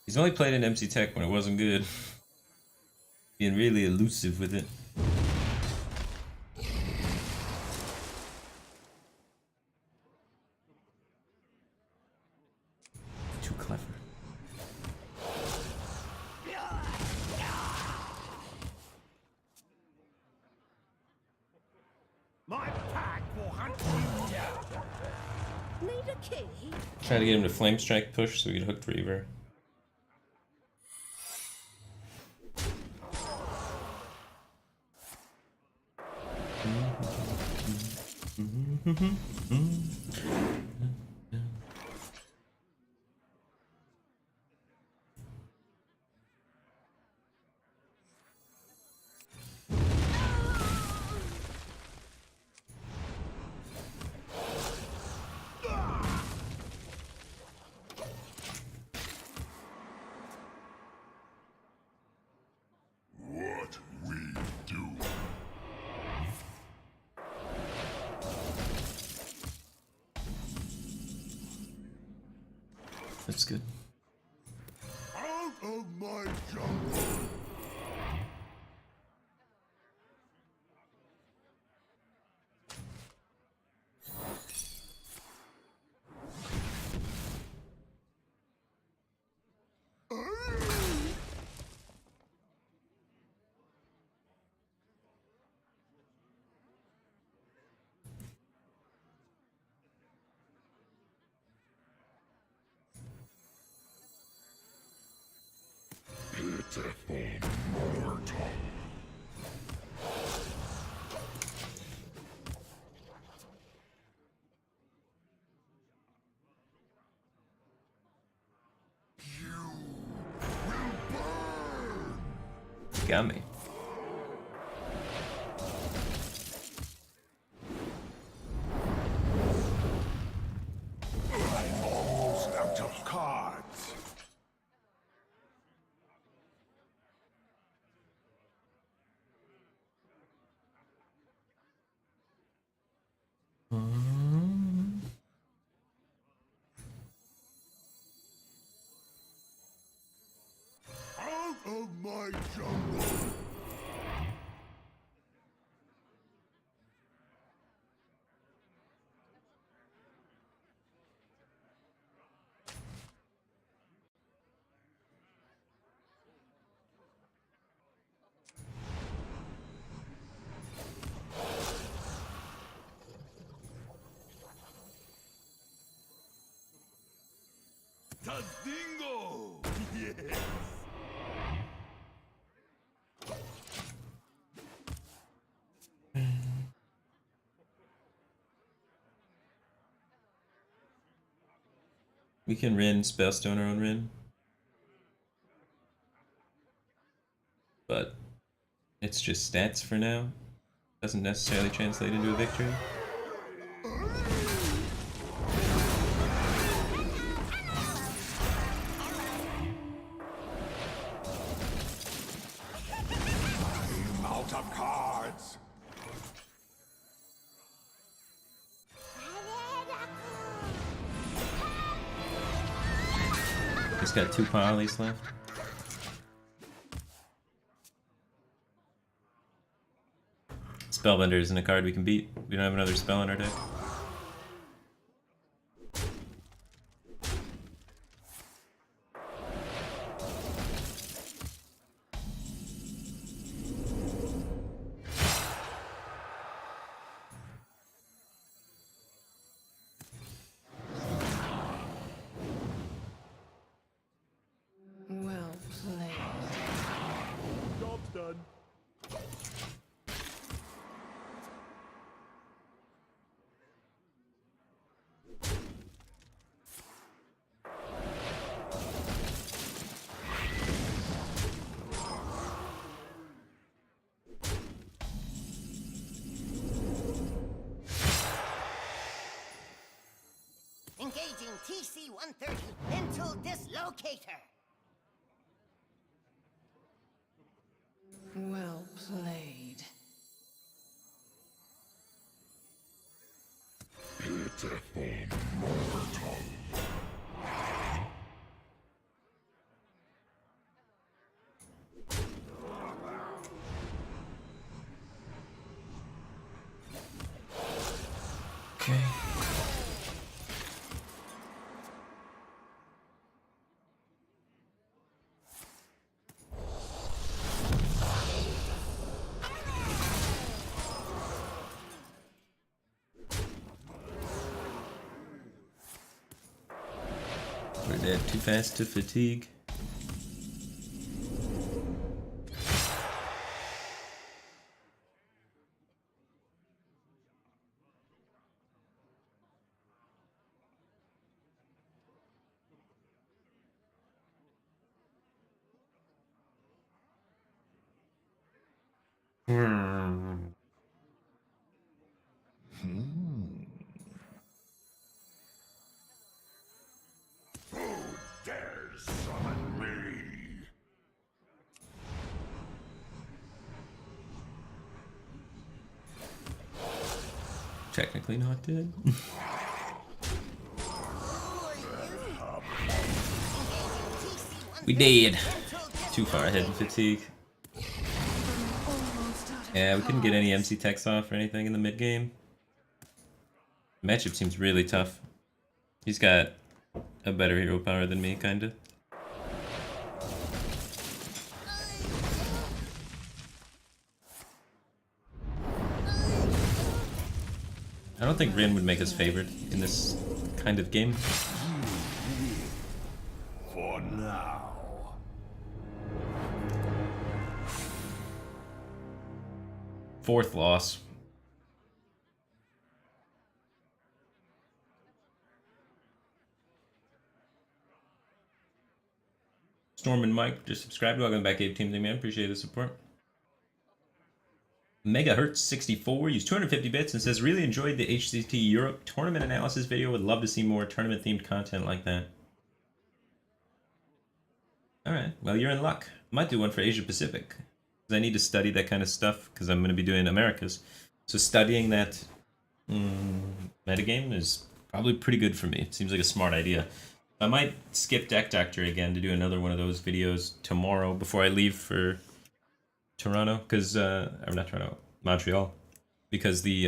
He's only played in MC tech when it wasn't good. Being really elusive with it. Too clever. My pack will hunt you down! Need a key? Trying to get him to flame strike push so we can hook Reaver. What we do. That's good. of my jungle! Pitiful mortal. Got me. I'm almost out of cards. Out of my jungle! Tadingo! Yes! We can Rin Spellstone our own Rin. But it's just stats for now. Doesn't necessarily translate into a victory. I'm out of cards! He's got 2 Polys left. Spellbender isn't a card we can beat. We don't have another spell in our deck. Well played. Job's done. Engaging TC-130 into dislocator. Well played. Pitiful mortal. Okay. We're dead too fast to fatigue. Dares summon me? Technically not dead. We did. Into too far ahead in fatigue. Yeah, we couldn't get any MC techs off or anything in the mid game. Matchup seems really tough. He's got a better hero power than me, kinda. I don't think Rin would make us favored in this kind of game. For now. Fourth loss. Storm and Mike just subscribed. Welcome back, Abe Team Man. Appreciate the support. Megahertz 64 used 250 bits and says, really enjoyed the HCT Europe tournament analysis video. Would love to see more tournament themed content like that. Alright, well, you're in luck. Might do one for Asia Pacific. Because I need to study that kind of stuff because I'm going to be doing Americas. So studying that metagame is probably pretty good for me. It seems like a smart idea. I might skip Deck Doctor again to do another one of those videos tomorrow before I leave for Toronto, because or not Toronto, Montreal, because the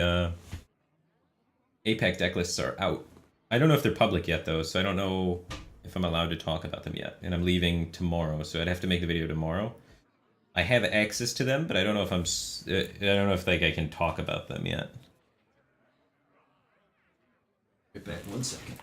APAC deck lists are out. I don't know if they're public yet though, so I don't know if I'm allowed to talk about them yet. And I'm leaving tomorrow, so I'd have to make the video tomorrow. I have access to them, but I don't know if I don't know if like I can talk about them yet. Get back 1 second.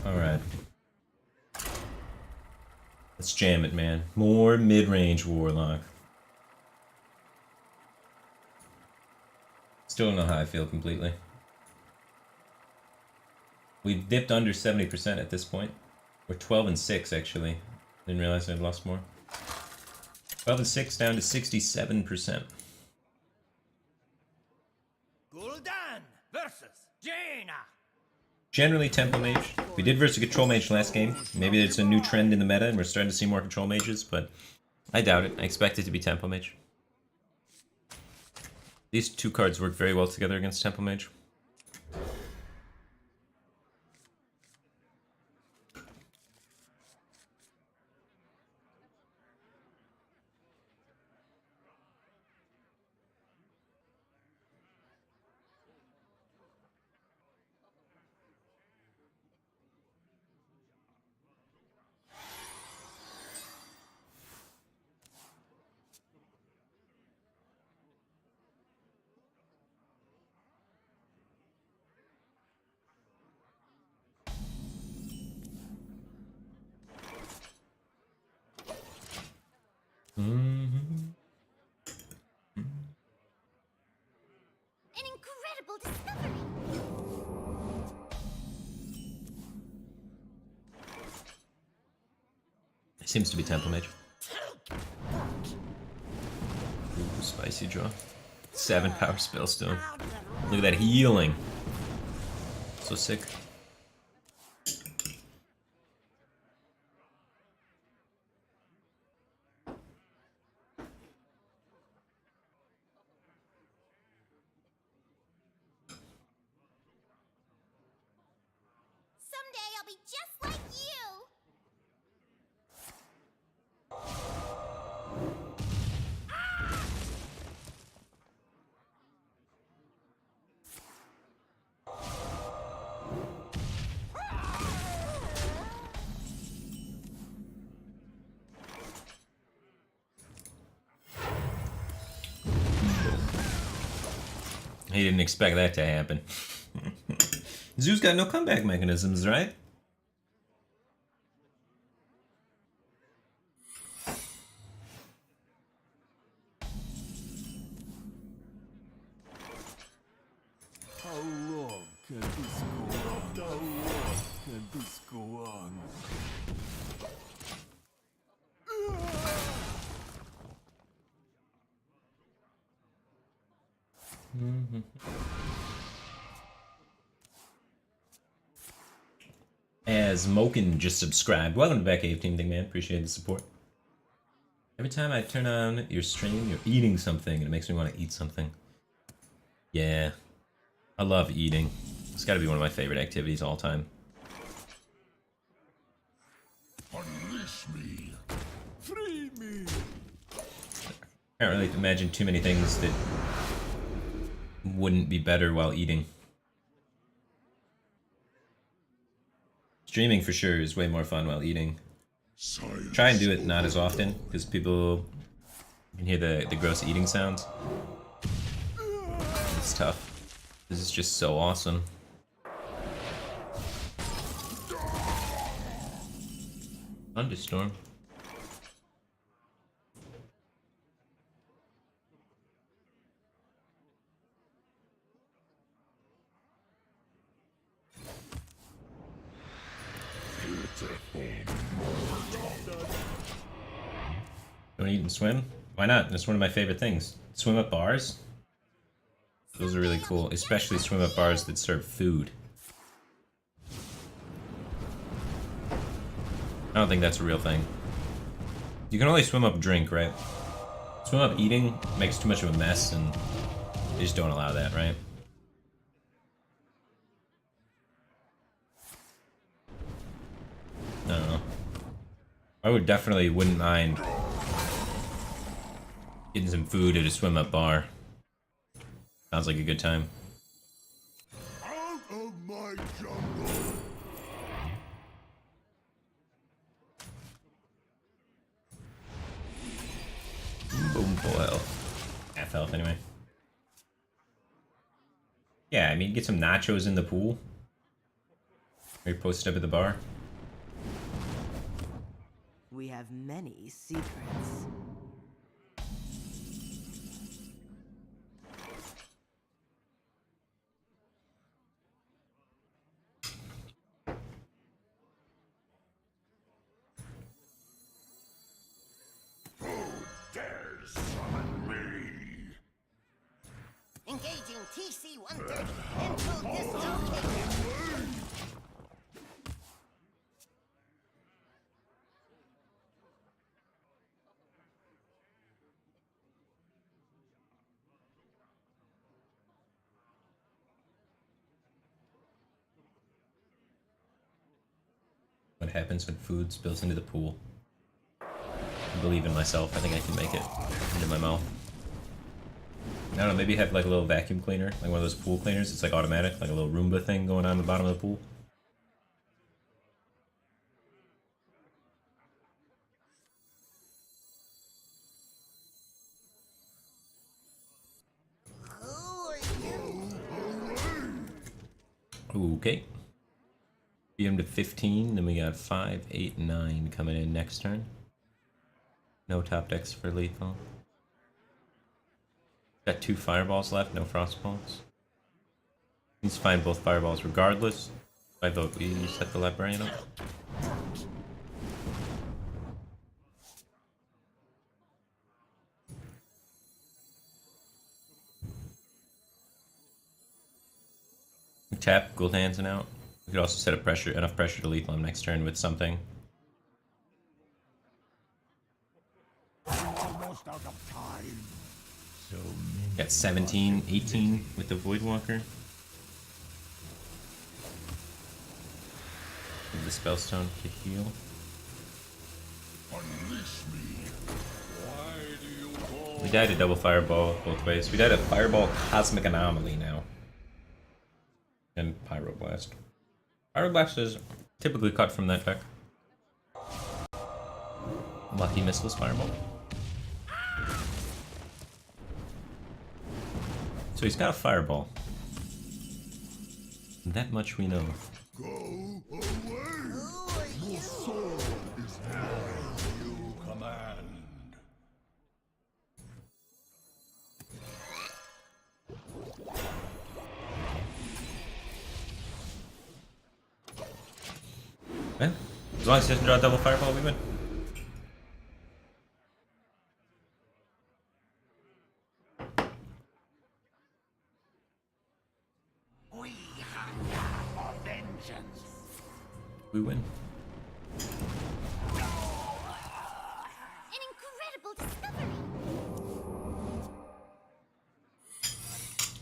Alright. Let's jam it, man. More mid-range Warlock. Still don't know how I feel completely. We've dipped under 70% at this point. We're 12 and 6 actually. Didn't realize I'd lost more. 12 and 6 down to 67%. Gul'dan versus Jaina. Generally Tempo Mage. We did versus a Control Mage last game. Maybe it's a new trend in the meta and we're starting to see more Control Mages, but I doubt it. I expect it to be Tempo Mage. These two cards work very well together against Tempo Mage. Seems to be Temple Mage. Ooh, spicy draw. 7 power spell stone. Look at that healing. So sick. Someday I'll be just like you. He didn't expect that to happen. Zoo's got no comeback mechanisms, right? How long can this go on? How long can this go on? As Moken just subscribed. Welcome to back, 18 thing, man. Appreciate the support. Every time I turn on your stream, you're eating something, and it makes me want to eat something. Yeah. I love eating. It's got to be one of my favorite activities all time. Unleash me. Free me! I can't really imagine too many things that wouldn't be better while eating. Streaming for sure is way more fun while eating. Science. Try and do it not as often, because people can hear the gross eating sounds. It's tough. This is just so awesome. Thunderstorm. You want to eat and swim? Why not? That's one of my favorite things. Swim up bars? Those are really cool, especially swim up bars that serve food. I don't think that's a real thing. You can only swim up drink, right? Swim up eating makes too much of a mess, and they just don't allow that, right? I don't know. I would definitely wouldn't mind getting some food at a swim up bar. Sounds like a good time. Out of my jungle. Boom, full health. Half health anyway. Yeah, I mean, get some nachos in the pool. Or you post up at the bar. We have many secrets. Dares summon me. Engaging TC-130 until dislocated. What happens when food spills into the pool? I believe in myself. I think I can make it into my mouth. I don't know, maybe have like a little vacuum cleaner, like one of those pool cleaners. It's like automatic, like a little Roomba thing going on the bottom of the pool. Who are you? Okay. Beat him to 15, then we got 5, 8, 9 coming in next turn. No top decks for lethal. Got 2 fireballs left, no frostballs. Needs to find both fireballs regardless. I vote we set the librarian up. tap Gul'dan's out. We could also set up enough pressure to lethal him next turn with something. Almost out of time. So many. Got 17, 18 with the Voidwalker. The Spellstone to heal. Unleash me. Why do you call? We died a double Fireball both ways. We died a Fireball Cosmic Anomaly now. And Pyroblast. Pyroblast is typically cut from that deck. Lucky Missiles Fireball. So he's got a Fireball. That much we know. Go away. Your soul is mine. You command. Yeah. As long as he doesn't draw a double Fireball, we win. We hunger for vengeance. We win. An incredible discovery.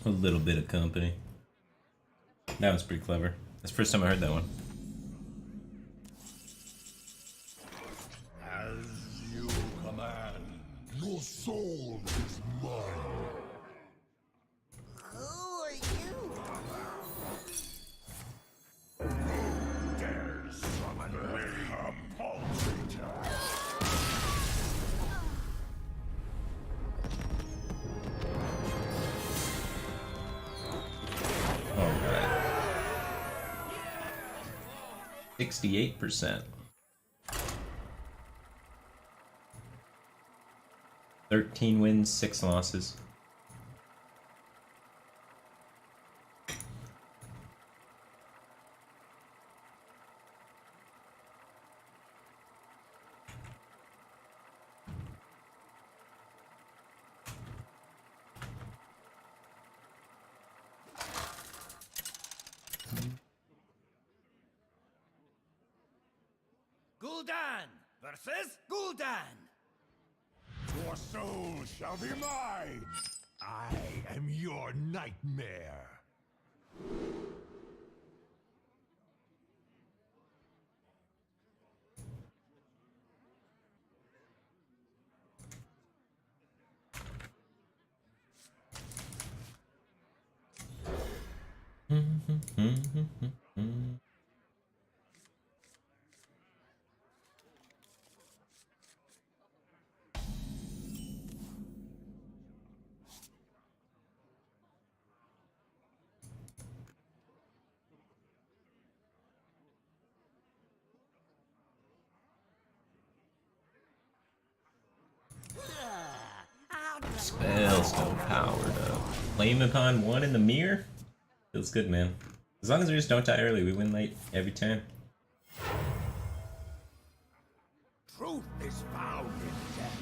A little bit of company. That one's pretty clever. That's the first time I heard that one. As you command. Your soul is mine. Who are you? Dare summon me, a paltry. Alright. 68%. 13 wins, 6 losses. Gul'dan versus Gul'dan. Your soul shall be mine. I am your nightmare. Spell still powered up. Flame upon one in the mirror? Feels good, man. As long as we just don't die early, we win late every time. Truth is found in death.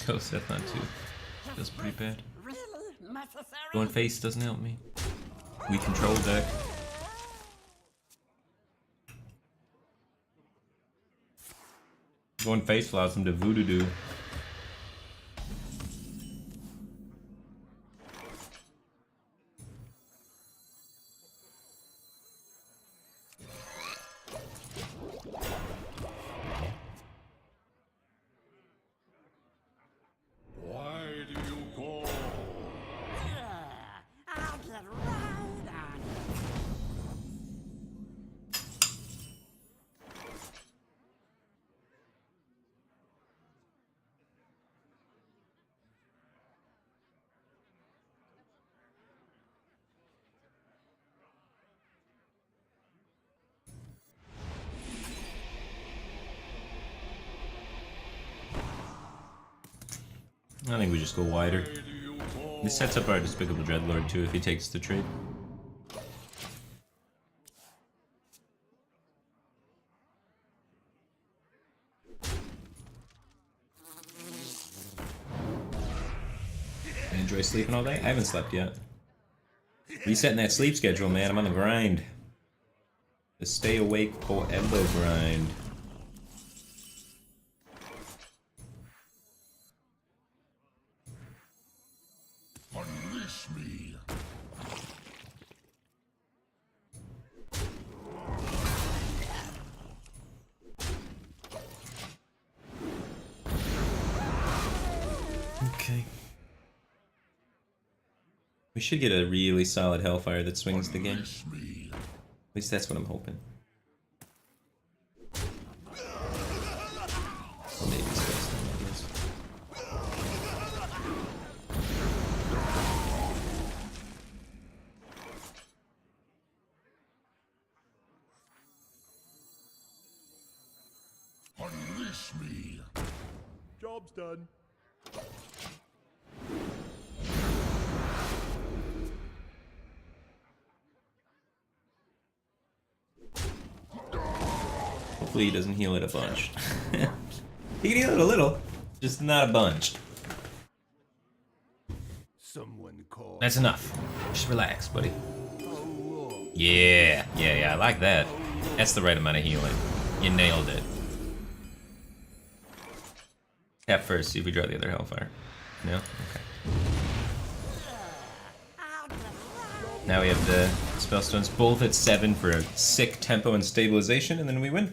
Go Seth on 2. Feels pretty bad. Really necessary? Going face doesn't help me. We control deck. Going face allows him to voodoo do. Why do you call? I'll get right on it. I think we just go wider. This sets up our Despicable Dreadlord too if he takes the trade. Enjoy sleeping all day? I haven't slept yet. Resetting that sleep schedule, man. I'm on the grind. The stay awake forever grind. Unleash me. Okay. We should get a really solid Hellfire that swings the game. Unleash me. At least that's what I'm hoping. Or maybe Space Time, I guess. Unleash me. Job's done. Hopefully he doesn't heal it a bunch. He can heal it a little, just not a bunch. Someone call. That's enough. Just relax, buddy. Yeah, I like that. That's the right amount of healing. You nailed it. Tap first, see if we draw the other Hellfire. No? Okay. Now we have the Spellstones both at 7 for a sick tempo and stabilization, and then we win.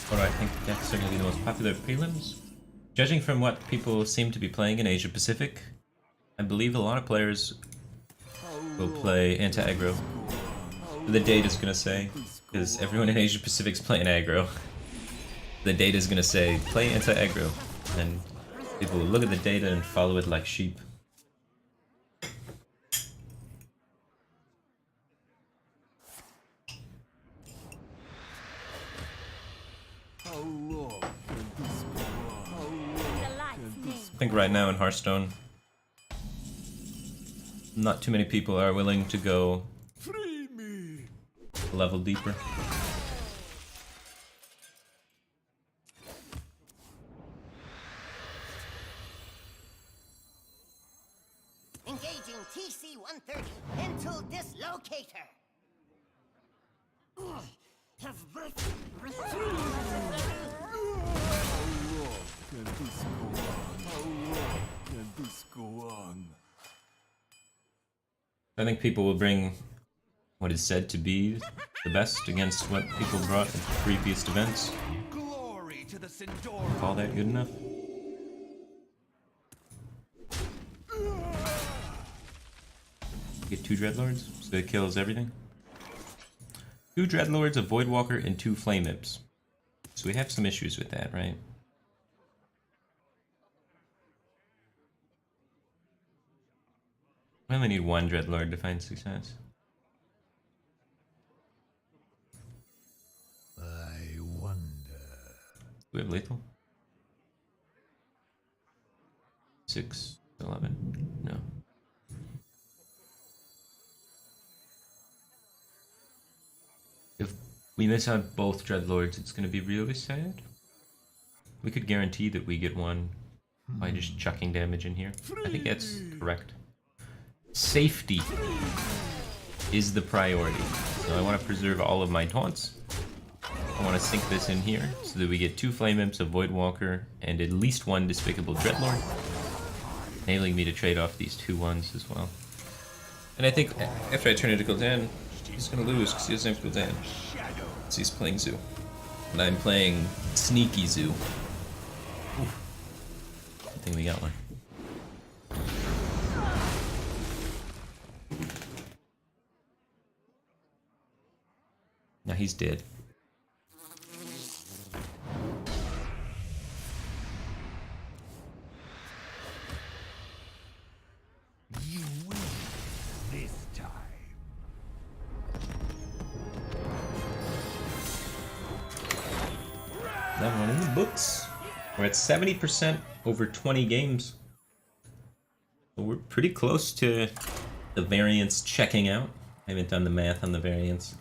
What do I think decks are going to be the most popular prelims? Judging from what people seem to be playing in Asia Pacific, I believe a lot of players will play anti-aggro. The data's going to say, because everyone in Asia Pacific's playing aggro. The data's going to say, play anti-aggro. And people will look at the data and follow it like sheep. I think right now in Hearthstone, not too many people are willing to go a level deeper. Engaging TC-130 into dislocator. Have Can this go on? How long can this go on? I think people will bring what is said to be the best against what people brought at previous events. Glory to the Sindor. Call that good enough? Get 2 Dreadlords, so it kills everything. 2 Dreadlords, a Voidwalker, and 2 Flame Imps. So we have some issues with that, right? We only need 1 Dreadlord to find success. I wonder. Do we have lethal? 6, 11. No. If we miss out both Dreadlords, it's gonna be really sad. We could guarantee that we get one by just chucking damage in here. I think that's correct. Safety is the priority. So I want to preserve all of my taunts. I want to sink this in here so that we get 2 Flame Imps, a Voidwalker, and at least 1 Despicable Dreadlord. Enabling me to trade off these 2 ones as well. And I think after I turn into Gul'dan, he's going to lose because he doesn't have Gul'dan. So he's playing Zoo. And I'm playing Sneaky Zoo. Oof. I think we got one. Now he's dead. You win this time. That one in the books. We're at 70% over 20 games. So we're pretty close to the variance checking out. I haven't done the math on the variance.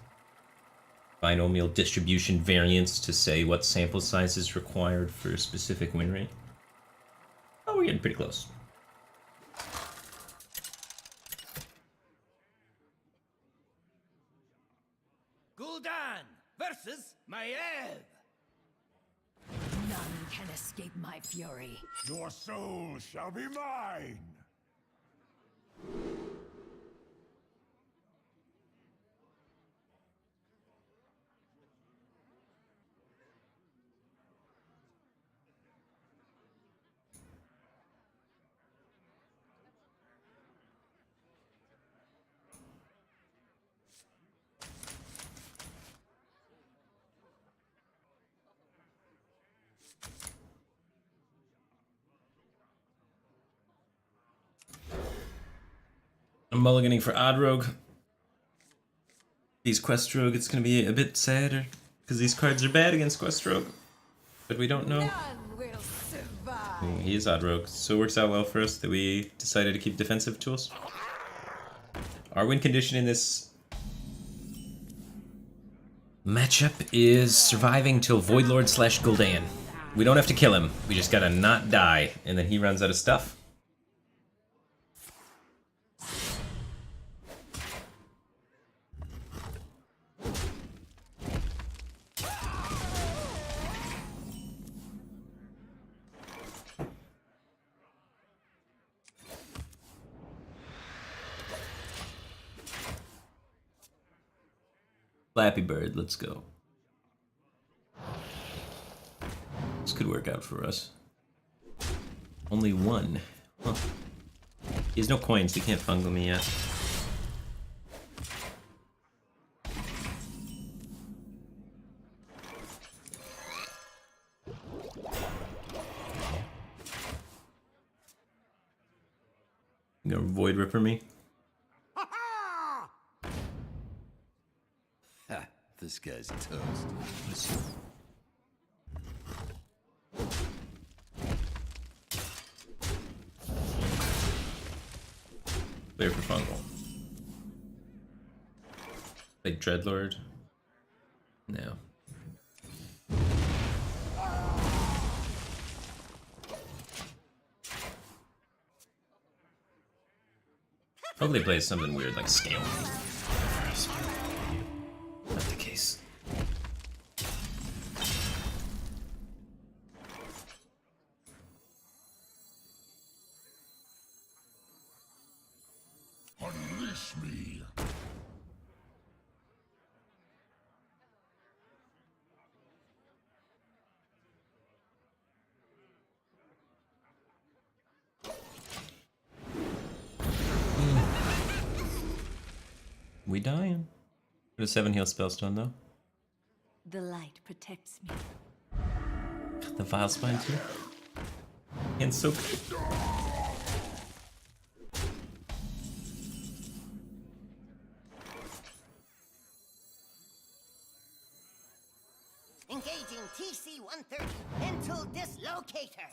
Binomial distribution variance to say what sample size is required for a specific win rate. Oh, we're getting pretty close. Gul'dan versus Maiev. None can escape my fury. Your soul shall be mine. I'm mulliganing for Odd Rogue. These Quest Rogue, it's gonna be a bit sadder because these cards are bad against Quest Rogue, but we don't know. None will survive. He is Odd Rogue, so it works out well for us that we decided to keep defensive tools. Our win condition in this matchup is surviving till Voidlord / Gul'dan. We don't have to kill him, we just gotta not die, and then he runs out of stuff. Flappy Bird, let's go. This could work out for us. Only one. Huh. He has no coins, he can't fungal me yet. You gonna Void Ripper me? This guy's toast. Clear for fungal. Like Dreadlord? No. Hopefully plays something weird like Scale. Not the case. Unleash me. We dying. Put a 7 heal spellstone though. The light protects me. The Vile Spine too. And so good. Engaging TC-130 into dislocator.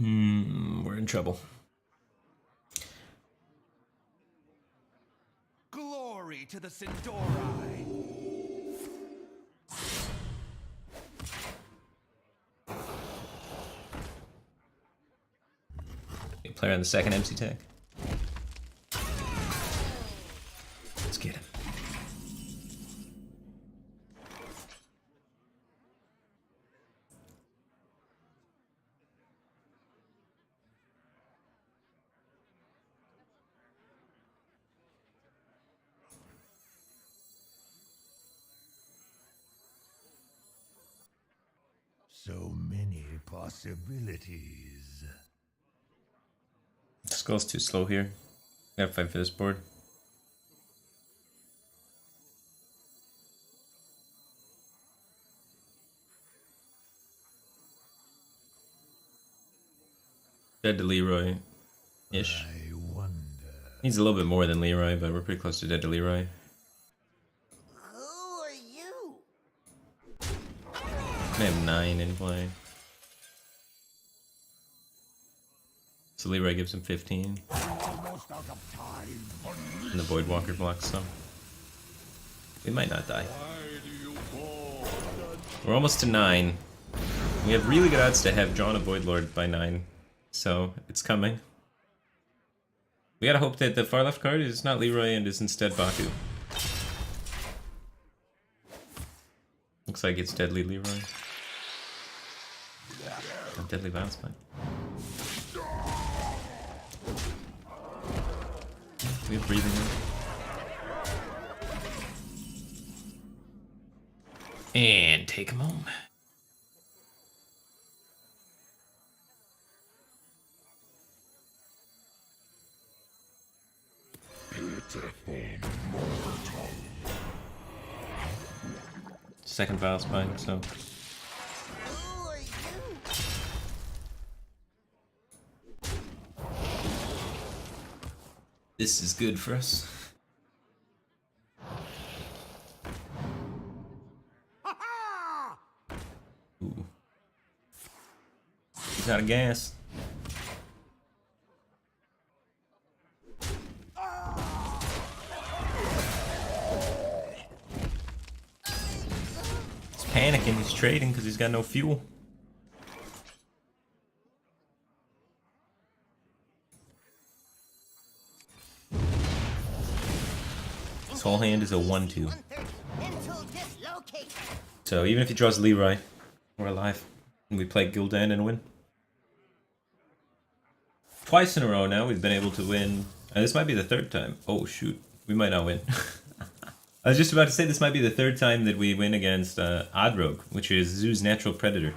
We're in trouble. Glory to the Sindori. Okay, player on the second MC tag. Let's get him. So many possibilities. Skull's too slow here. Gotta fight for this board. Dead to Leroy-ish. I wonder. Needs a little bit more than Leroy, but we're pretty close to dead to Leroy. Who are you? I have 9 in play. So Leroy gives him 15. Almost out of time. And the Voidwalker blocks some. We might not die. We're almost to 9. We have really good odds to have drawn a Void Lord by 9. So, it's coming. We gotta hope that the far left card is not Leroy and is instead Baku. Looks like it's Deadly Leroy. Oh, Deadly Bounce Spike. We have breathing in. And take him home. Second Vile Spine, so. Who are you? This is good for us. Ooh. He's out of gas. He's panicking, he's trading because he's got no fuel. His whole hand is a 1-2. Until dislocated. So even if he draws Leroy, we're alive. And we play Gul'dan and win. Twice in a row now we've been able to win. And this might be the third time. Oh shoot, we might not win. I was just about to say this might be the third time that we win against Oddrogue, which is Zoo's natural predator.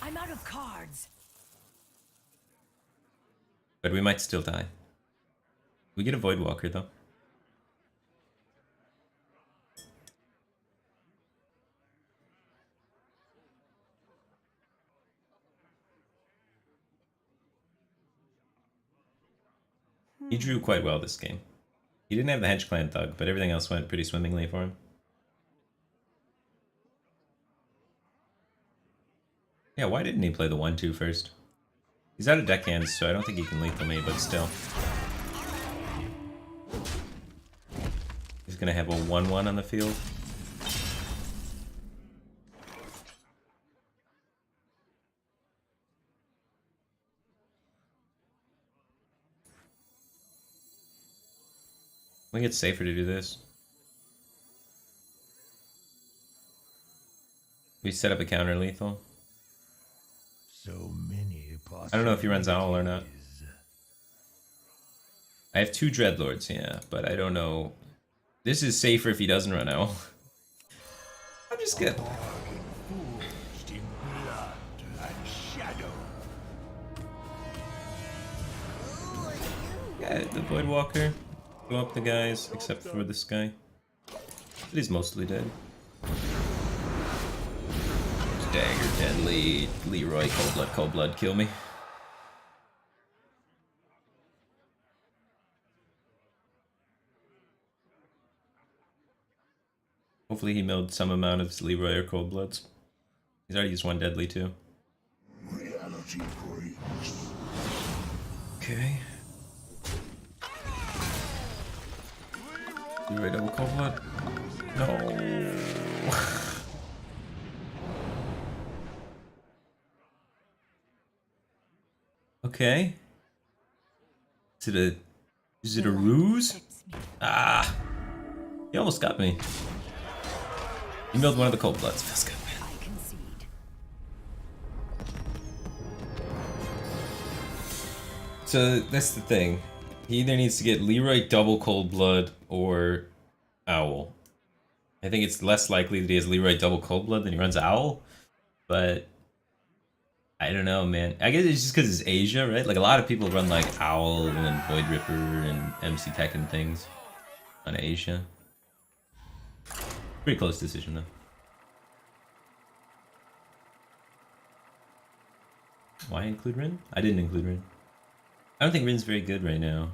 I'm out of cards. But we might still die. We get a Voidwalker though. He drew quite well this game. He didn't have the Hench Clan Thug, but everything else went pretty swimmingly for him. Yeah, why didn't he play the 1-2 first? He's out of deckhands, so I don't think he can lethal me, but still. He's gonna have a 1-1 on the field. I think it's safer to do this. We set up a counter lethal. So many possibilities. I don't know if he runs Owl or not. I have 2 Dreadlords, yeah, but I don't know. This is safer if he doesn't run Owl. I'm just gonna... Forged in blood and shadow. Yeah, the Voidwalker. Blow up the guys, except for this guy. But he's mostly dead. Dagger, Deadly, Leroy, Cold Blood, kill me. Hopefully he milled some amount of his Leroy or Cold Bloods. He's already used 1 Deadly too. Reality breaks. Okay. Leroy double Cold Blood. No. Okay. Is it a ruse? Ah. He almost got me. He milled one of the Cold Bloods. Feels good, man. I concede. So that's the thing. He either needs to get Leroy double Cold Blood or Owl. I think it's less likely that he has Leroy double Cold Blood than he runs Owl. But I don't know, man. I guess it's just because it's Asia, right? Like a lot of people run like Owl and Void Ripper and MC Tech and things on Asia. Pretty close decision though. Why include Rin? I didn't include Rin. I don't think Rin's very good right now.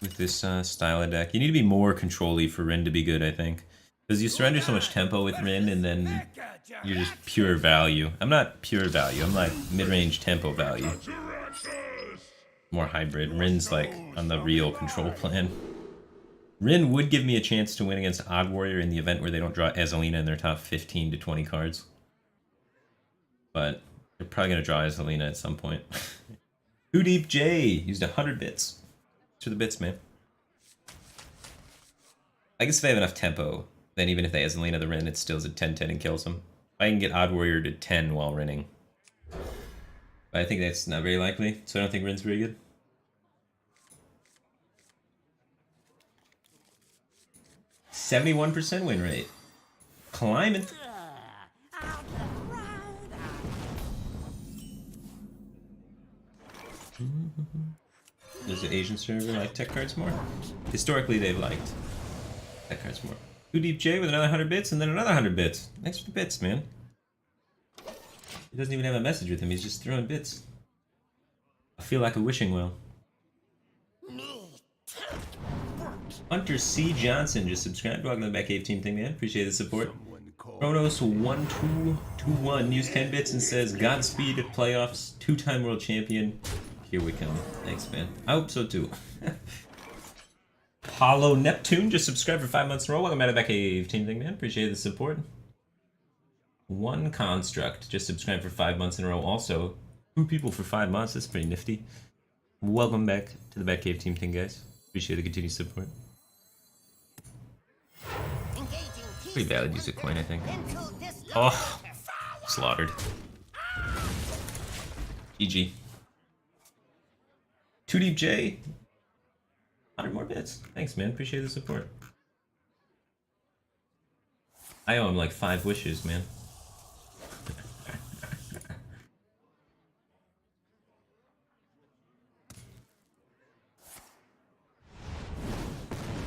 With this style of deck. You need to be more control-y for Rin to be good, I think. Because you surrender so much tempo with Rin, and then you're just pure value. I'm not pure value, I'm like mid-range tempo value. More hybrid. Rin's like on the real control plan. Rin would give me a chance to win against Odd Warrior in the event where they don't draw Azalina in their top 15 to 20 cards. But they're probably going to draw Azalina at some point. Who Deep J used 100 bits. To the bits, man. I guess if they have enough tempo, then even if they Azalina the Rin, it still's at 10-10 and kills them. I can get Odd Warrior to 10 while Rinning. But I think that's not very likely, so I don't think Rin's very good. %71% win rate. Climbing. Does the Asian server like tech cards more? Historically, they've liked tech cards more. Too Deep J with another 100 bits and then another 100 bits. Thanks for the bits, man. He doesn't even have a message with him, he's just throwing bits. I feel like a wishing well. Hunter C. Johnson just subscribed. Welcome to the Batcave team thing, man. Appreciate the support. Kronos1221 used 10 bits and says, Godspeed at playoffs, 2-time world champion. Here we come. Thanks, man. I hope so too. Apollo Neptune just subscribed for 5 months in a row. Welcome to the Batcave team thing, man. Appreciate the support. One Construct just subscribed for 5 months in a row. Also, 2 people for 5 months. That's pretty nifty. Welcome back to the Batcave team thing, guys. Appreciate the continued support. Pretty valid use of coin, I think. Oh, slaughtered. GG. 2 Deep J. 100 more bits. Thanks, man. Appreciate the support. I owe him like 5 wishes, man.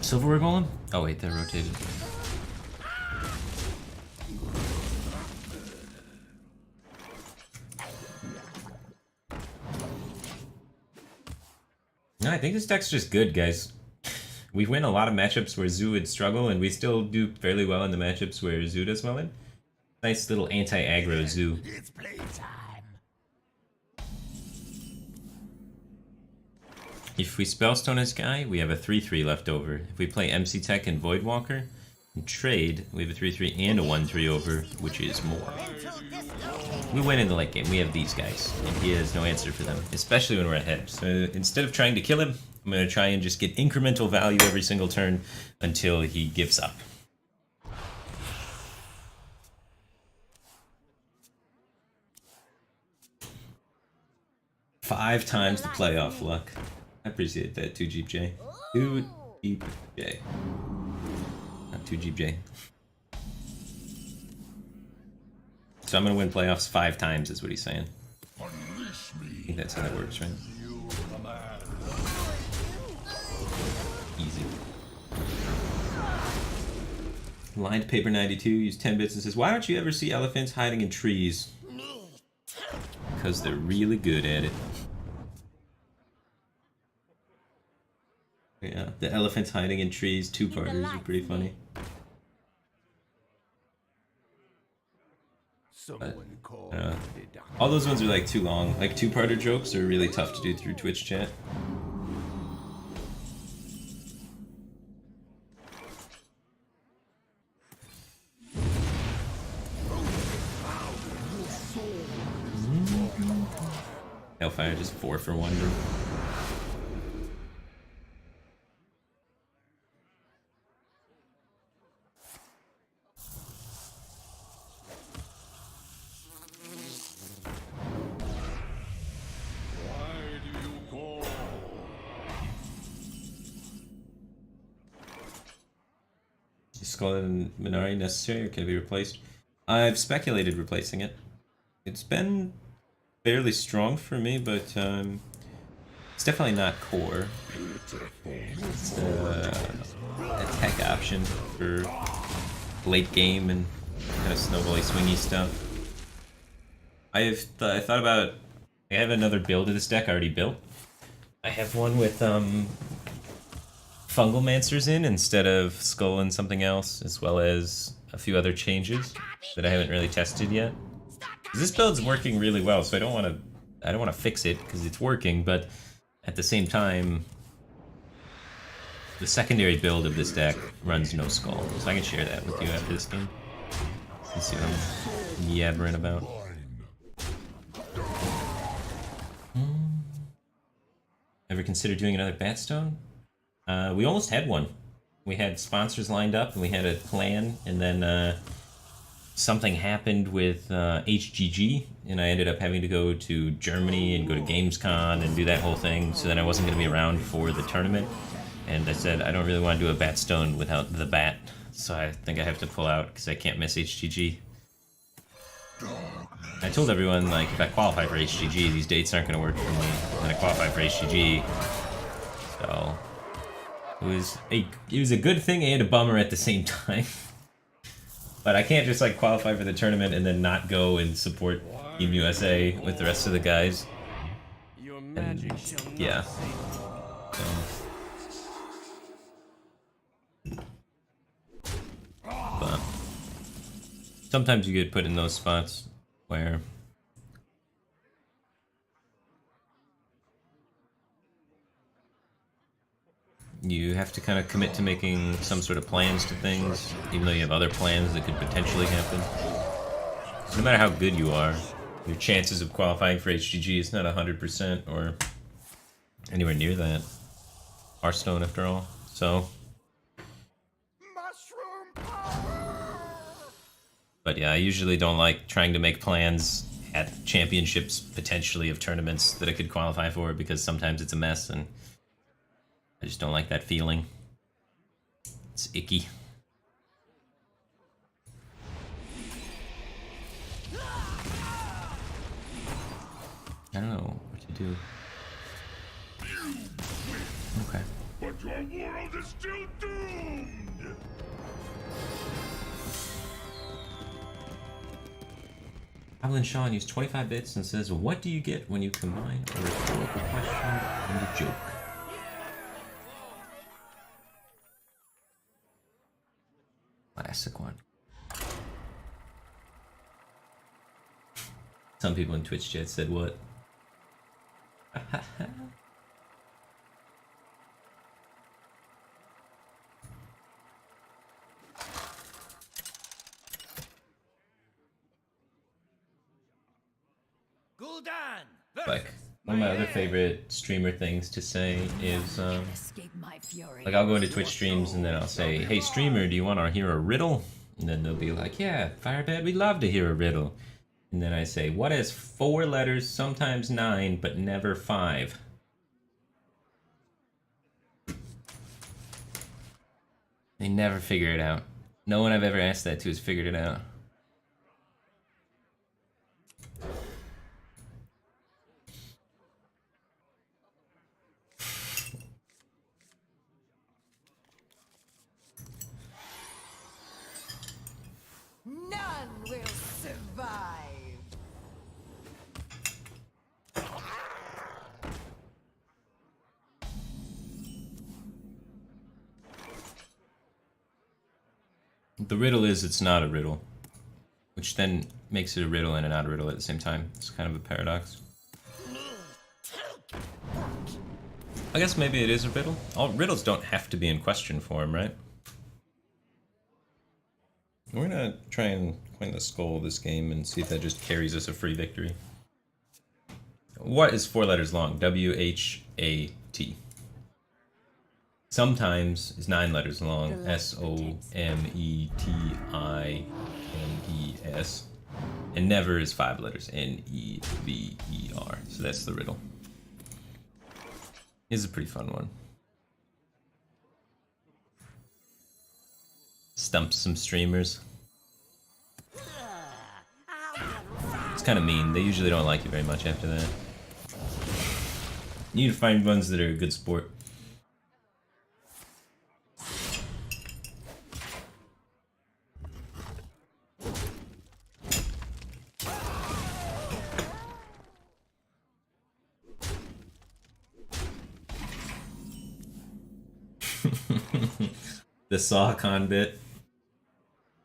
Silverware Golem? Oh wait, that rotated. No, I think this deck's just good, guys. We win a lot of matchups where Zoo would struggle, and we still do fairly well in the matchups where Zoo does well in. Nice little anti-aggro Zoo. It's playtime. If we Spellstone his guy, we have a 3-3 left over. If we play MC Tech and Voidwalker and trade, we have a 3-3 and a 1-3 over, which is more. We win in the late game. We have these guys, and he has no answer for them, especially when we're ahead. So instead of trying to kill him, I'm going to try and just get incremental value every single turn until he gives up. Five times the playoff luck. I appreciate that, 2 Jeep J. 2 Jeep J. Not 2 Jeep J. So I'm gonna win playoffs 5 times, is what he's saying. I think that's how that works, right? Easy. Lined Paper 92 used 10 bits and says, why don't you ever see elephants hiding in trees? Because they're really good at it. Yeah, the elephants hiding in trees, 2-parters are pretty funny. But, all those ones are like too long. Like 2-parter jokes are really tough to do through Twitch chat. Hellfire just 4 for 1. Bro. Is Skull and Minari necessary or can it be replaced? I've speculated replacing it. It's been fairly strong for me, but it's definitely not core. It's a tech option for late game and kind of snowbally swingy stuff. I thought about I have another build of this deck already built. I have one with Fungal Mancers in instead of Skull and something else, as well as a few other changes that I haven't really tested yet. This build's working really well, so I don't want to fix it because it's working, but at the same time, the secondary build of this deck runs no Skull, so I can share that with you after this game. Let's see what I'm yabbering about. Ever consider doing another Batstone? We almost had one. We had sponsors lined up, and we had a plan, and then something happened with HGG, and I ended up having to go to Germany and go to Gamescom and do that whole thing, so then I wasn't going to be around for the tournament. And I said, I don't really want to do a Batstone without the Bat, so I think I have to pull out, because I can't miss HGG. I told everyone, like, if I qualify for HGG, these dates aren't going to work for me. And I qualified for HGG, so it was a good thing and a bummer at the same time. But I can't just like qualify for the tournament and then not go and support Team USA with the rest of the guys. And, yeah. So. But sometimes you get put in those spots where you have to kind of commit to making some sort of plans to things, even though you have other plans that could potentially happen. So no matter how good you are, your chances of qualifying for HGG is not 100% or anywhere near that. Hearthstone, after all. So. But yeah, I usually don't like trying to make plans at championships, potentially, of tournaments that I could qualify for, because sometimes it's a mess, and I just don't like that feeling. It's icky. I don't know what to do. Okay. But your world is still doomed! Alan Sean used 25 bits and says, what do you get when you combine a rhetorical question and a joke? Classic one. Some people in Twitch chat said what? Like, one of my other favorite streamer things to say is, like, I'll go into Twitch streams and then I'll say, hey streamer, do you want to hear a riddle? And then they'll be like, yeah, Firebat, we'd love to hear a riddle. And then I say, what has 4 letters, sometimes 9, but never 5? They never figure it out. No one I've ever asked that to has figured it out. None will survive. The riddle is it's not a riddle, which then makes it a riddle and a not a riddle at the same time. It's kind of a paradox. I guess maybe it is a riddle. All riddles don't have to be in question form, right? We're gonna try and coin the skull of this game and see if that just carries us a free victory. What is 4 letters long? W-H-A-T. Sometimes is 9 letters long. S-O-M-E-T-I-N-E-S. And never is 5 letters. N-E-V-E-R. So that's the riddle. This is a pretty fun one. Stumps some streamers. It's kind of mean. They usually don't like you very much after that. You need to find ones that are a good sport. The SawCon bit.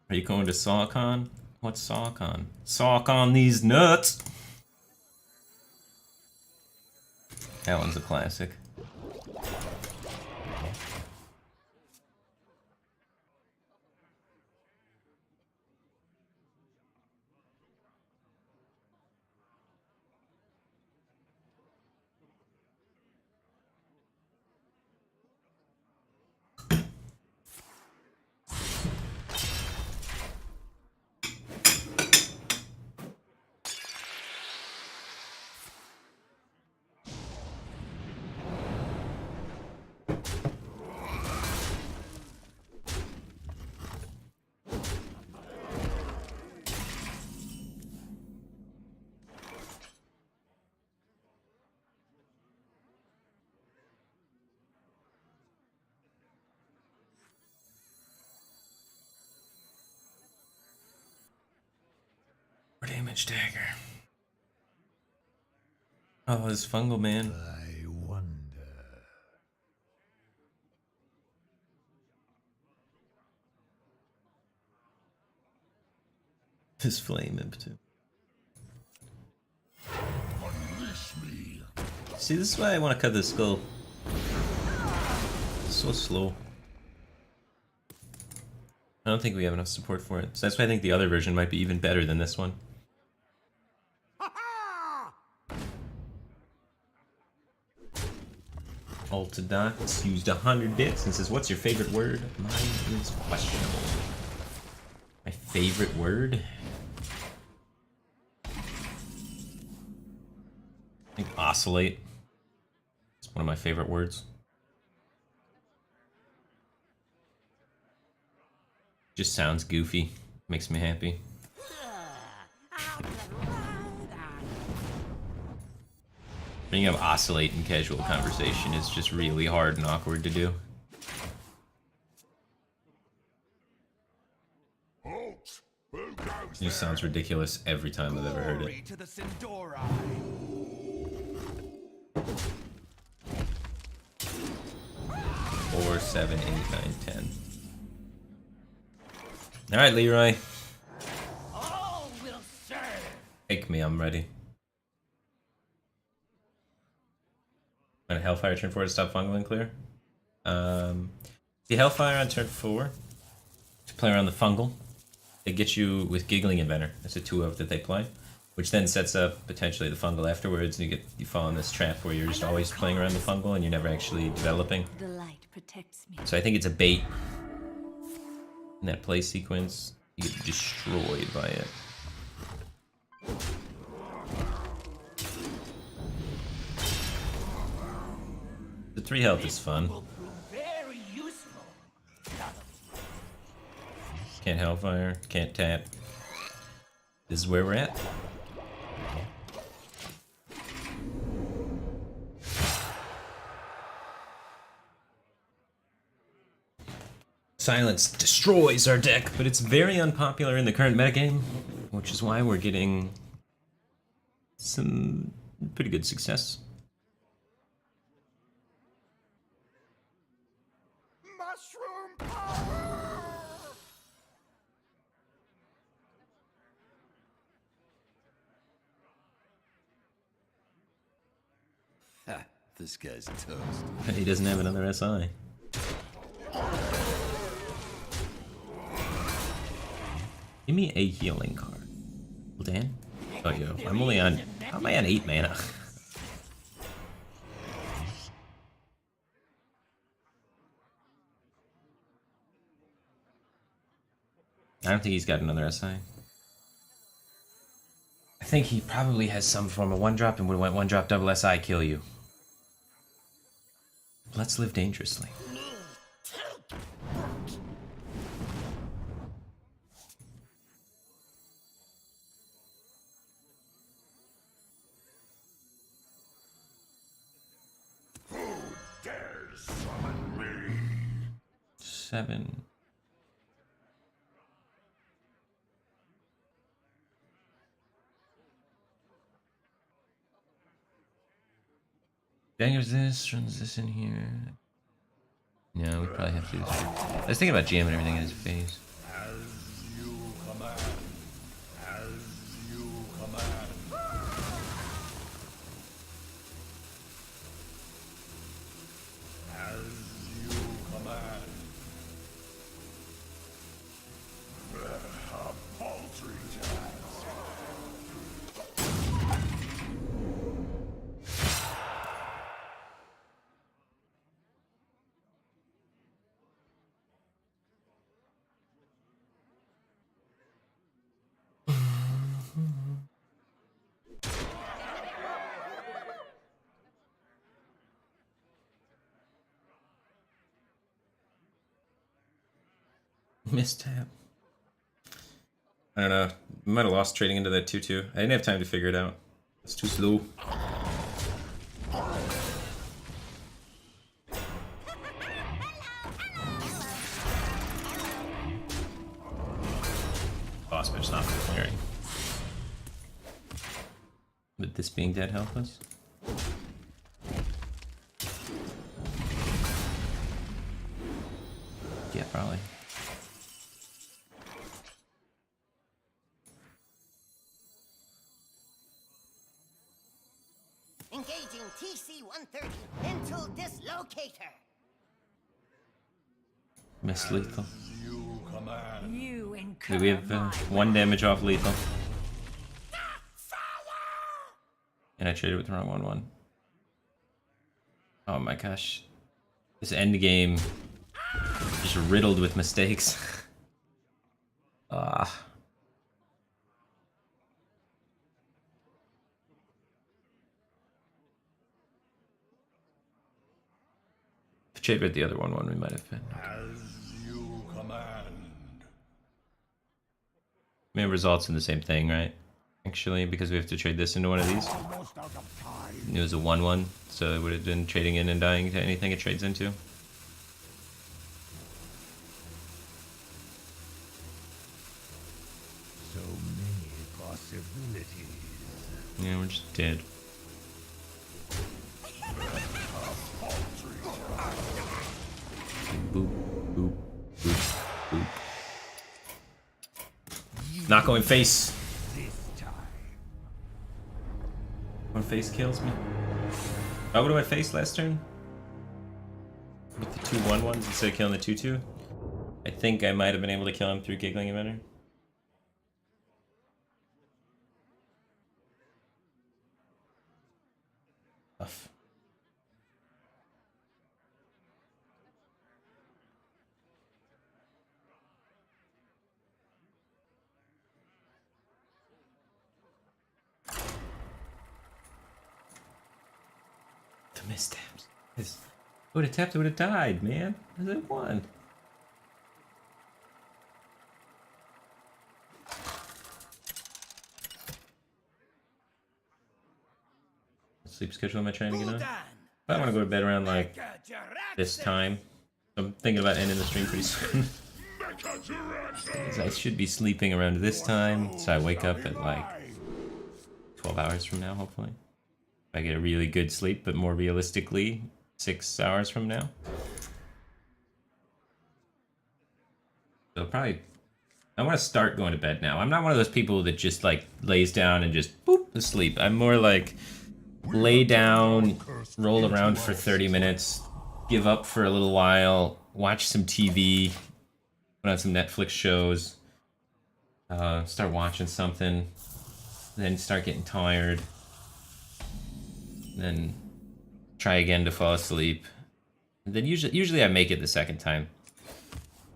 Are you going to SawCon? What's SawCon? Sawk on these nuts! That one's a classic. Damage dagger. Oh, this fungal man. I wonder. His flame impotent. Unleash me. See, this is why I want to cut this skull. It's so slow. I don't think we have enough support for it. So that's why I think the other version might be even better than this one. Ultidox used 100 bits and says, "What's your favorite word?" Mine is questionable. My favorite word? I think oscillate. It's one of my favorite words. Just sounds goofy. Makes me happy. Bringing up oscillate in casual conversation is just really hard and awkward to do. Halt! Who goes It just sounds ridiculous every time I've ever heard Glory it. to the Sindorai. 4, 7, 8, 9, 10. Alright, Leroy. All will serve. Take me, I'm ready. When Hellfire turn 4 to stop fungal and clear. The Hellfire on turn 4 to play around the fungal. They get you with Giggling Inventor. That's a 2-of that they play, which then sets up potentially the fungal afterwards, and you fall in this trap where you're just always playing around the fungal and you're never actually developing. The light protects me. So I think it's a bait. In that play sequence, you get destroyed by it. The 3 health is fun. Will prove very useful. Can't Hellfire, can't tap. This is where we're at. Silence destroys our deck, but it's very unpopular in the current metagame, which is why we're getting some pretty good success. Mushroom power! Ha, this guy's toast. He doesn't have another SI. Give me a healing card. Well, Dan? Oh, yo. I'm only on... How am I on 8 mana? I don't think he's got another SI. I think he probably has some form of 1-drop and would have went 1-drop double SI kill you. Let's live dangerously. Who dares summon me? 7. Dangers this, runs this in here. Yeah, we probably have to do this. I was thinking about jamming everything in his face. Mistap. I don't know. We might have lost trading into that 2-2. I didn't have time to figure it out. It's too slow. Boss bitch not clearing. Would this being dead help us? Yeah, probably. Engaging TC-130 into dislocator. Miss lethal. You Do we have 1 damage off lethal? And I traded with the wrong 1-1. Oh my gosh. This end game just riddled with mistakes. Ah. If I traded with the other 1-1, we might have been. I mean, results in the same thing, right? Actually, because we have to trade this into one of these. It was a 1-1, so it would have been trading in and dying to anything it trades into. So many possibilities. Yeah, we're just dead. Boop, boop, boop, boop. Not going face. One face kills me. Oh, what do I face last turn? With the 2-1-1s instead of killing the 2-2? I think I might have been able to kill him through Giggling Inventor. Tough. The missteps. I would have tapped, I would have died, man. I won. Sleep schedule am I trying to get on? I want to go to bed around like this time. I'm thinking about ending the stream pretty soon. I should be sleeping around this time, so I wake up at like 12 hours from now, hopefully. If I get a really good sleep, but more realistically, 6 hours from now. So probably, I want to start going to bed now. I'm not one of those people that just like lays down and just boop asleep. I'm more like lay down, roll around for 30 minutes, give up for a little while, watch some TV, put on some Netflix shows, start watching something, then start getting tired, then try again to fall asleep. And then usually I make it the second time.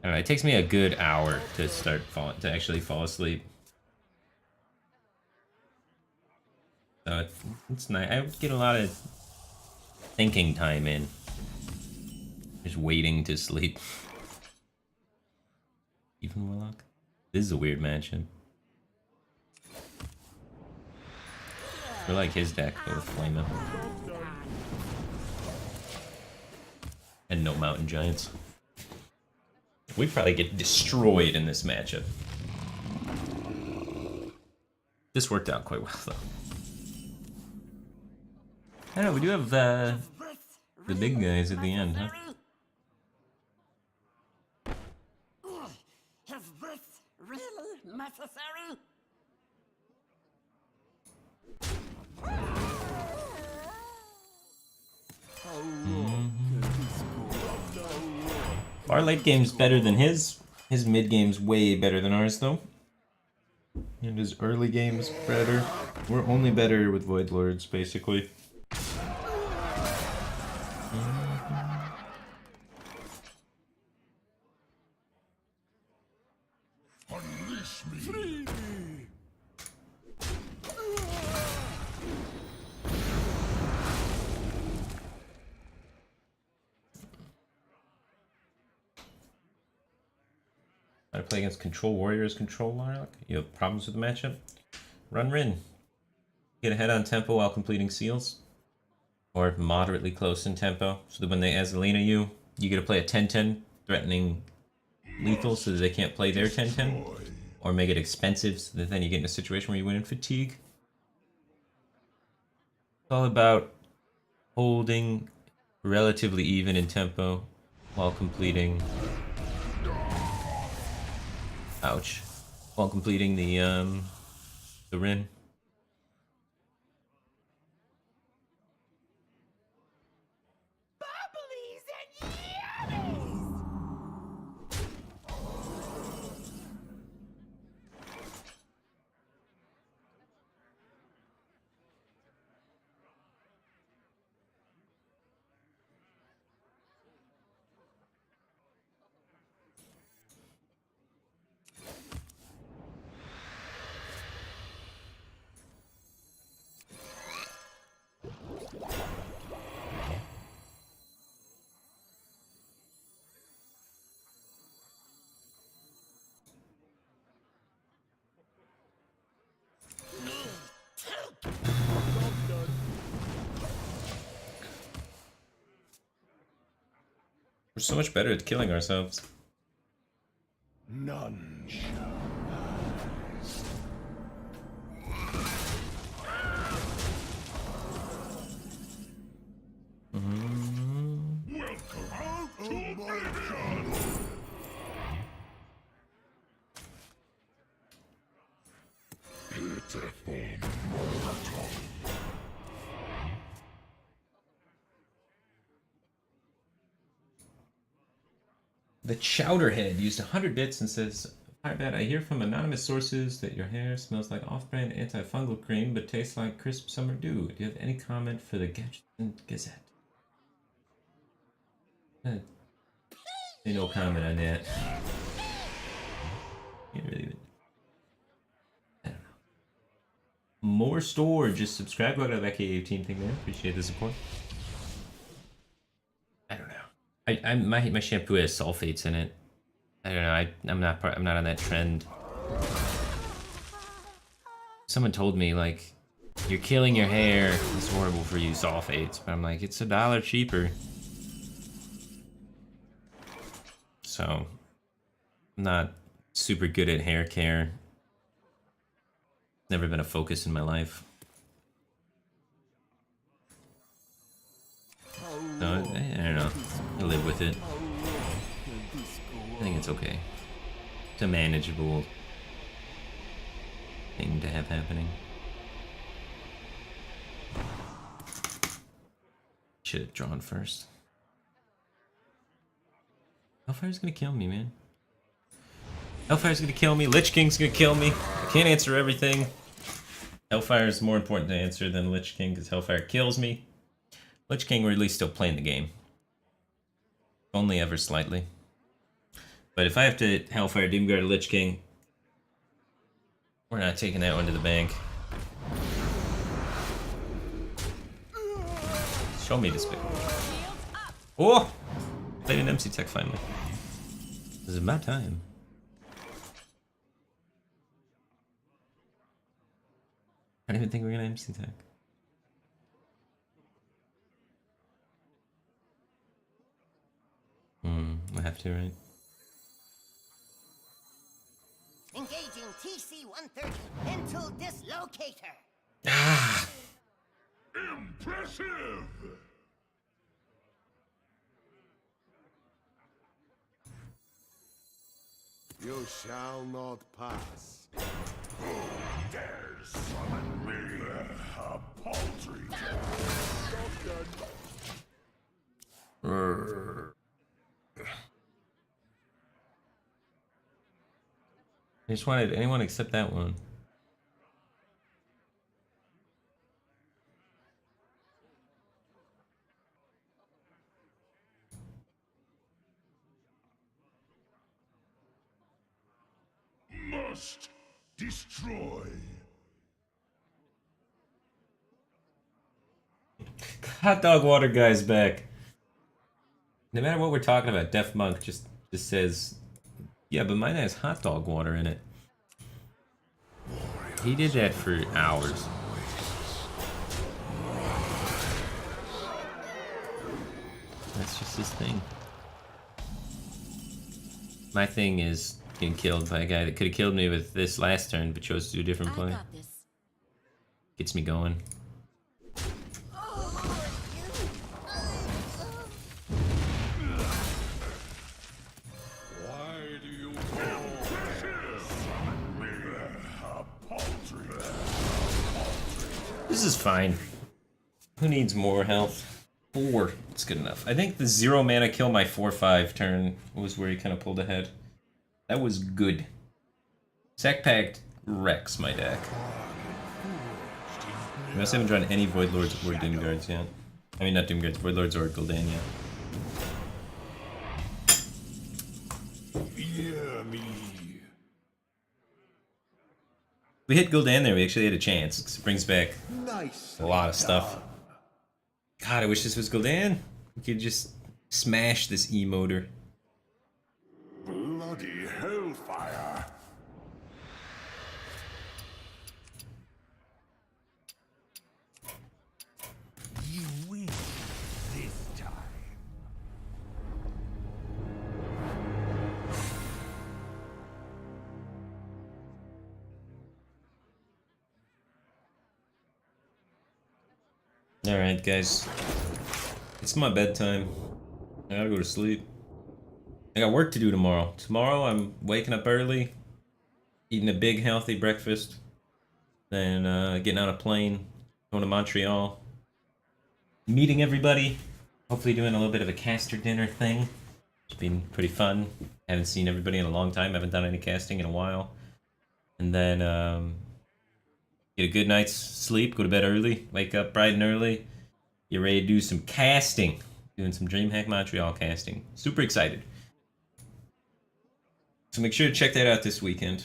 I don't know, it takes me a good hour to to actually fall asleep. So it's nice. I get a lot of thinking time in. Just waiting to sleep. Even Warlock? This is a weird matchup. I like his deck, but with Flame. And no Mountain Giants. We probably get destroyed in this matchup. This worked out quite well, though. I don't know, we do have the big guys at the end, huh? Our late game's better than his. His mid game's way better than ours, though. And his early game's better. We're only better with Void Lords, basically. Unleash me. Free me! How to play against Control Warriors, Control Lark? You have problems with the matchup? Run Rin. Get ahead on tempo while completing seals. Or moderately close in tempo, so that when they Azalina you, you get to play a 10-10, threatening lethal so that they can't play their 10-10. Or make it expensive so that then you get in a situation where you win in fatigue. It's all about holding relatively even in tempo while completing... Ouch. While completing the Rin. Bubblies and yummies! We're so much better at killing ourselves. None shall rise. Welcome out to Oblivion! Pitiful mortal. The Chowderhead used 100 bits and says, Firebat, I hear from anonymous sources that your hair smells like off-brand antifungal cream but tastes like crisp summer dew. Do you have any comment for the Gadgeton Gazette? Say no comment on that. Can't really... I don't know. More store, just subscribe. Go to that K18 thing there. Appreciate the support. I don't know. My shampoo has sulfates in it. I don't know. I'm not on that trend. Someone told me like, you're killing your hair. It's horrible for you, sulfates. But I'm like, it's $1 cheaper. So, I'm not super good at hair care. Never been a focus in my life. So, I don't know. I live with it. I think it's okay. It's a manageable thing to have happening. Should have drawn first. Hellfire's gonna kill me, man. Hellfire's gonna kill me. Lich King's gonna kill me. I can't answer everything. Hellfire is more important to answer than Lich King because Hellfire kills me. Lich King, we're at least still playing the game. Only ever slightly. But if I have to Hellfire Doomguard Lich King, we're not taking that one to the bank. Show me this big one. Oh! Played an MC Tech finally. This is about time. I didn't even think we were gonna MC Tech. I have to, right? Engaging TC-130 into dislocator. Ah! Impressive! You shall not pass. Who dares summon me? A paltry Job done. I just wanted anyone except that one. Must destroy. Hot dog water guy's back. No matter what we're talking about, Def Monk just says, yeah, but mine has hot dog water in it. He did that for hours. That's just his thing. My thing is getting killed by a guy that could have killed me with this last turn, but chose to do a different play. Gets me going. This is fine. Who needs more health? 4. It's good enough. I think the 0 mana kill my 4/5 turn was where he kind of pulled ahead. That was good. Sack Pact wrecks my deck. I must haven't drawn any Void Lords or Doom Guards yet. I mean, not Doom Guards, Void Lords or Gul'dan yet. Fear me. We hit Gul'dan there, we actually had a chance, 'cause it brings back a lot of stuff. God, I wish this was Gul'dan. We could just smash this emoter. Bloody hellfire. You win this time. Alright, guys. It's my bedtime. I gotta go to sleep. I got work to do tomorrow. Tomorrow I'm waking up early, eating a big healthy breakfast, then getting on a plane, going to Montreal, meeting everybody, hopefully doing a little bit of a caster dinner thing. It's been pretty fun. Haven't seen everybody in a long time, haven't done any casting in a while. And then get a good night's sleep, go to bed early, wake up bright and early, get ready to do some casting. Doing some DreamHack Montreal casting. Super excited. So make sure to check that out this weekend.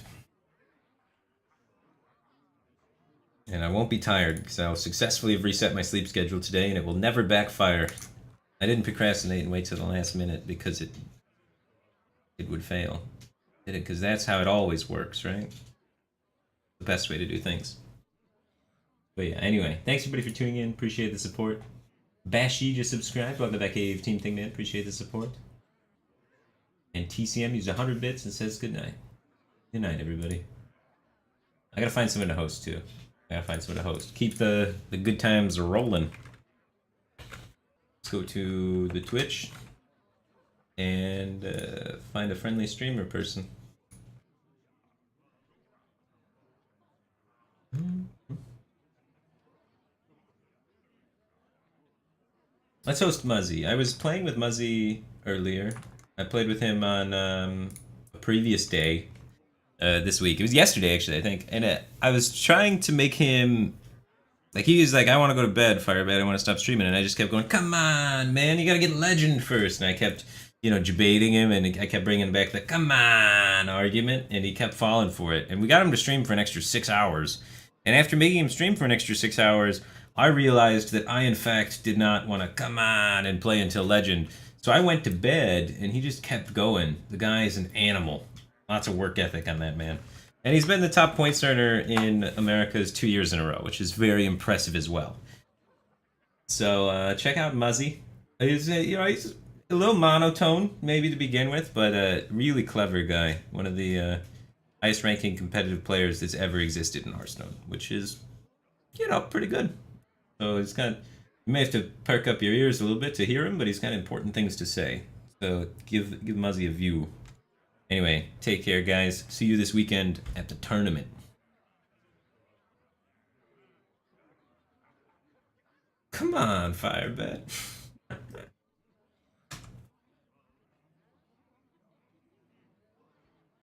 And I won't be tired, because I'll successfully have reset my sleep schedule today, and it will never backfire. I didn't procrastinate and wait till the last minute because it would fail. Did it? Because that's how it always works, right? The best way to do things. But yeah, anyway, thanks everybody for tuning in. Appreciate the support. Bashy just subscribed. Welcome back, Cave Team Thingman. Appreciate the support. And TCM used 100 bits and says good night. Good night, everybody. I gotta find someone to host too. I gotta find someone to host. Keep the good times rolling. Let's go to the Twitch and find a friendly streamer person. Let's host Muzzy. I was playing with Muzzy earlier. I played with him on a previous day this week. It was yesterday, actually, I think. And I was trying to make him... Like, he was like, I want to go to bed, Firebat. I want to stop streaming. And I just kept going, come on, man. You got to get Legend first. And I kept, you know, debating him. And I kept bringing back the come on argument. And he kept falling for it. And we got him to stream for an extra 6 hours. And after making him stream for an extra 6 hours... I realized that I, in fact, did not want to come on and play until Legend. So I went to bed, and he just kept going. The guy is an animal. Lots of work ethic on that man. And he's been the top points earner in America's 2 years in a row, which is very impressive as well. So check out Muzzy. He's, you know, he's a little monotone, maybe to begin with, but a really clever guy. One of the highest ranking competitive players that's ever existed in Hearthstone, which is, you know, pretty good. So he's got, you may have to perk up your ears a little bit to hear him, but he's got important things to say. So give Muzzy a view. Anyway, take care, guys. See you this weekend at the tournament. Come on, Firebat.